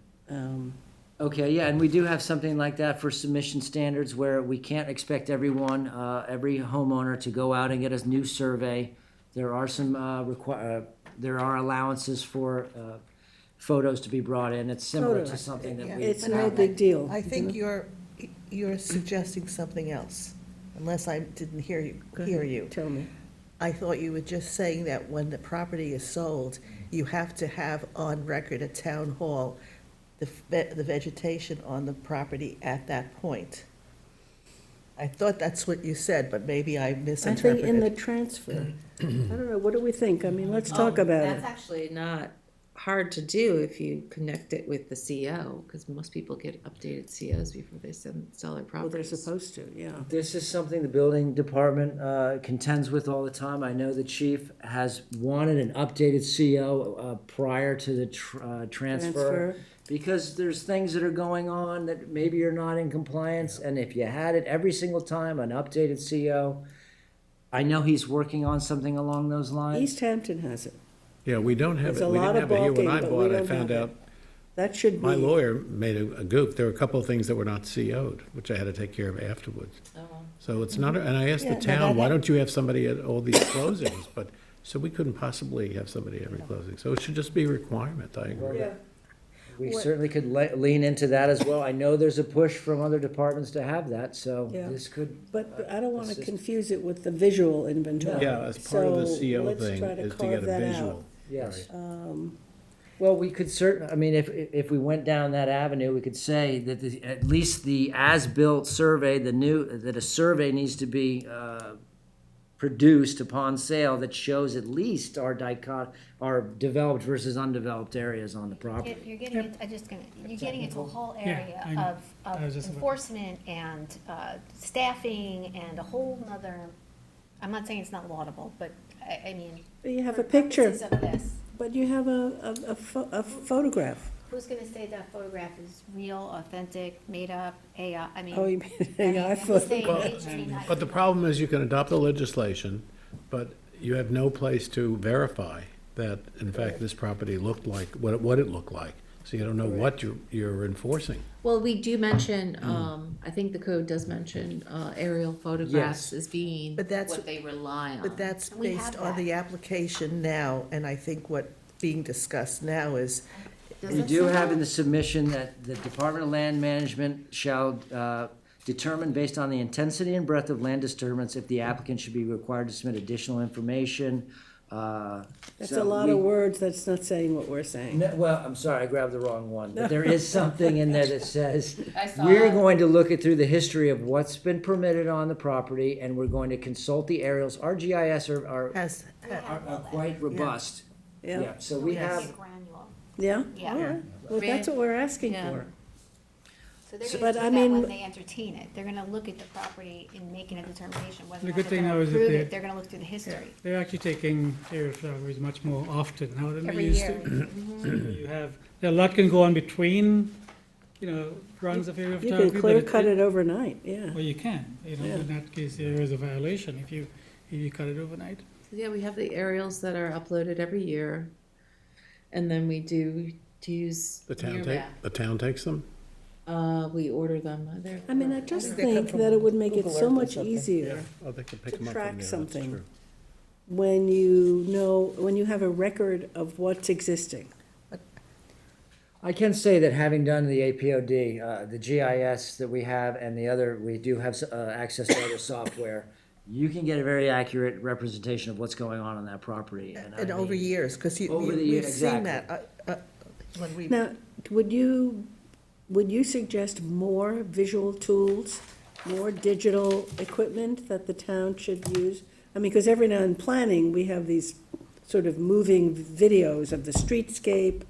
Okay, yeah, and we do have something like that for submission standards where we can't expect everyone, every homeowner to go out and get a new survey. There are some there are allowances for photos to be brought in. It's similar to something that we. It's no big deal. I think you're suggesting something else, unless I didn't hear you. Tell me. I thought you were just saying that when the property is sold, you have to have on record at town hall the vegetation on the property at that point. I thought that's what you said, but maybe I misinterpreted. I think in the transfer. I don't know, what do we think? I mean, let's talk about it. That's actually not hard to do if you connect it with the CO, because most people get updated COs before they sell their Well, properties. they're supposed to, yeah. This is something the building department contends with all the time. I know the chief has wanted an updated CO prior to the transfer. Because there's things that are going on that maybe you're not in compliance, and if you had it every single time, an updated CO, I know he's working on something along those lines. East Hampton has it. Yeah, we don't have There's it. a We lot didn't of have it here when bulking, I but we bought. I don't found have out, That should be. my lawyer made a goof. There were a couple of things that were not CO'd, which I had to take care of afterwards. So it's not, and I asked the town, why don't you have somebody at all these closings? But, so we couldn't possibly have somebody at every closing. So it should just be a requirement, I agree. We certainly could lean into that as well. I know there's a push from other departments to have that, so this could. But I don't want to confuse it with the visual inventory. Yeah, as part of the So CO let's thing try to is to carve get a that out. visual. Yes. Well, we could I mean, if we went down that avenue, we could say that at least the as-built survey, that a survey needs to be produced upon sale that shows at least our developed versus undeveloped areas on the property. You're getting, you're getting into a whole Yeah, area I know. I of was just about- enforcement and staffing and a whole nother, I'm not saying it's not laudable, but I mean. But you have for a picture. purposes of this, But you have a photograph. who's gonna say that photograph is real, authentic, made up, AI, I mean. Oh, you mean I mean, AI in this day and photograph. age, I mean, But the problem is you can adopt the legislation, but you have no place to verify that, in fact, this property looked like, what it looked like. So you don't know what you're enforcing. Well, we do mention, I think the code does mention aerial photographs Yes. as being But that's- what they rely on. But that's We have based on that. the application now, and I think what being discussed now is, We do have in the submission that the Department of Land Management shall determine based on the intensity and breadth of land disturbance if the applicant should be required to submit additional information. That's a lot of words, that's not saying what we're saying. Well, I'm sorry, I grabbed the wrong one, but there is something in there that says, I saw we're it. going to look it through the history of what's been permitted on the property, and we're going to consult the aerials. Our GIS are has, quite robust. Yeah, So we have, Granular. yeah, Yeah. all right. Well, that's what we're asking Yeah. for. So they're But gonna I do that mean- when they entertain it. They're gonna look at the property and making a determination whether The or not good they're thing gonna now is that approve they- it. They're gonna look through the history. They're actually taking aerial photographs much more often now than they Every used year. to. You have, a lot can go on between, runs of aerial You photography. can but clear cut it overnight, yeah. Well, you can, Yeah. in that case, there is a violation if you cut it overnight. Yeah, we have the aerials that are uploaded every year, and then we do use The town year the town takes them? We order them. I mean, I just They come think from that it would make it Google so Earth or much something. easier Oh, they can pick to them up from track there, that's something true. when you know, when you have a record of what's existing. I can say that having done the APOD, the GIS that we have and we do have access to other software, you can get a very accurate representation of what's going on that property. I and over mean, years, because Over the year, we've seen exactly. that. When we, Now, would you suggest more visual tools, more digital equipment that the town should use? I mean, because every now in planning, we have these sort of moving videos of the streetscape,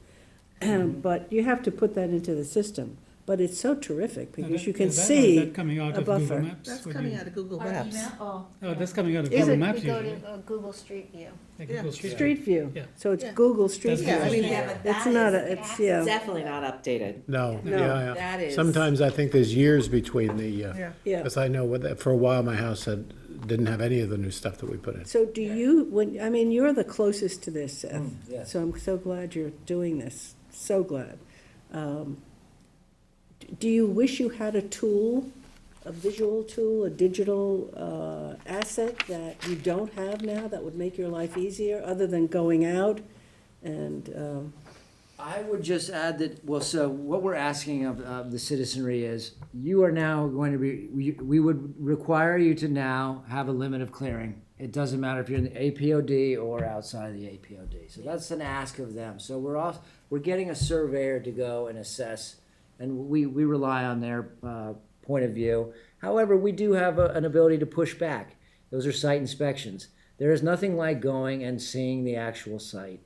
but you have to put that into the system. But it's so terrific, because you can Is that- or is see that coming out a of Google buffer. Maps? that's Would coming you- out of Google Our Maps. email? Oh. Oh, that's coming out of Is Google it? Maps We go usually. to Google Street View. Like Yeah. Google Street. Street View, Yeah. so it's Yeah. Google Street That's View. Google Street. Yeah, but It's that not is- it's, yeah, Definitely not updated. No, No. yeah. That is. Sometimes I think there's years between the, Yeah. yeah. because I know for a while my house didn't have any of the new stuff that we put in. So do you, I mean, you're the closest to this, Seth, yes. so I'm so glad you're doing this, so glad. Do you wish you had a tool, a visual tool, a digital asset that you don't have now that would make your life easier, other than going out and, I would just add that, well, so what we're asking of the citizenry is, you are now going to be, we would require you to now have a limit of clearing. It doesn't matter if you're in the APOD or outside of the APOD. So that's an ask of them. So we're getting a surveyor to go and assess, and we rely on their point of view. However, we do have an ability to push back. Those are site inspections. There is nothing like going and seeing the actual site.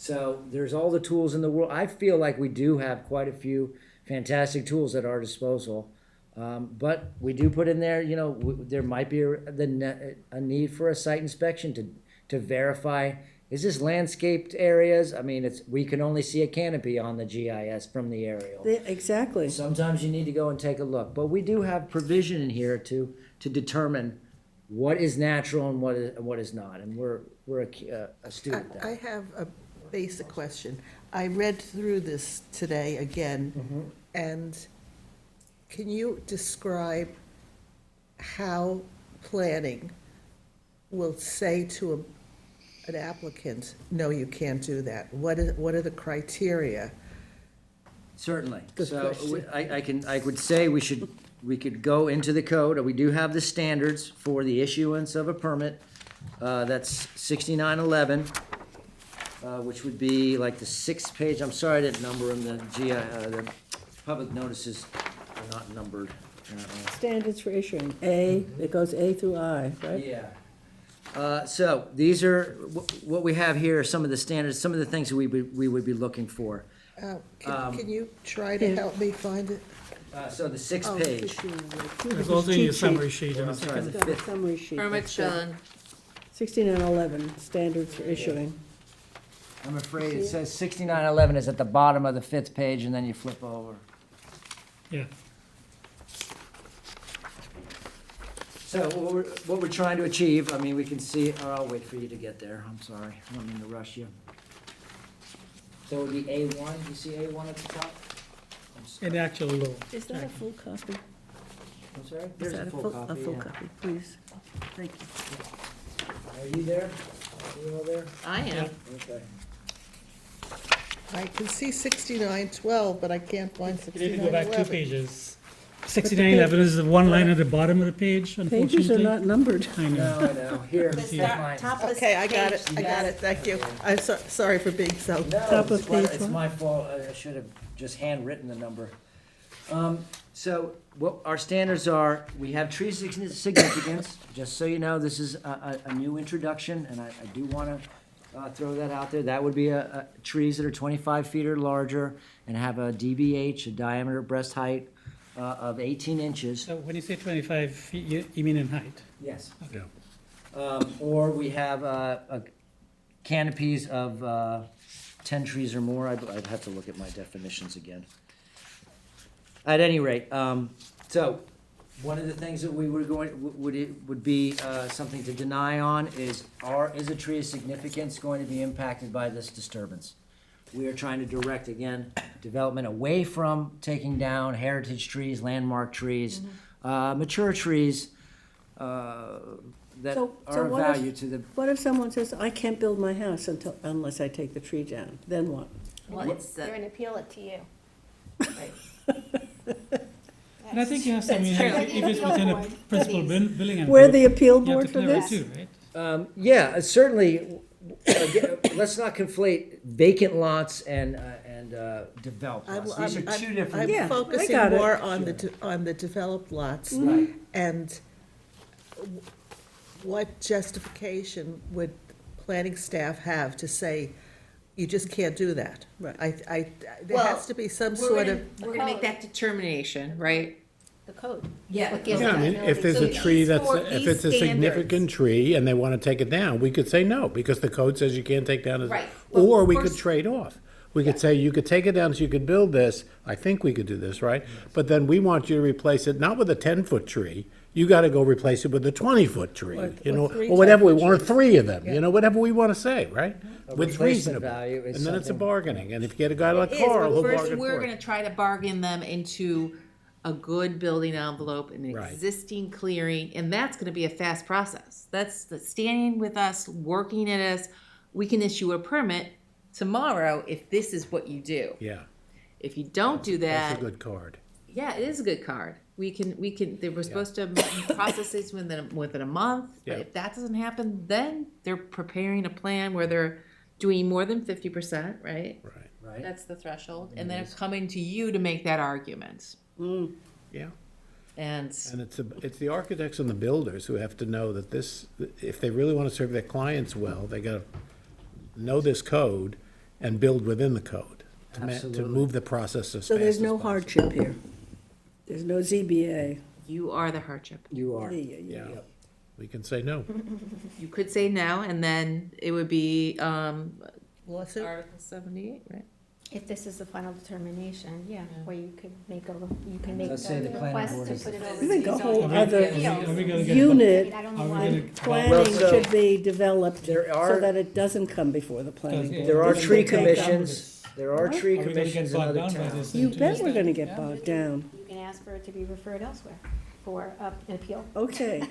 So there's all the tools in the world. I feel like we do have quite a few fantastic tools at our disposal. But we do put in there, there might be a need for a site inspection to verify, is this landscaped areas? I mean, we can only see a canopy on the GIS from the aerial. exactly. Sometimes you need to go and take a look. But we do have provision in here to determine what is natural and what is not. And we're astute at that. I have a basic question. I read through this today again, and can you describe how planning will say to an applicant, no, you can't do that? What are the criteria? Certainly. Good So question. I would say we could go into the code. We do have the standards for the issuance of a permit. That's 6911. which would be like the 6th page. I'm sorry I didn't number them. The public notices are not numbered. apparently. Standards for issuing, A, it goes A through I, right? Yeah. So these are, what we have here are some of the standards, some of the things that we would be looking for. Can you try to help me find it? So the 6th Oh, page. issue, like, There's also in your cheat sheet. summary sheet in Oh, the I'm sorry, second. the Got a 5th. summary sheet. Permit That's shall, 6911, standards for issuing. I'm afraid it says 6911 is at the bottom of the 5th page, and then you flip over. Yeah. So what we're trying to achieve, I mean, we can see, or I'll wait for you to get there, I'm sorry, I don't mean to rush you. So it would be A1, you see A1 at the top? I'm sorry. In actual law. Is that a full copy? I'm sorry? Is There's that a full copy, A full yeah. copy, please. Thank you. Are you there? Are you all there? I am. Okay. I can see 6912, but I can't find You need to go back 2 6911. pages. 6911 is the one line at the bottom of the page, unfortunately. Pages are not numbered. I know. No, I know, here, The here's start- mine. top of Okay, I got it, page, I got it, thank you. I'm sorry for being so. No, Top of page it's one. my fault, I should have just handwritten the number. So what our standards are, we have tree significance, just so you know, this is a new introduction, and I do want to throw that out there. That would be trees that are 25 feet or larger and have a DBH, a diameter breast height of 18 inches. So when you say 25 feet, you mean in height? Yes. Okay. Or we have canopies of 10 trees or more. I'd have to look at my definitions again. At any rate, so one of the things that we were going, would be something to deny on is a tree of significance going to be impacted by this disturbance? We are trying to direct, again, development away from taking down heritage trees, landmark trees, mature trees that So are of what if- value to the. What if someone says, I can't build my house unless I take the tree down? Then what? Well, it's, They're gonna appeal it to you. And I think you have some, That's true. if it's within a principal building envelope. We're the appeal you have board to for clear it this? too, right? Yeah, certainly, again, let's not conflate vacant lots and developed lots. These are two different. Yeah, I I'm focusing got it. more on the developed lots. Right. And what justification would planning staff have to say, you just can't do that? Right. There has to be some sort of, we're gonna make that determination, right? The code. Yeah. What gives Yeah, I them mean, ability if there's to a do that. tree that's, for if these it's a significant standards. tree and they want to take it down, we could say no, because the code says you can't take down. Right. But Or we could first- trade off. We could say, you could take it down so you could build this, I think we could do this, right? But then we want you to replace it, not with a 10-foot tree, you gotta go replace it with a 20-foot tree, you know, three or whatever, we 10-foot want, or 3 of them, you know, whatever we want to say, right? A With replacement reasonable, value is and then it's a something- bargaining, and if you get a guy like It is, Carl, but he'll first, bargain we're for gonna it. try to bargain them into a good building envelope, an Right. existing clearing, and that's gonna be a fast process. That's standing with us, working at us. We can issue a permit tomorrow if this is what you do. Yeah, If you don't do that's that, a good card. yeah, it is a good card. We can, they were supposed to process this within a month, but Yeah. if that doesn't happen, then they're preparing a plan where they're doing more than 50%, right? Right. Right. That's the threshold, and they're coming to you to make that argument. Yeah. And And it's the architects and the builders who have to know that this, if they really want to serve their clients well, they gotta know this code and build within the code to Absolutely. move the process as So fast there's as no possible. hardship here? There's no ZBA? you are the hardship. You are. Yeah, we can say no. You could say no, and then it would be lawsuit? Article 78, right? If this is the final determination, yeah, where you could make Let's say the the planning request board to is- put it over. I think to a the whole zoning other appeals. Are we gonna get- unit I don't Are know we why. gonna- planning Well, so- should be developed There so are- that it doesn't come before the planning board. There are Doesn't tree take up- commissions, there are tree Are we gonna get commissions in bogged other down by towns. this? You and bet do we're this? gonna get Yeah. bogged down. You can ask for it to be referred elsewhere for an appeal. Okay,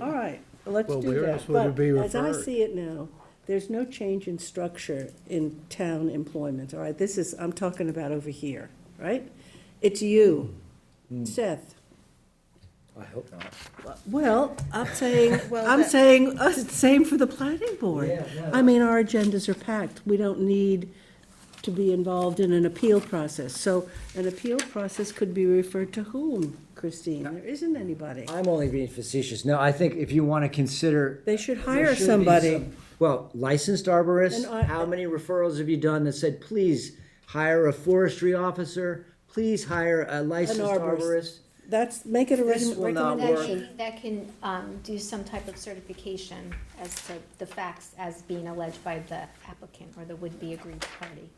all right, let's Well, do where that. else would it be But as I referred? see it now, there's no change in structure in town employment, all right? This is, I'm talking about over here, right? It's you, Seth. I hope not. Well, I'm saying, Well, I'm that- saying, same for the planning board. Yeah, no. I mean, our agendas are packed. We don't need to be involved in an appeal process. So an appeal process could be referred to whom, Christine? There isn't anybody. I'm only being facetious. No, I think if you want to consider. They should there hire should be somebody. some- Well, licensed arborists, And I- how many referrals have you done that said, please hire a forestry officer, please hire a licensed arborist. arborist? Make it a This will not recommendation. That can do some type of certification as to the facts as being alleged by the applicant or the would-be aggrieved party.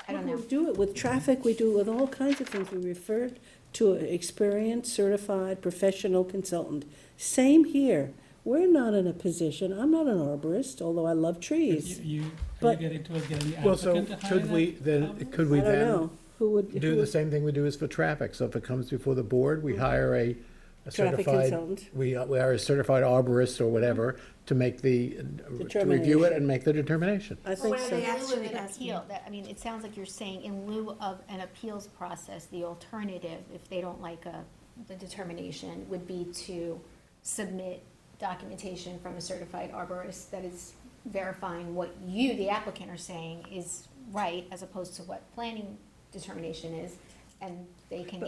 I don't know. We do it with traffic, we do it with all kinds of things. We refer to an experienced, certified, professional consultant. Same here. We're not in a position, I'm not an arborist, although I love trees. Are you But- getting towards getting the Well, so applicant to hire could we that then, arbor? could we I don't then know. Who would? do the same thing we do as for traffic? So if it comes before the board, we hire a Traffic certified, consultant. we hire a certified arborist or whatever to make the, to review it Determination. and make the determination. I think so. In lieu of an appeal, I mean, it sounds like you're saying in lieu of an appeals process, the alternative, if they don't like the determination, would be to submit documentation from a certified arborist that is verifying what you, the applicant, are saying is right, as opposed to what planning determination is, and they can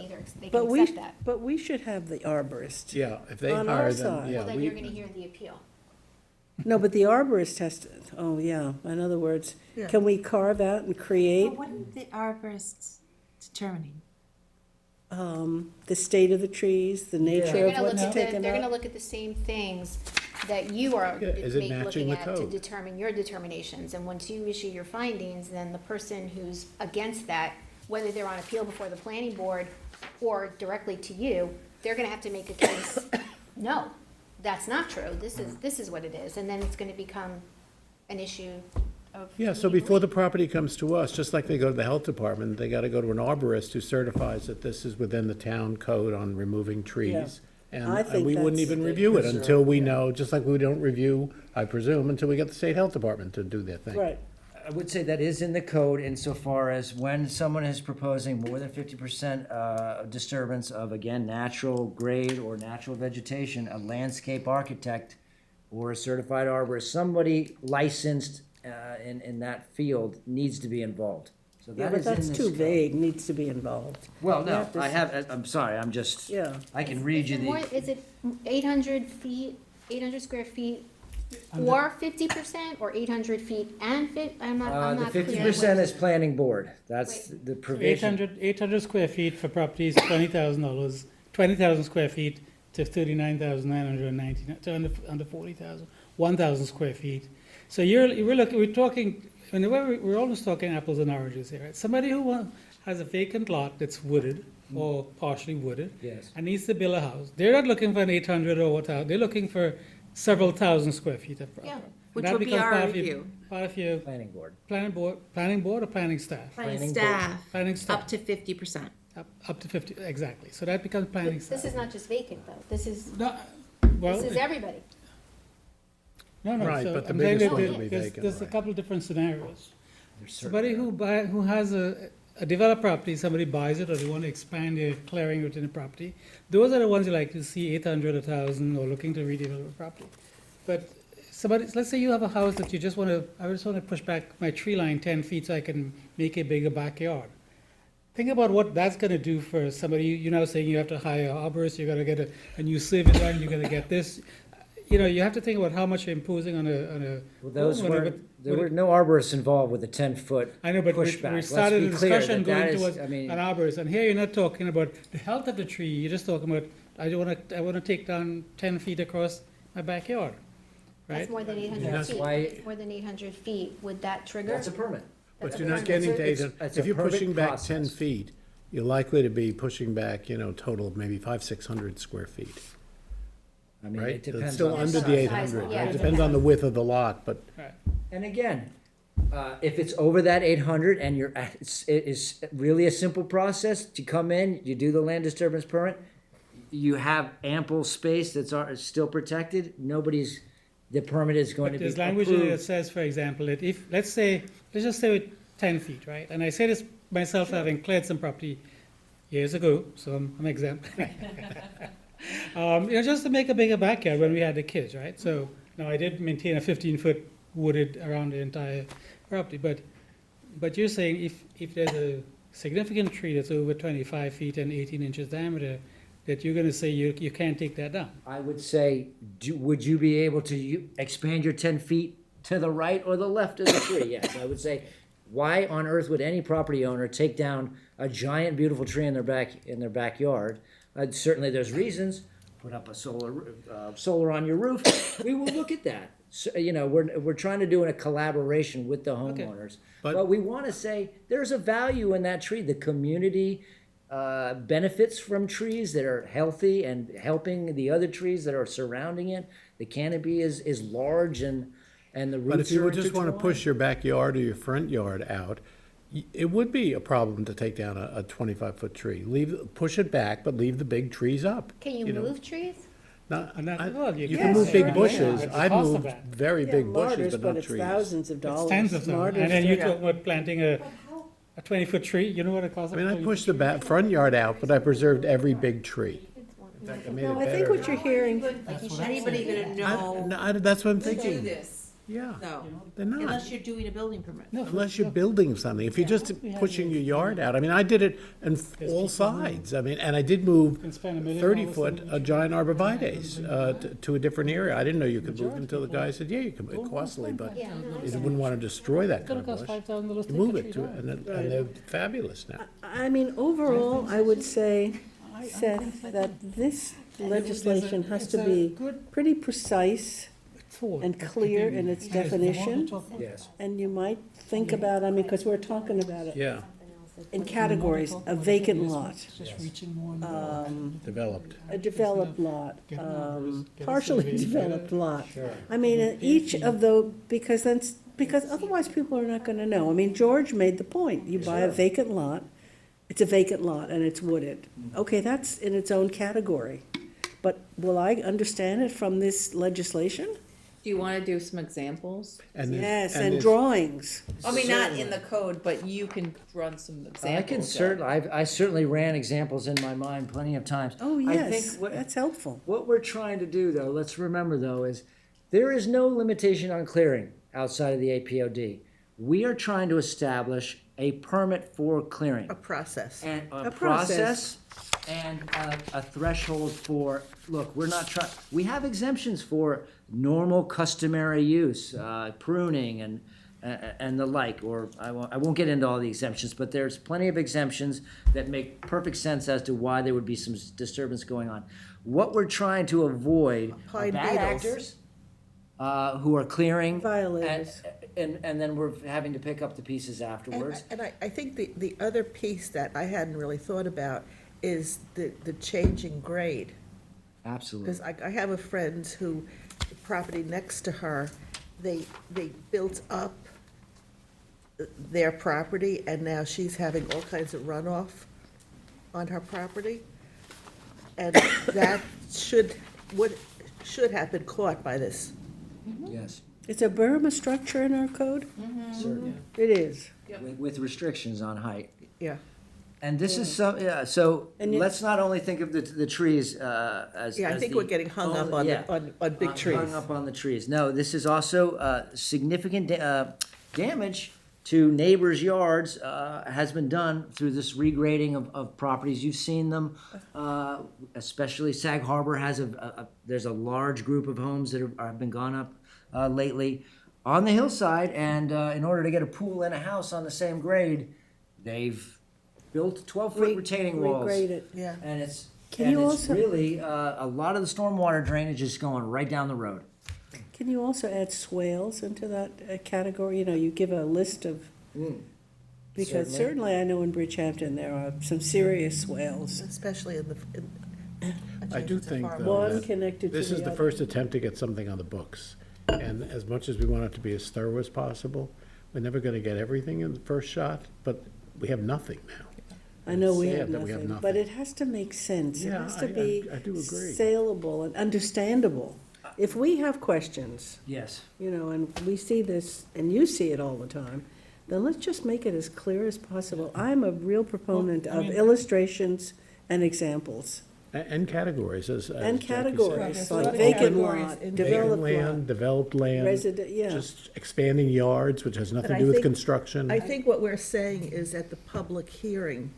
But we, accept that. but we should have the arborist. Yeah, if they On our hire side. them, yeah. Well, then we- you're gonna hear the appeal. No, but the arborist has to, oh, yeah, in other words, Yeah. can we carve out and create, What are the arborists determining? the state of the trees, the nature They're of gonna look what's at taken they're gonna out? look at the same things that you are Yeah, is it matching looking the at to code? determine your determinations. And once you issue your findings, then the person who's against that, whether they're on appeal before the planning board or directly to you, they're gonna have to make a case, no, that's not true, this is what it is. And then it's gonna become an issue of. Yeah, so before the property comes to us, just like they go to the health department, they gotta go to an arborist who certifies that this is within the town code on removing trees. And I and think we wouldn't that's- even review it until we know, just like we don't review, I presume, until we get the state health department to do their thing. Right, I would say that is in the code insofar as when someone is proposing more than 50% disturbance of, again, natural grade or natural vegetation, a landscape architect or a certified arborist, somebody licensed in that field needs to be involved. So yeah, that but is in that's this too code. vague, needs to be involved. Well, You no, have to I s- have, I'm sorry, I'm just, Yeah. I can read you Is it 800 feet, 800 square feet, Under- or 50%, or 800 feet and I'm the not clear. 50% is planning board. That's the provision. 800 square feet for properties, $20,000, 20,000 square feet to 39,999, to under 40,000, 1,000 square feet. So we're talking, we're almost talking apples and oranges here. Right? Somebody who has a vacant lot that's wooded or partially wooded Yes. and needs to build a house, they're not looking for an 800 or what, they're looking for several thousand square feet of property. Yeah, And which that would be becomes our part of your- review. Part of your Planning board. planning board or planning staff? Planning Planning staff, Planning staff. up to 50%. Up to 50, exactly. So that becomes planning staff. This is not just vacant, though, this is, No, well, this is everybody. no, no. Right, So but the I'm saying biggest that ones will be there's- vacant, There's a right. couple of different scenarios. There's Somebody who has a developed property, somebody buys it or they want to expand their clearing within the property. Those are the ones you like to see 800, 1,000 or looking to redevelop a property. But somebody, let's say you have a house that you just want to, I just want to push back my tree line 10 feet so I can make a bigger backyard. Think about what that's going to do for somebody. You're now saying you have to hire an arborist, you got to get a new survey done, you got to get this. You know, you have to think about how much you're imposing on a. Well, those homeowner, were, but- there were no arborists involved with a 10-foot I know, but pushback. we Let's started be a clear discussion that that going is- towards I mean, an arborist, and here you're not talking about the health of the tree, you're just talking about, I want to take down 10 feet across my backyard, right? That's more than 800 That's feet. why- That's more than 800 feet. Would that trigger? That's a permit. But That's you're a not permit. getting to It's- 800, it's if a you're permit pushing back 10 process. feet, you're likely to be pushing back, total of maybe 500-600 square feet, I mean, right? it So depends. it's still on under size. the size, 800, yeah, right? it It depends on the width of the lot, but And again, if it's over that 800 and it is really a simple process to come in, you do the land disturbance permit, you have ample space that's still protected, the permit is going But to be there's language in it that approved. says, for example, that if, let's just say with 10 feet, right? And I say this myself, having cleared some property years ago, so I'm exempt. Just to make a bigger backyard when we had the kids, right? So, now I did maintain a 15-foot wooded around the entire property, but you're saying if there's a significant tree that's over 25 feet and 18 inches diameter, that you're gonna say you can't take that down? I would say, would you be able to expand your 10 feet to the right or the left of the tree? Yes, I would say, why on earth would any property owner take down a giant, beautiful tree in their backyard? Certainly, there's reasons. Put up a solar on your roof. We will look at that. So, we're trying to do a collaboration with the homeowners. But we want to say there's a value in that tree. The community benefits from trees that are healthy and helping the other trees that are surrounding it. The canopy is large and the roots are But if you would just want to intertwined. push your backyard or your front yard out, it would be a problem to take down a 25-foot tree. Push it back, but leave the big trees up. Can you know. move trees? Well, You you can can move say big that, bushes. but the I've cost of moved that. very big bushes, but not it's trees. thousands of It's dollars. tens of them. Martyrs And then you for- talk about planting a 20-foot tree, you know what it costs? I mean, I pushed the front yard out, but I preserved every big tree. In fact, I made No, it I think better. what you're hearing, Is anybody gonna know That's what I'm to do thinking. this? Yeah, No, they're not. unless you're doing a building permit. Unless you're building something. If you're just pushing your yard out, I mean, I did it on all sides. I mean, and I did move can spend $1 million 30-foot giant arborvitaes to a different area. I didn't know you could move them until the guy said, yeah, you can, it's costly, but you wouldn't want to destroy that It's kind gonna of cost bush. $5,000 to You move take a it tree to, down. and they're fabulous now. I mean, overall, I would say, Seth, that this legislation has to be pretty precise and clear in its definition. Yes. And you might think about, I mean, because we're talking about it Yeah, in categories, a vacant lot, developed. a developed lot, partially developed lot. I mean, each of those, because otherwise people are not gonna know. I mean, George made the point, you buy a vacant lot, it's a vacant lot and it's wooded. Okay, that's in its own category. But will I understand it from this legislation? Do you wanna do some examples? Yes, and it's- drawings. I mean, not in the code, but you can run some examples. I can I certainly ran examples in my mind plenty of times. Oh, I yes, think what- that's helpful. What we're trying to do, though, let's remember, though, is there is no limitation on clearing outside of the APOD. We are trying to establish a permit for clearing. A process. And A a process. process and a threshold for, look, we're not trying, we have exemptions for normal customary use, pruning and the like, or I won't get into all the exemptions, but there's plenty of exemptions that make perfect sense as to why there would be some disturbance going on. What we're trying to avoid are Pine bad beetles. actors who are clearing. Violators. And then we're having to pick up the pieces afterwards. And I think the other piece that I hadn't really thought about is the changing grade. Absolutely. Because I have a friend who, the property next to her, they built up their property, and now she's having all kinds of runoff on her property. And that should have been caught by this. Yes, Is a berm a structure in our code? certainly. It is. With restrictions on height. Yeah. And this is so And you- let's not only think of the trees as. Yeah, I as think the we're getting hung up only- on big trees. Hung up on the trees. No, this is also significant damage to neighbors' yards has been done through this regrading of properties. You've seen them, especially Sag Harbor has there's a large group of homes that have been gone up lately on the hillside, and in order to get a pool and a house on the same grade, they've built 12-foot retaining walls. Regrade it. Yeah. And it's Can you it's also- really a lot of the stormwater drainage is going right down the road. Can you also add swales into that category? You know, you give a list of, because certainly I know in Bridgehampton, there are some serious swales. Especially in the. I do think, though, One that connected to this is the the other. first attempt to get something on the books. And as much as we want it to be as thorough as possible, we're never gonna get everything in the first shot, but we have nothing now. I know we Sad have that we have nothing, nothing. but it has to make sense. It Yeah, has to I be do agree. saleable and understandable. If we have questions, Yes. you know, and we see this, and you see it all the time, then let's just make it as clear as possible. I'm a real proponent Well, I of mean- illustrations and examples. And categories, as And Jackie said. categories, There's like a lot of vacant categories lot, in developed Vacant lot, land, developed land. resident, yeah. Just expanding yards, which has But nothing I to do with think- construction. I think what we're saying is at the public hearing,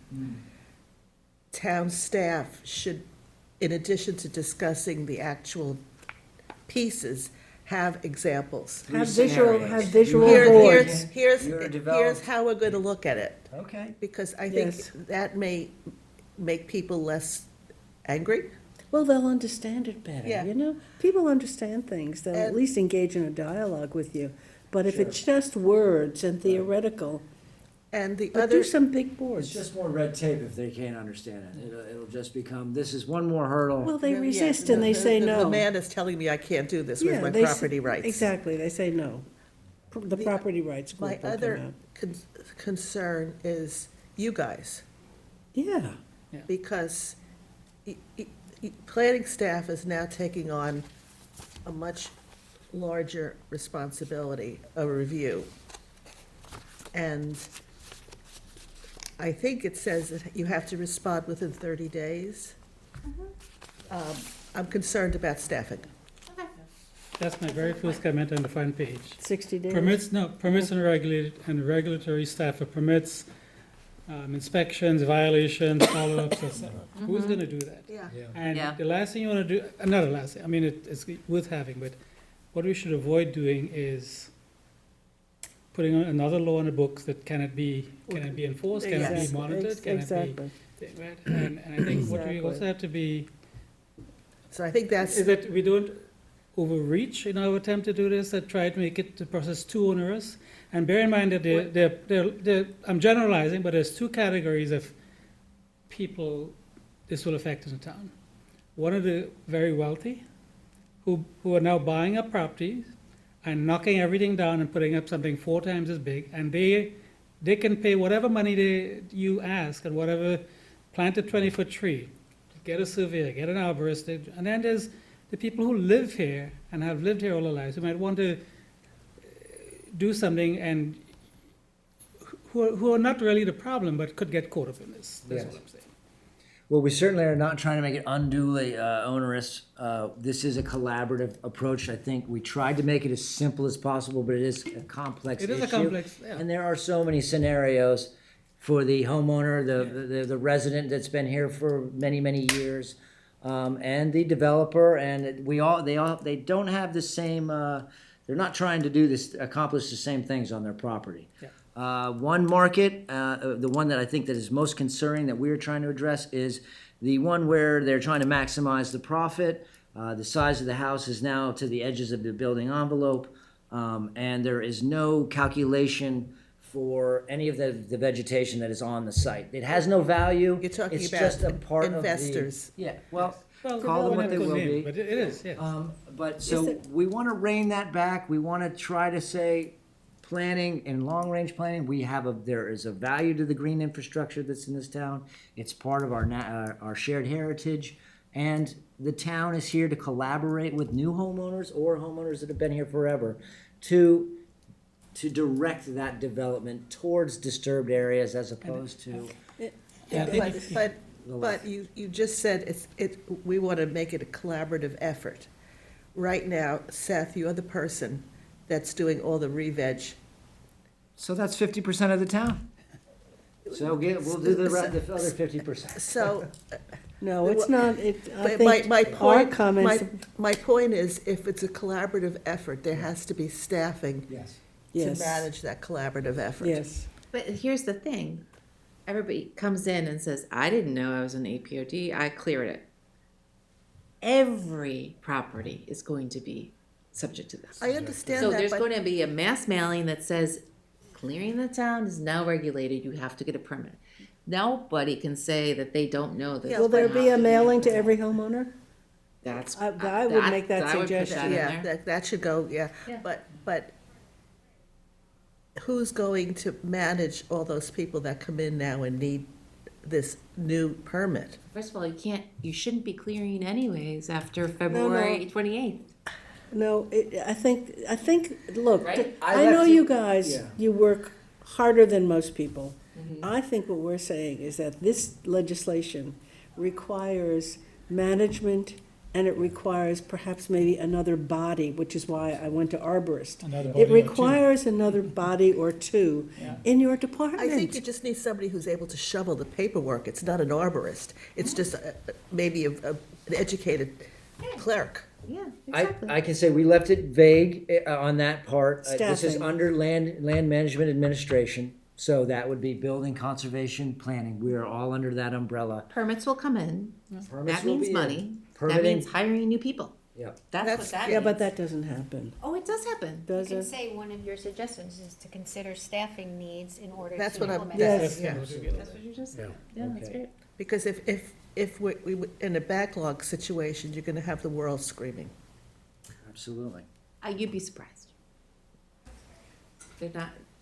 town staff should, in addition to discussing the actual pieces, have examples. Have visual, scenarios. have visual Here- boards. You're Here's developed- how we're going to look at it, Okay. because I think Yes. that may make people less angry. Well, they'll understand it better, Yeah. you know? People understand things, they'll at And- least engage in a dialogue with you. But if it's just words and theoretical, And the but other, do some big It's boards. just more red tape if they can't understand it. It'll just become, this is one more hurdle. Well, they Yeah, resist and they say the no. man is telling me I can't do this with Yeah, my they s- property rights. Exactly, they say no. The property rights My group will come other out. concern is you guys, Yeah, because planning staff is now taking on a much larger responsibility, a review. And I think it says that you have to respond within 30 days. I'm concerned about staffing. That's my very first comment on the front page. 60 days. Permits and regulatory staff for permits, inspections, violations, follow-ups, etc. Who's gonna do that? Yeah. And Yeah. the last thing you wanna do, not the last thing, I mean, it's worth having, but what we should avoid doing is putting another law in the books that cannot be enforced, cannot be Yes. monitored, cannot Exactly. be, right? And I think what we Exactly. also have to be, So I think that's, is that we don't overreach in our attempt to do this, that try to make it, the process too onerous. And bear in mind that I'm generalizing, but there's two categories of people this will affect in the town. One of the very wealthy, who are now buying up properties and knocking everything down and putting up something 4 times as big, and they can pay whatever money you ask, and whatever, plant a 20-foot tree, get a surveyor, get an arborist, and then there's the people who live here and have lived here all their lives, who might want to do something and who are not really the problem, but could get caught up in this. That's Yes. what I'm saying. Well, we certainly are not trying to make it unduly onerous. This is a collaborative approach. I think we tried to make it as simple as possible, but it is a complex It issue. is a complex, yeah. And there are so many scenarios for the homeowner, the resident that's been here for many, many years, and the developer, and they don't have the same, they're not trying to accomplish the same things on their property. One market, the one that I think that is most concerning that we're trying to address is the one where they're trying to maximize the profit. The size of the house is now to the edges of the building envelope, and there is no calculation for any of the vegetation that is on the site. It has no value. you're talking It's about just a part of the- investors. Yeah, well, Well, call them what they will be. But it is, yes. But so we want to rein that back. We want to try to say, planning and long-range planning, there is a value to the green infrastructure that's in this town. It's part of our shared heritage. And the town is here to collaborate with new homeowners or homeowners that have been here forever to direct that development towards disturbed areas as opposed to. But you just said we want to make it a collaborative effort. Right now, Seth, you're the person that's doing all the re-veg. So that's 50% of the town. So we'll do the other 50%. So, no, it's not, I but think my our point, comments, my point is, if it's a collaborative effort, there has to be staffing Yes. to yes, manage that collaborative effort. yes. But here's the thing. Everybody comes in and says, I didn't know I was an APOD, I cleared it. Every property is going to be subject to this. I understand So that, there's but going to be a mass mailing that says, clearing the town is now regulated, you have to get a permit. Nobody can say that they don't know this. Will there be a mailing to every homeowner? That's. I would make that I would put suggestion. that in yeah, there. that should go, yeah. Yeah. But who's going to manage all those people that come in now and need this new permit? First of all, you shouldn't be clearing anyways after February 28th. No, I think, look, Right? I know left you it- guys, yeah. you work harder than most people. I think what we're saying is that this legislation requires management, and it requires perhaps maybe another body, which is why I went to arborist. Another It body or two. requires another body or two Yeah. in your I department. think you just need somebody who's able to shovel the paperwork. It's not an arborist. It's just maybe an educated clerk. Yeah, I, exactly. I can say we left it vague on that part. This is Staffing. under land management administration, so that would be building, conservation, planning. We are all under that umbrella. Permits will come in. Permits That will means be in. money. That Permitting- means hiring new people. Yeah. That's what that Yeah, means. but that doesn't happen, Oh, it does happen. You does can it? say one of your suggestions is to consider staffing needs in order That's to what I'm- implement. Yes. That's what you get. That's what you just said. Yeah. Yeah, that's Okay. great. Because if we're in a backlog situation, you're gonna have the world screaming. Absolutely. You'd be surprised.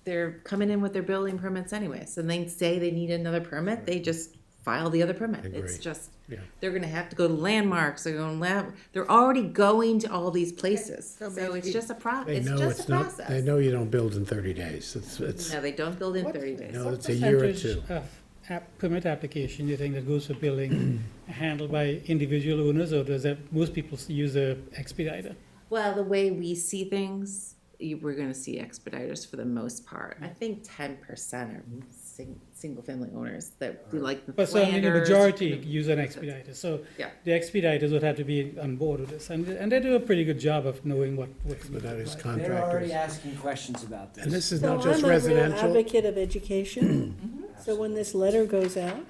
They're coming in with their building permits anyways, and they say they need another permit, they just file the other permit. It's Agree. just, Yeah. they're gonna have to go to landmarks, they're already going to all these places. So So it's maybe- just a They it's know just it's a not, they process. know you don't build in 30 days. It's, No, they don't build in 30 days. no, What it's a year or percentage two. of permit application do you think that goes for building handled by individual owners, or does that, most people use a expediter? Well, the way we see things, we're gonna see expediters for the most part. I think 10% are single-family owners that do like the But so, I mean, the Flanders. majority use an expediter, so Yeah. the expediters would have to be on board with this, and they do a pretty good job of knowing what's. But that is like. They're already contractors. asking questions about this. And this is So not just I'm a real residential. advocate of education. So when this letter goes out,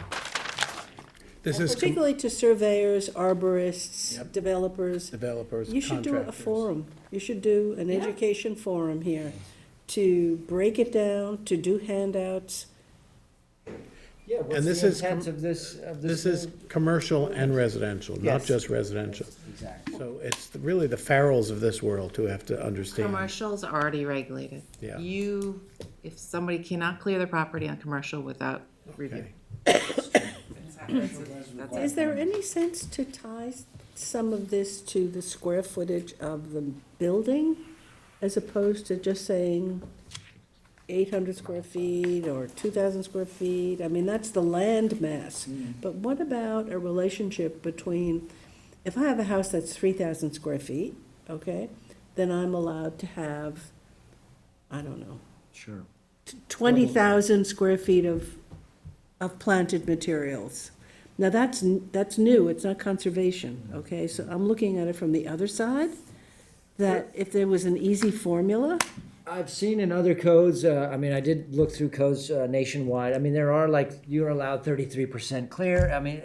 This is particularly to surveyors, arborists, developers, developers, you should do a contractors. forum. You should do an education forum here to break it down, to do handouts. Yeah, what's And this the is intent com- of this, This is commercial and residential, not Yes. just residential. Exactly. So it's really the Farrells of this world who have to understand. Commercial's already regulated. Yeah. If somebody cannot clear their property on commercial without review. Okay. That's Is it. there any sense to tie some of this to the square footage of the building as opposed to just saying 800 square feet or 2,000 square feet? I mean, that's the land mass. But what about a relationship between, if I have a house that's 3,000 square feet, okay, then I'm allowed to have, I don't know, Sure. 20,000 square feet of planted materials. Now, that's new, it's not conservation, okay? So I'm looking at it from the other side, that if there was an easy formula, I've seen in other codes, I mean, I did look through codes nationwide. I mean, there are like, you're allowed 33% clear. I mean,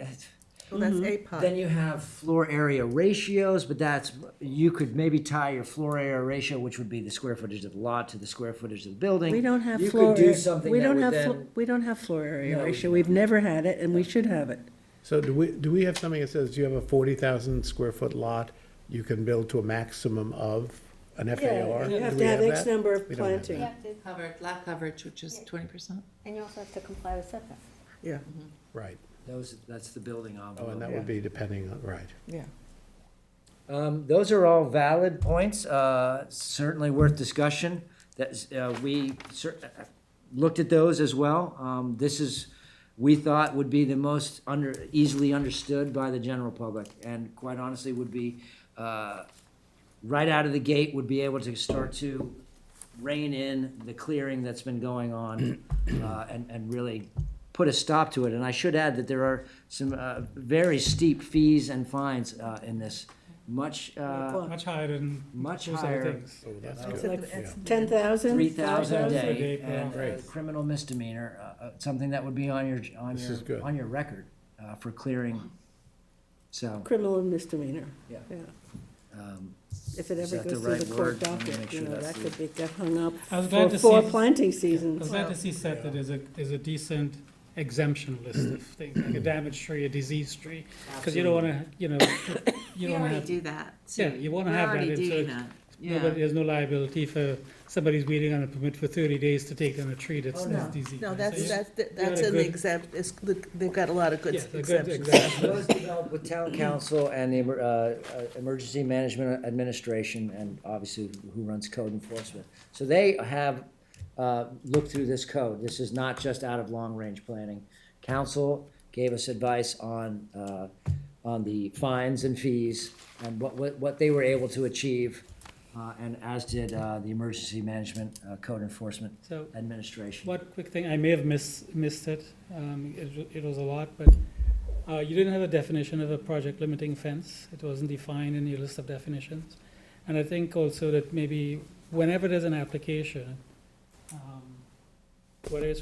Well, that's APOD. then you have floor area ratios, but that's, you could maybe tie your floor area ratio, which would be the square footage of the lot to the square footage of the building. we don't have You floor. could do something we that don't would have then. we don't have floor area No, ratio, we we've don't. never had it, and we should have it. So do we have something that says, do you have a 40,000 square foot lot, you can build to a maximum of an FAR? Yeah, you Do have we to have X that? number of We don't have planting. You have to, Covered, lot coverage, which is 20%. and you also have to comply with setbacks. Yeah, Right. That's the building envelope. Oh, and that would be depending on, right. yeah. Those are all valid points, certainly worth discussion. We looked at those as well. This is, we thought would be the most easily understood by the general public, and quite honestly would be, right out of the gate, would be able to start to rein in the clearing that's been going on, and really put a stop to it. And I should add that there are some very steep fees and fines in this, much Much higher than much most other higher. things. Oh, that's It's good. like 10,000? 3,000 a 5,000 a day, day per and hour. criminal misdemeanor, something that would be on your, This is good. on your record for clearing. So, Criminal and misdemeanor. Yeah. Um, If it Is ever that the goes through right the court word? Let me make docket, you sure know, that's that the- could get hung up I was glad for to 4 see- planting I seasons. was glad to see set that there's a decent exemption list of things, like a damaged tree, a diseased tree, because you don't wanna, you know, you We don't wanna already have. do that. Yeah, you wanna We're have that, already and so doing it's- that. Nobody, Yeah. there's no liability for somebody's waiting on a permit for 30 days to take down a tree that's Oh, that's no. diseased. No, So that's, you- that's, got that's a in the good- exempt, they've got a lot of good Yeah, a good exemptions. exemption. those developed with town council and the Emergency Management Administration, and obviously who runs code enforcement. So they have looked through this code. This is not just out of long-range planning. Council gave us advice on on the fines and fees and what they were able to achieve, and as did the Emergency Management Code Enforcement So, Administration. one quick thing, I may have missed it. It was a lot, but you didn't have a definition of a project limiting fence. It wasn't defined in your list of definitions. And I think also that maybe whenever there's an application, whether it's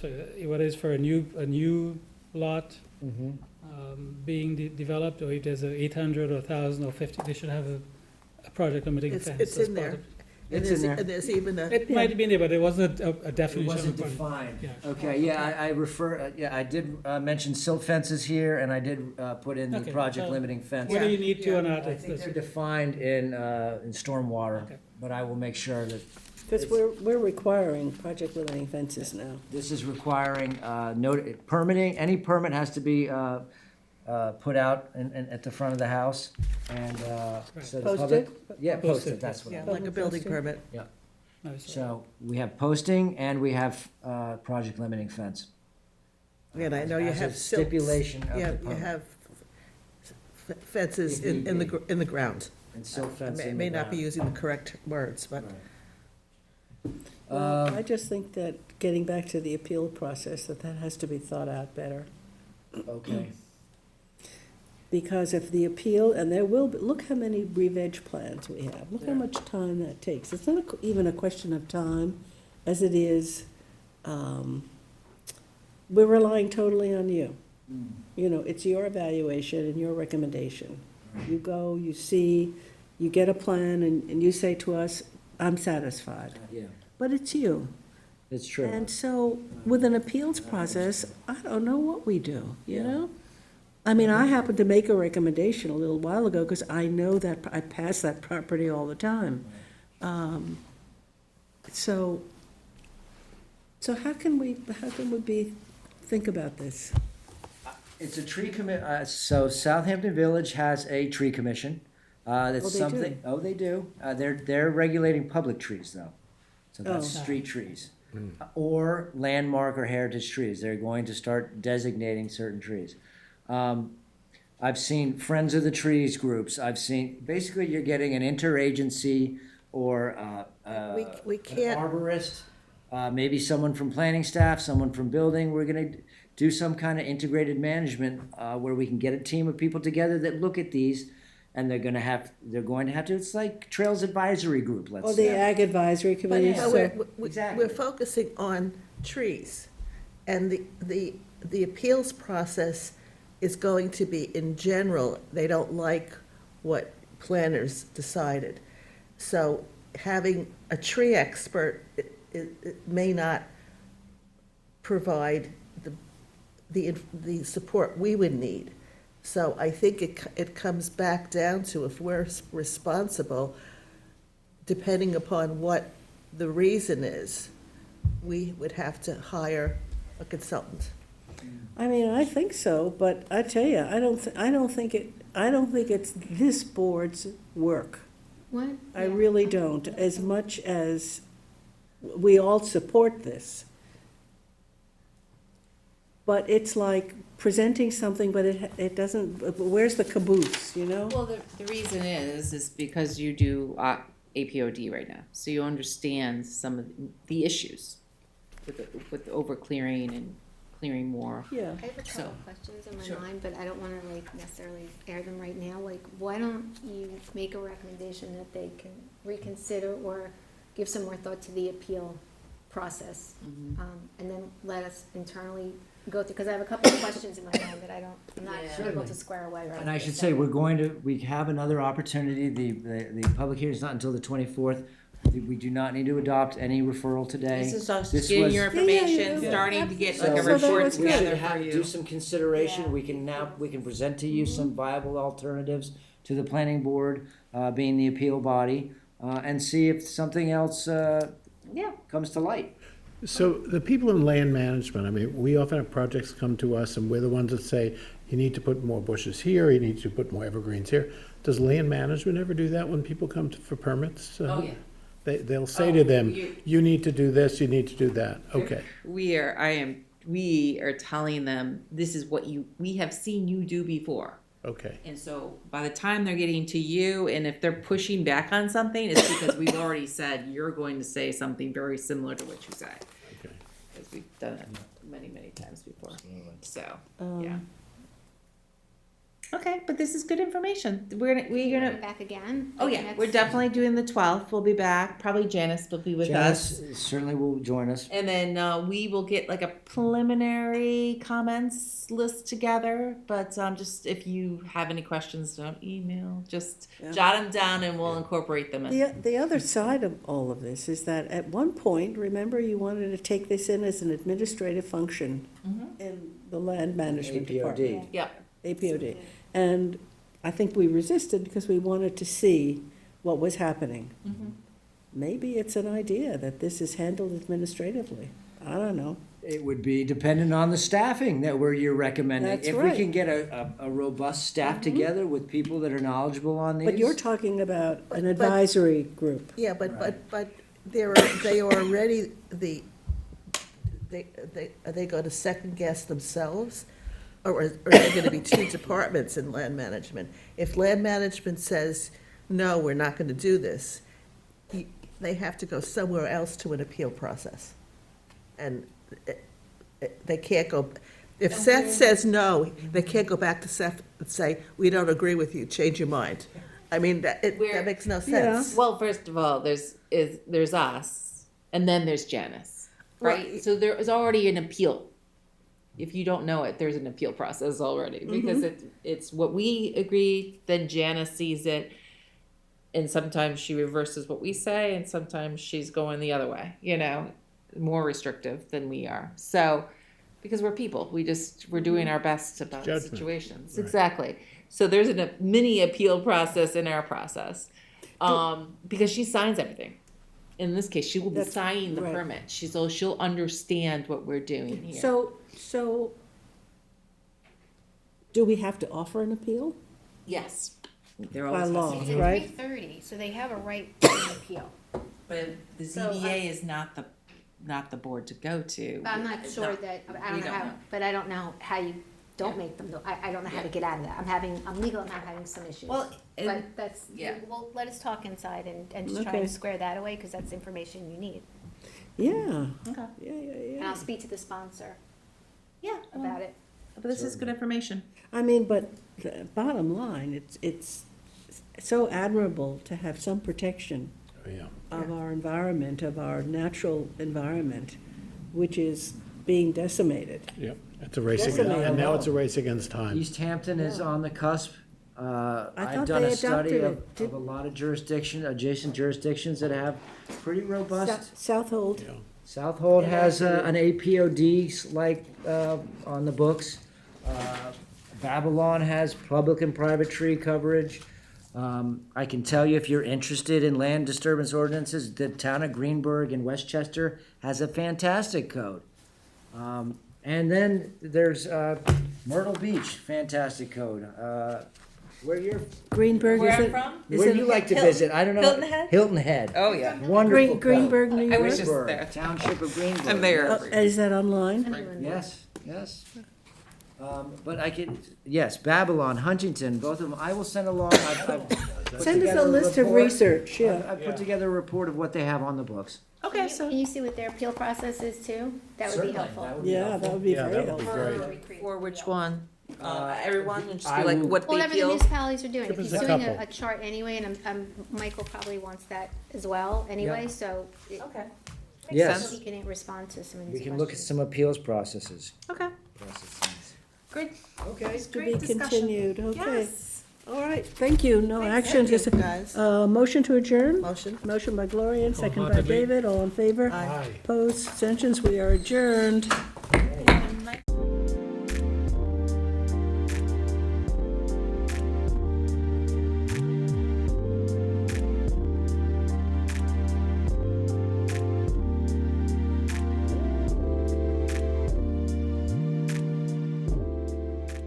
for a new lot being developed, or if there's a 800 or 1,000 or 50, they should have a project limiting fence. It's as in part there. of- And there's even a. It might have been there, but there wasn't a It definition. wasn't of what- defined. Yeah. Okay, yeah, I refer, yeah, I did mention silt fences here, and I did put in the Okay, project so limiting fence. Whether you need to or not, I it's think this. they're defined in stormwater, Okay. but I will make sure that Because we're requiring project limiting fences now. this is requiring permitting. Any permit has to be put out at the front of the house, and so the public. Posted? Yeah, Posted, posted, that's what I Yeah, meant. like a building Posting. permit. Yeah, No, sorry. so we have posting and we have project limiting fence. And I know you As a have silts. stipulation of the Yeah, you permit. have fences If need in be. the ground. And silt fence May in may the not be ground. using the correct words, but. Well, I just think that getting back to the appeal process, that has to be thought out better. Okay. Because if the appeal, and there will be, look how many re-veg plans we have, look how much time that takes. It's not even a question of time, as it is, we're relying totally on you. You know, it's your evaluation and your recommendation. You go, you see, you get a plan, and you say to us, I'm satisfied. Yeah, But it's you. it's true. And so, with an appeals process, I don't know what we do, you know? I mean, I happened to make a recommendation a little while ago, because I know that, I pass that property all the time. So how can we think about this? It's a tree so Southampton Village has a tree commission. That's Oh, they do? something. Oh, they do. They're regulating public trees though. So that's Oh. street trees. Or landmark or heritage trees. They're going to start designating certain trees. I've seen Friends of the Trees groups. I've seen, basically you're getting an interagency or We an can't, arborist, maybe someone from planning staff, someone from building. We're gonna do some kind of integrated management where we can get a team of people together that look at these, and they're going to have to. It's like Trails Advisory Group. Let's Or the say. Ag Advisory but Committee, Exactly. we're focusing on trees. And the appeals process is going to be, in general, they don't like what planners decided. So having a tree expert, it may not provide the support we would need. So I think it comes back down to, if we're responsible, depending upon what the reason is, we would have to hire a consultant. I mean, I think so, but I tell you, I don't think it's this board's work. What? I really don't, as much as we all support this. But it's like presenting something, but it doesn't, where's the caboose, you know? Well, the reason is because you do APOD right now, so you understand some of the issues with the over clearing and clearing more. Yeah. I have a couple of questions in my Sure. mind, but I don't wanna like necessarily air them right now. Like, why don't you make a recommendation that they can reconsider or give some more thought to the appeal process? And then let us internally go through, because I have a couple of questions in my mind that I'm not able Certainly. to square away right. And I this should say, second. we have another opportunity. The public hearing is not until the 24th. We do not need to adopt any referral today. This is us This getting was- your Yeah, information, yeah. starting to get So like a So that report was good. we should together have, for do you. some consideration. Yeah. We can present to you some viable alternatives to the planning board, being the appeal body, and see if something else, comes to light. So the people in land management, I mean, we often have projects come to us and we're the ones that say, you need to put more bushes here, you need to put more evergreens here. Does land management ever do that when people come for permits? Oh, yeah. They'll say to them, you need to do this, you need to do that. Okay. We are telling them, this is what we have seen you do before. Okay. And so by the time they're getting to you, and if they're pushing back on something, it's because we've already said you're going to say something very similar to what you said. Okay. Because we've done it many, many times before. So, Um, yeah. Okay, but this is good information. We're gonna. Back again? Oh yeah, we're definitely doing the 12th. We'll be back. Probably Janice will be with us. Janice certainly will join us. And then we will get like a preliminary comments list together. But just if you have any questions, don't email. Just jot them down and we'll incorporate them in. The other side of all of this is that at one point, remember, you wanted to take this in as an administrative function in the land management department. APOD. Yep. APOD. And I think we resisted because we wanted to see what was happening. Maybe it's an idea that this is handled administratively. I don't know. It would be dependent on the staffing that you're recommending. That's If right. we can get a robust staff together with people that are knowledgeable on these. But you're talking about an advisory group. Yeah, but they are already are they going to second guess themselves? Or are there going to be two departments in land management? If land management says, no, we're not going to do this, they have to go somewhere else to an appeal process. And they can't go, if Seth says no, they can't go back to Seth and say, we don't agree with you, change your mind. I mean, that makes no sense. Well, first of all, there's us, and then there's Janice, right? So there is already an appeal. If you don't know it, there's an appeal process already, because it's what we agree, then Janice sees it, and sometimes she reverses what we say, and sometimes she's going the other way, more restrictive than we are. So, because we're people, we're doing our best about Judgment. situations. Right. Exactly. So there's a mini appeal process in our process, because she signs everything. In this case, she will be signing the permit. She'll understand what we're doing here. So, do we have to offer an appeal? Yes. They're By always law, It's right? at 3:30, so they have a right to an appeal. But the So, ZBA is not the board to go to. But I'm not sure that, I we don't know don't how, know. but I don't know how you don't make them, I don't know how to get out of that. I'm legal and I'm having some issues. Well, But that's, yeah. well, let us talk inside and just try Okay. to square that away, because that's information you need. Yeah. Okay. And I'll speak to the sponsor Yeah. about it. But this is good information. I mean, but the bottom line, it's so admirable to have some protection Yeah. of our environment, of our natural environment, which is being decimated. Yep. It's a race Yes, against, I and now know. it's a race against time. East Hampton is on the cusp. thought I've done they a study adopted it. of a lot of adjacent jurisdictions that have pretty robust. Southold. Yeah. Southold has an APOD on the books. Babylon has public and private tree coverage. I can tell you, if you're interested in land disturbance ordinances, the town of Greenberg in Westchester has a fantastic code. And then there's Myrtle Beach, fantastic code. Where you're, Greenberg, Where is I'm it? from? Is where it you like to Hilton- visit, I don't know. Hilton Head? Hilton Head. Oh, yeah. Wonderful code. Greenberg, New I was York? just there. Township of Greenberg. I'm there. Is that online? Yes, yes. But I could, yes, Babylon, Huntington, both of them, I will send along, I've put Send us together a list of report. research, yeah. I've put together a report of what they have on the books. Okay, so Can you see what their appeal process is too? That would be helpful. Yeah, that would be Yeah, very that would be helpful. great. for which one? Everyone, and just I be like, will- what the Whatever the appeals? municipalities are doing. If Give he's us a doing couple. a chart anyway, and Michael probably wants that as well anyway, so Okay. Yes, he can respond to some of we these can look at questions. some appeals processes. Okay, great. Okay. To be Great discussion. continued, okay. Yes. All right, thank you, no action, Thank you, just, guys. motion to adjourn? Motion? Motion by Gloria, and second by Wholeheartedly. David, all in favor? Aye. Aye. Opposed, abstentions, we are adjourned.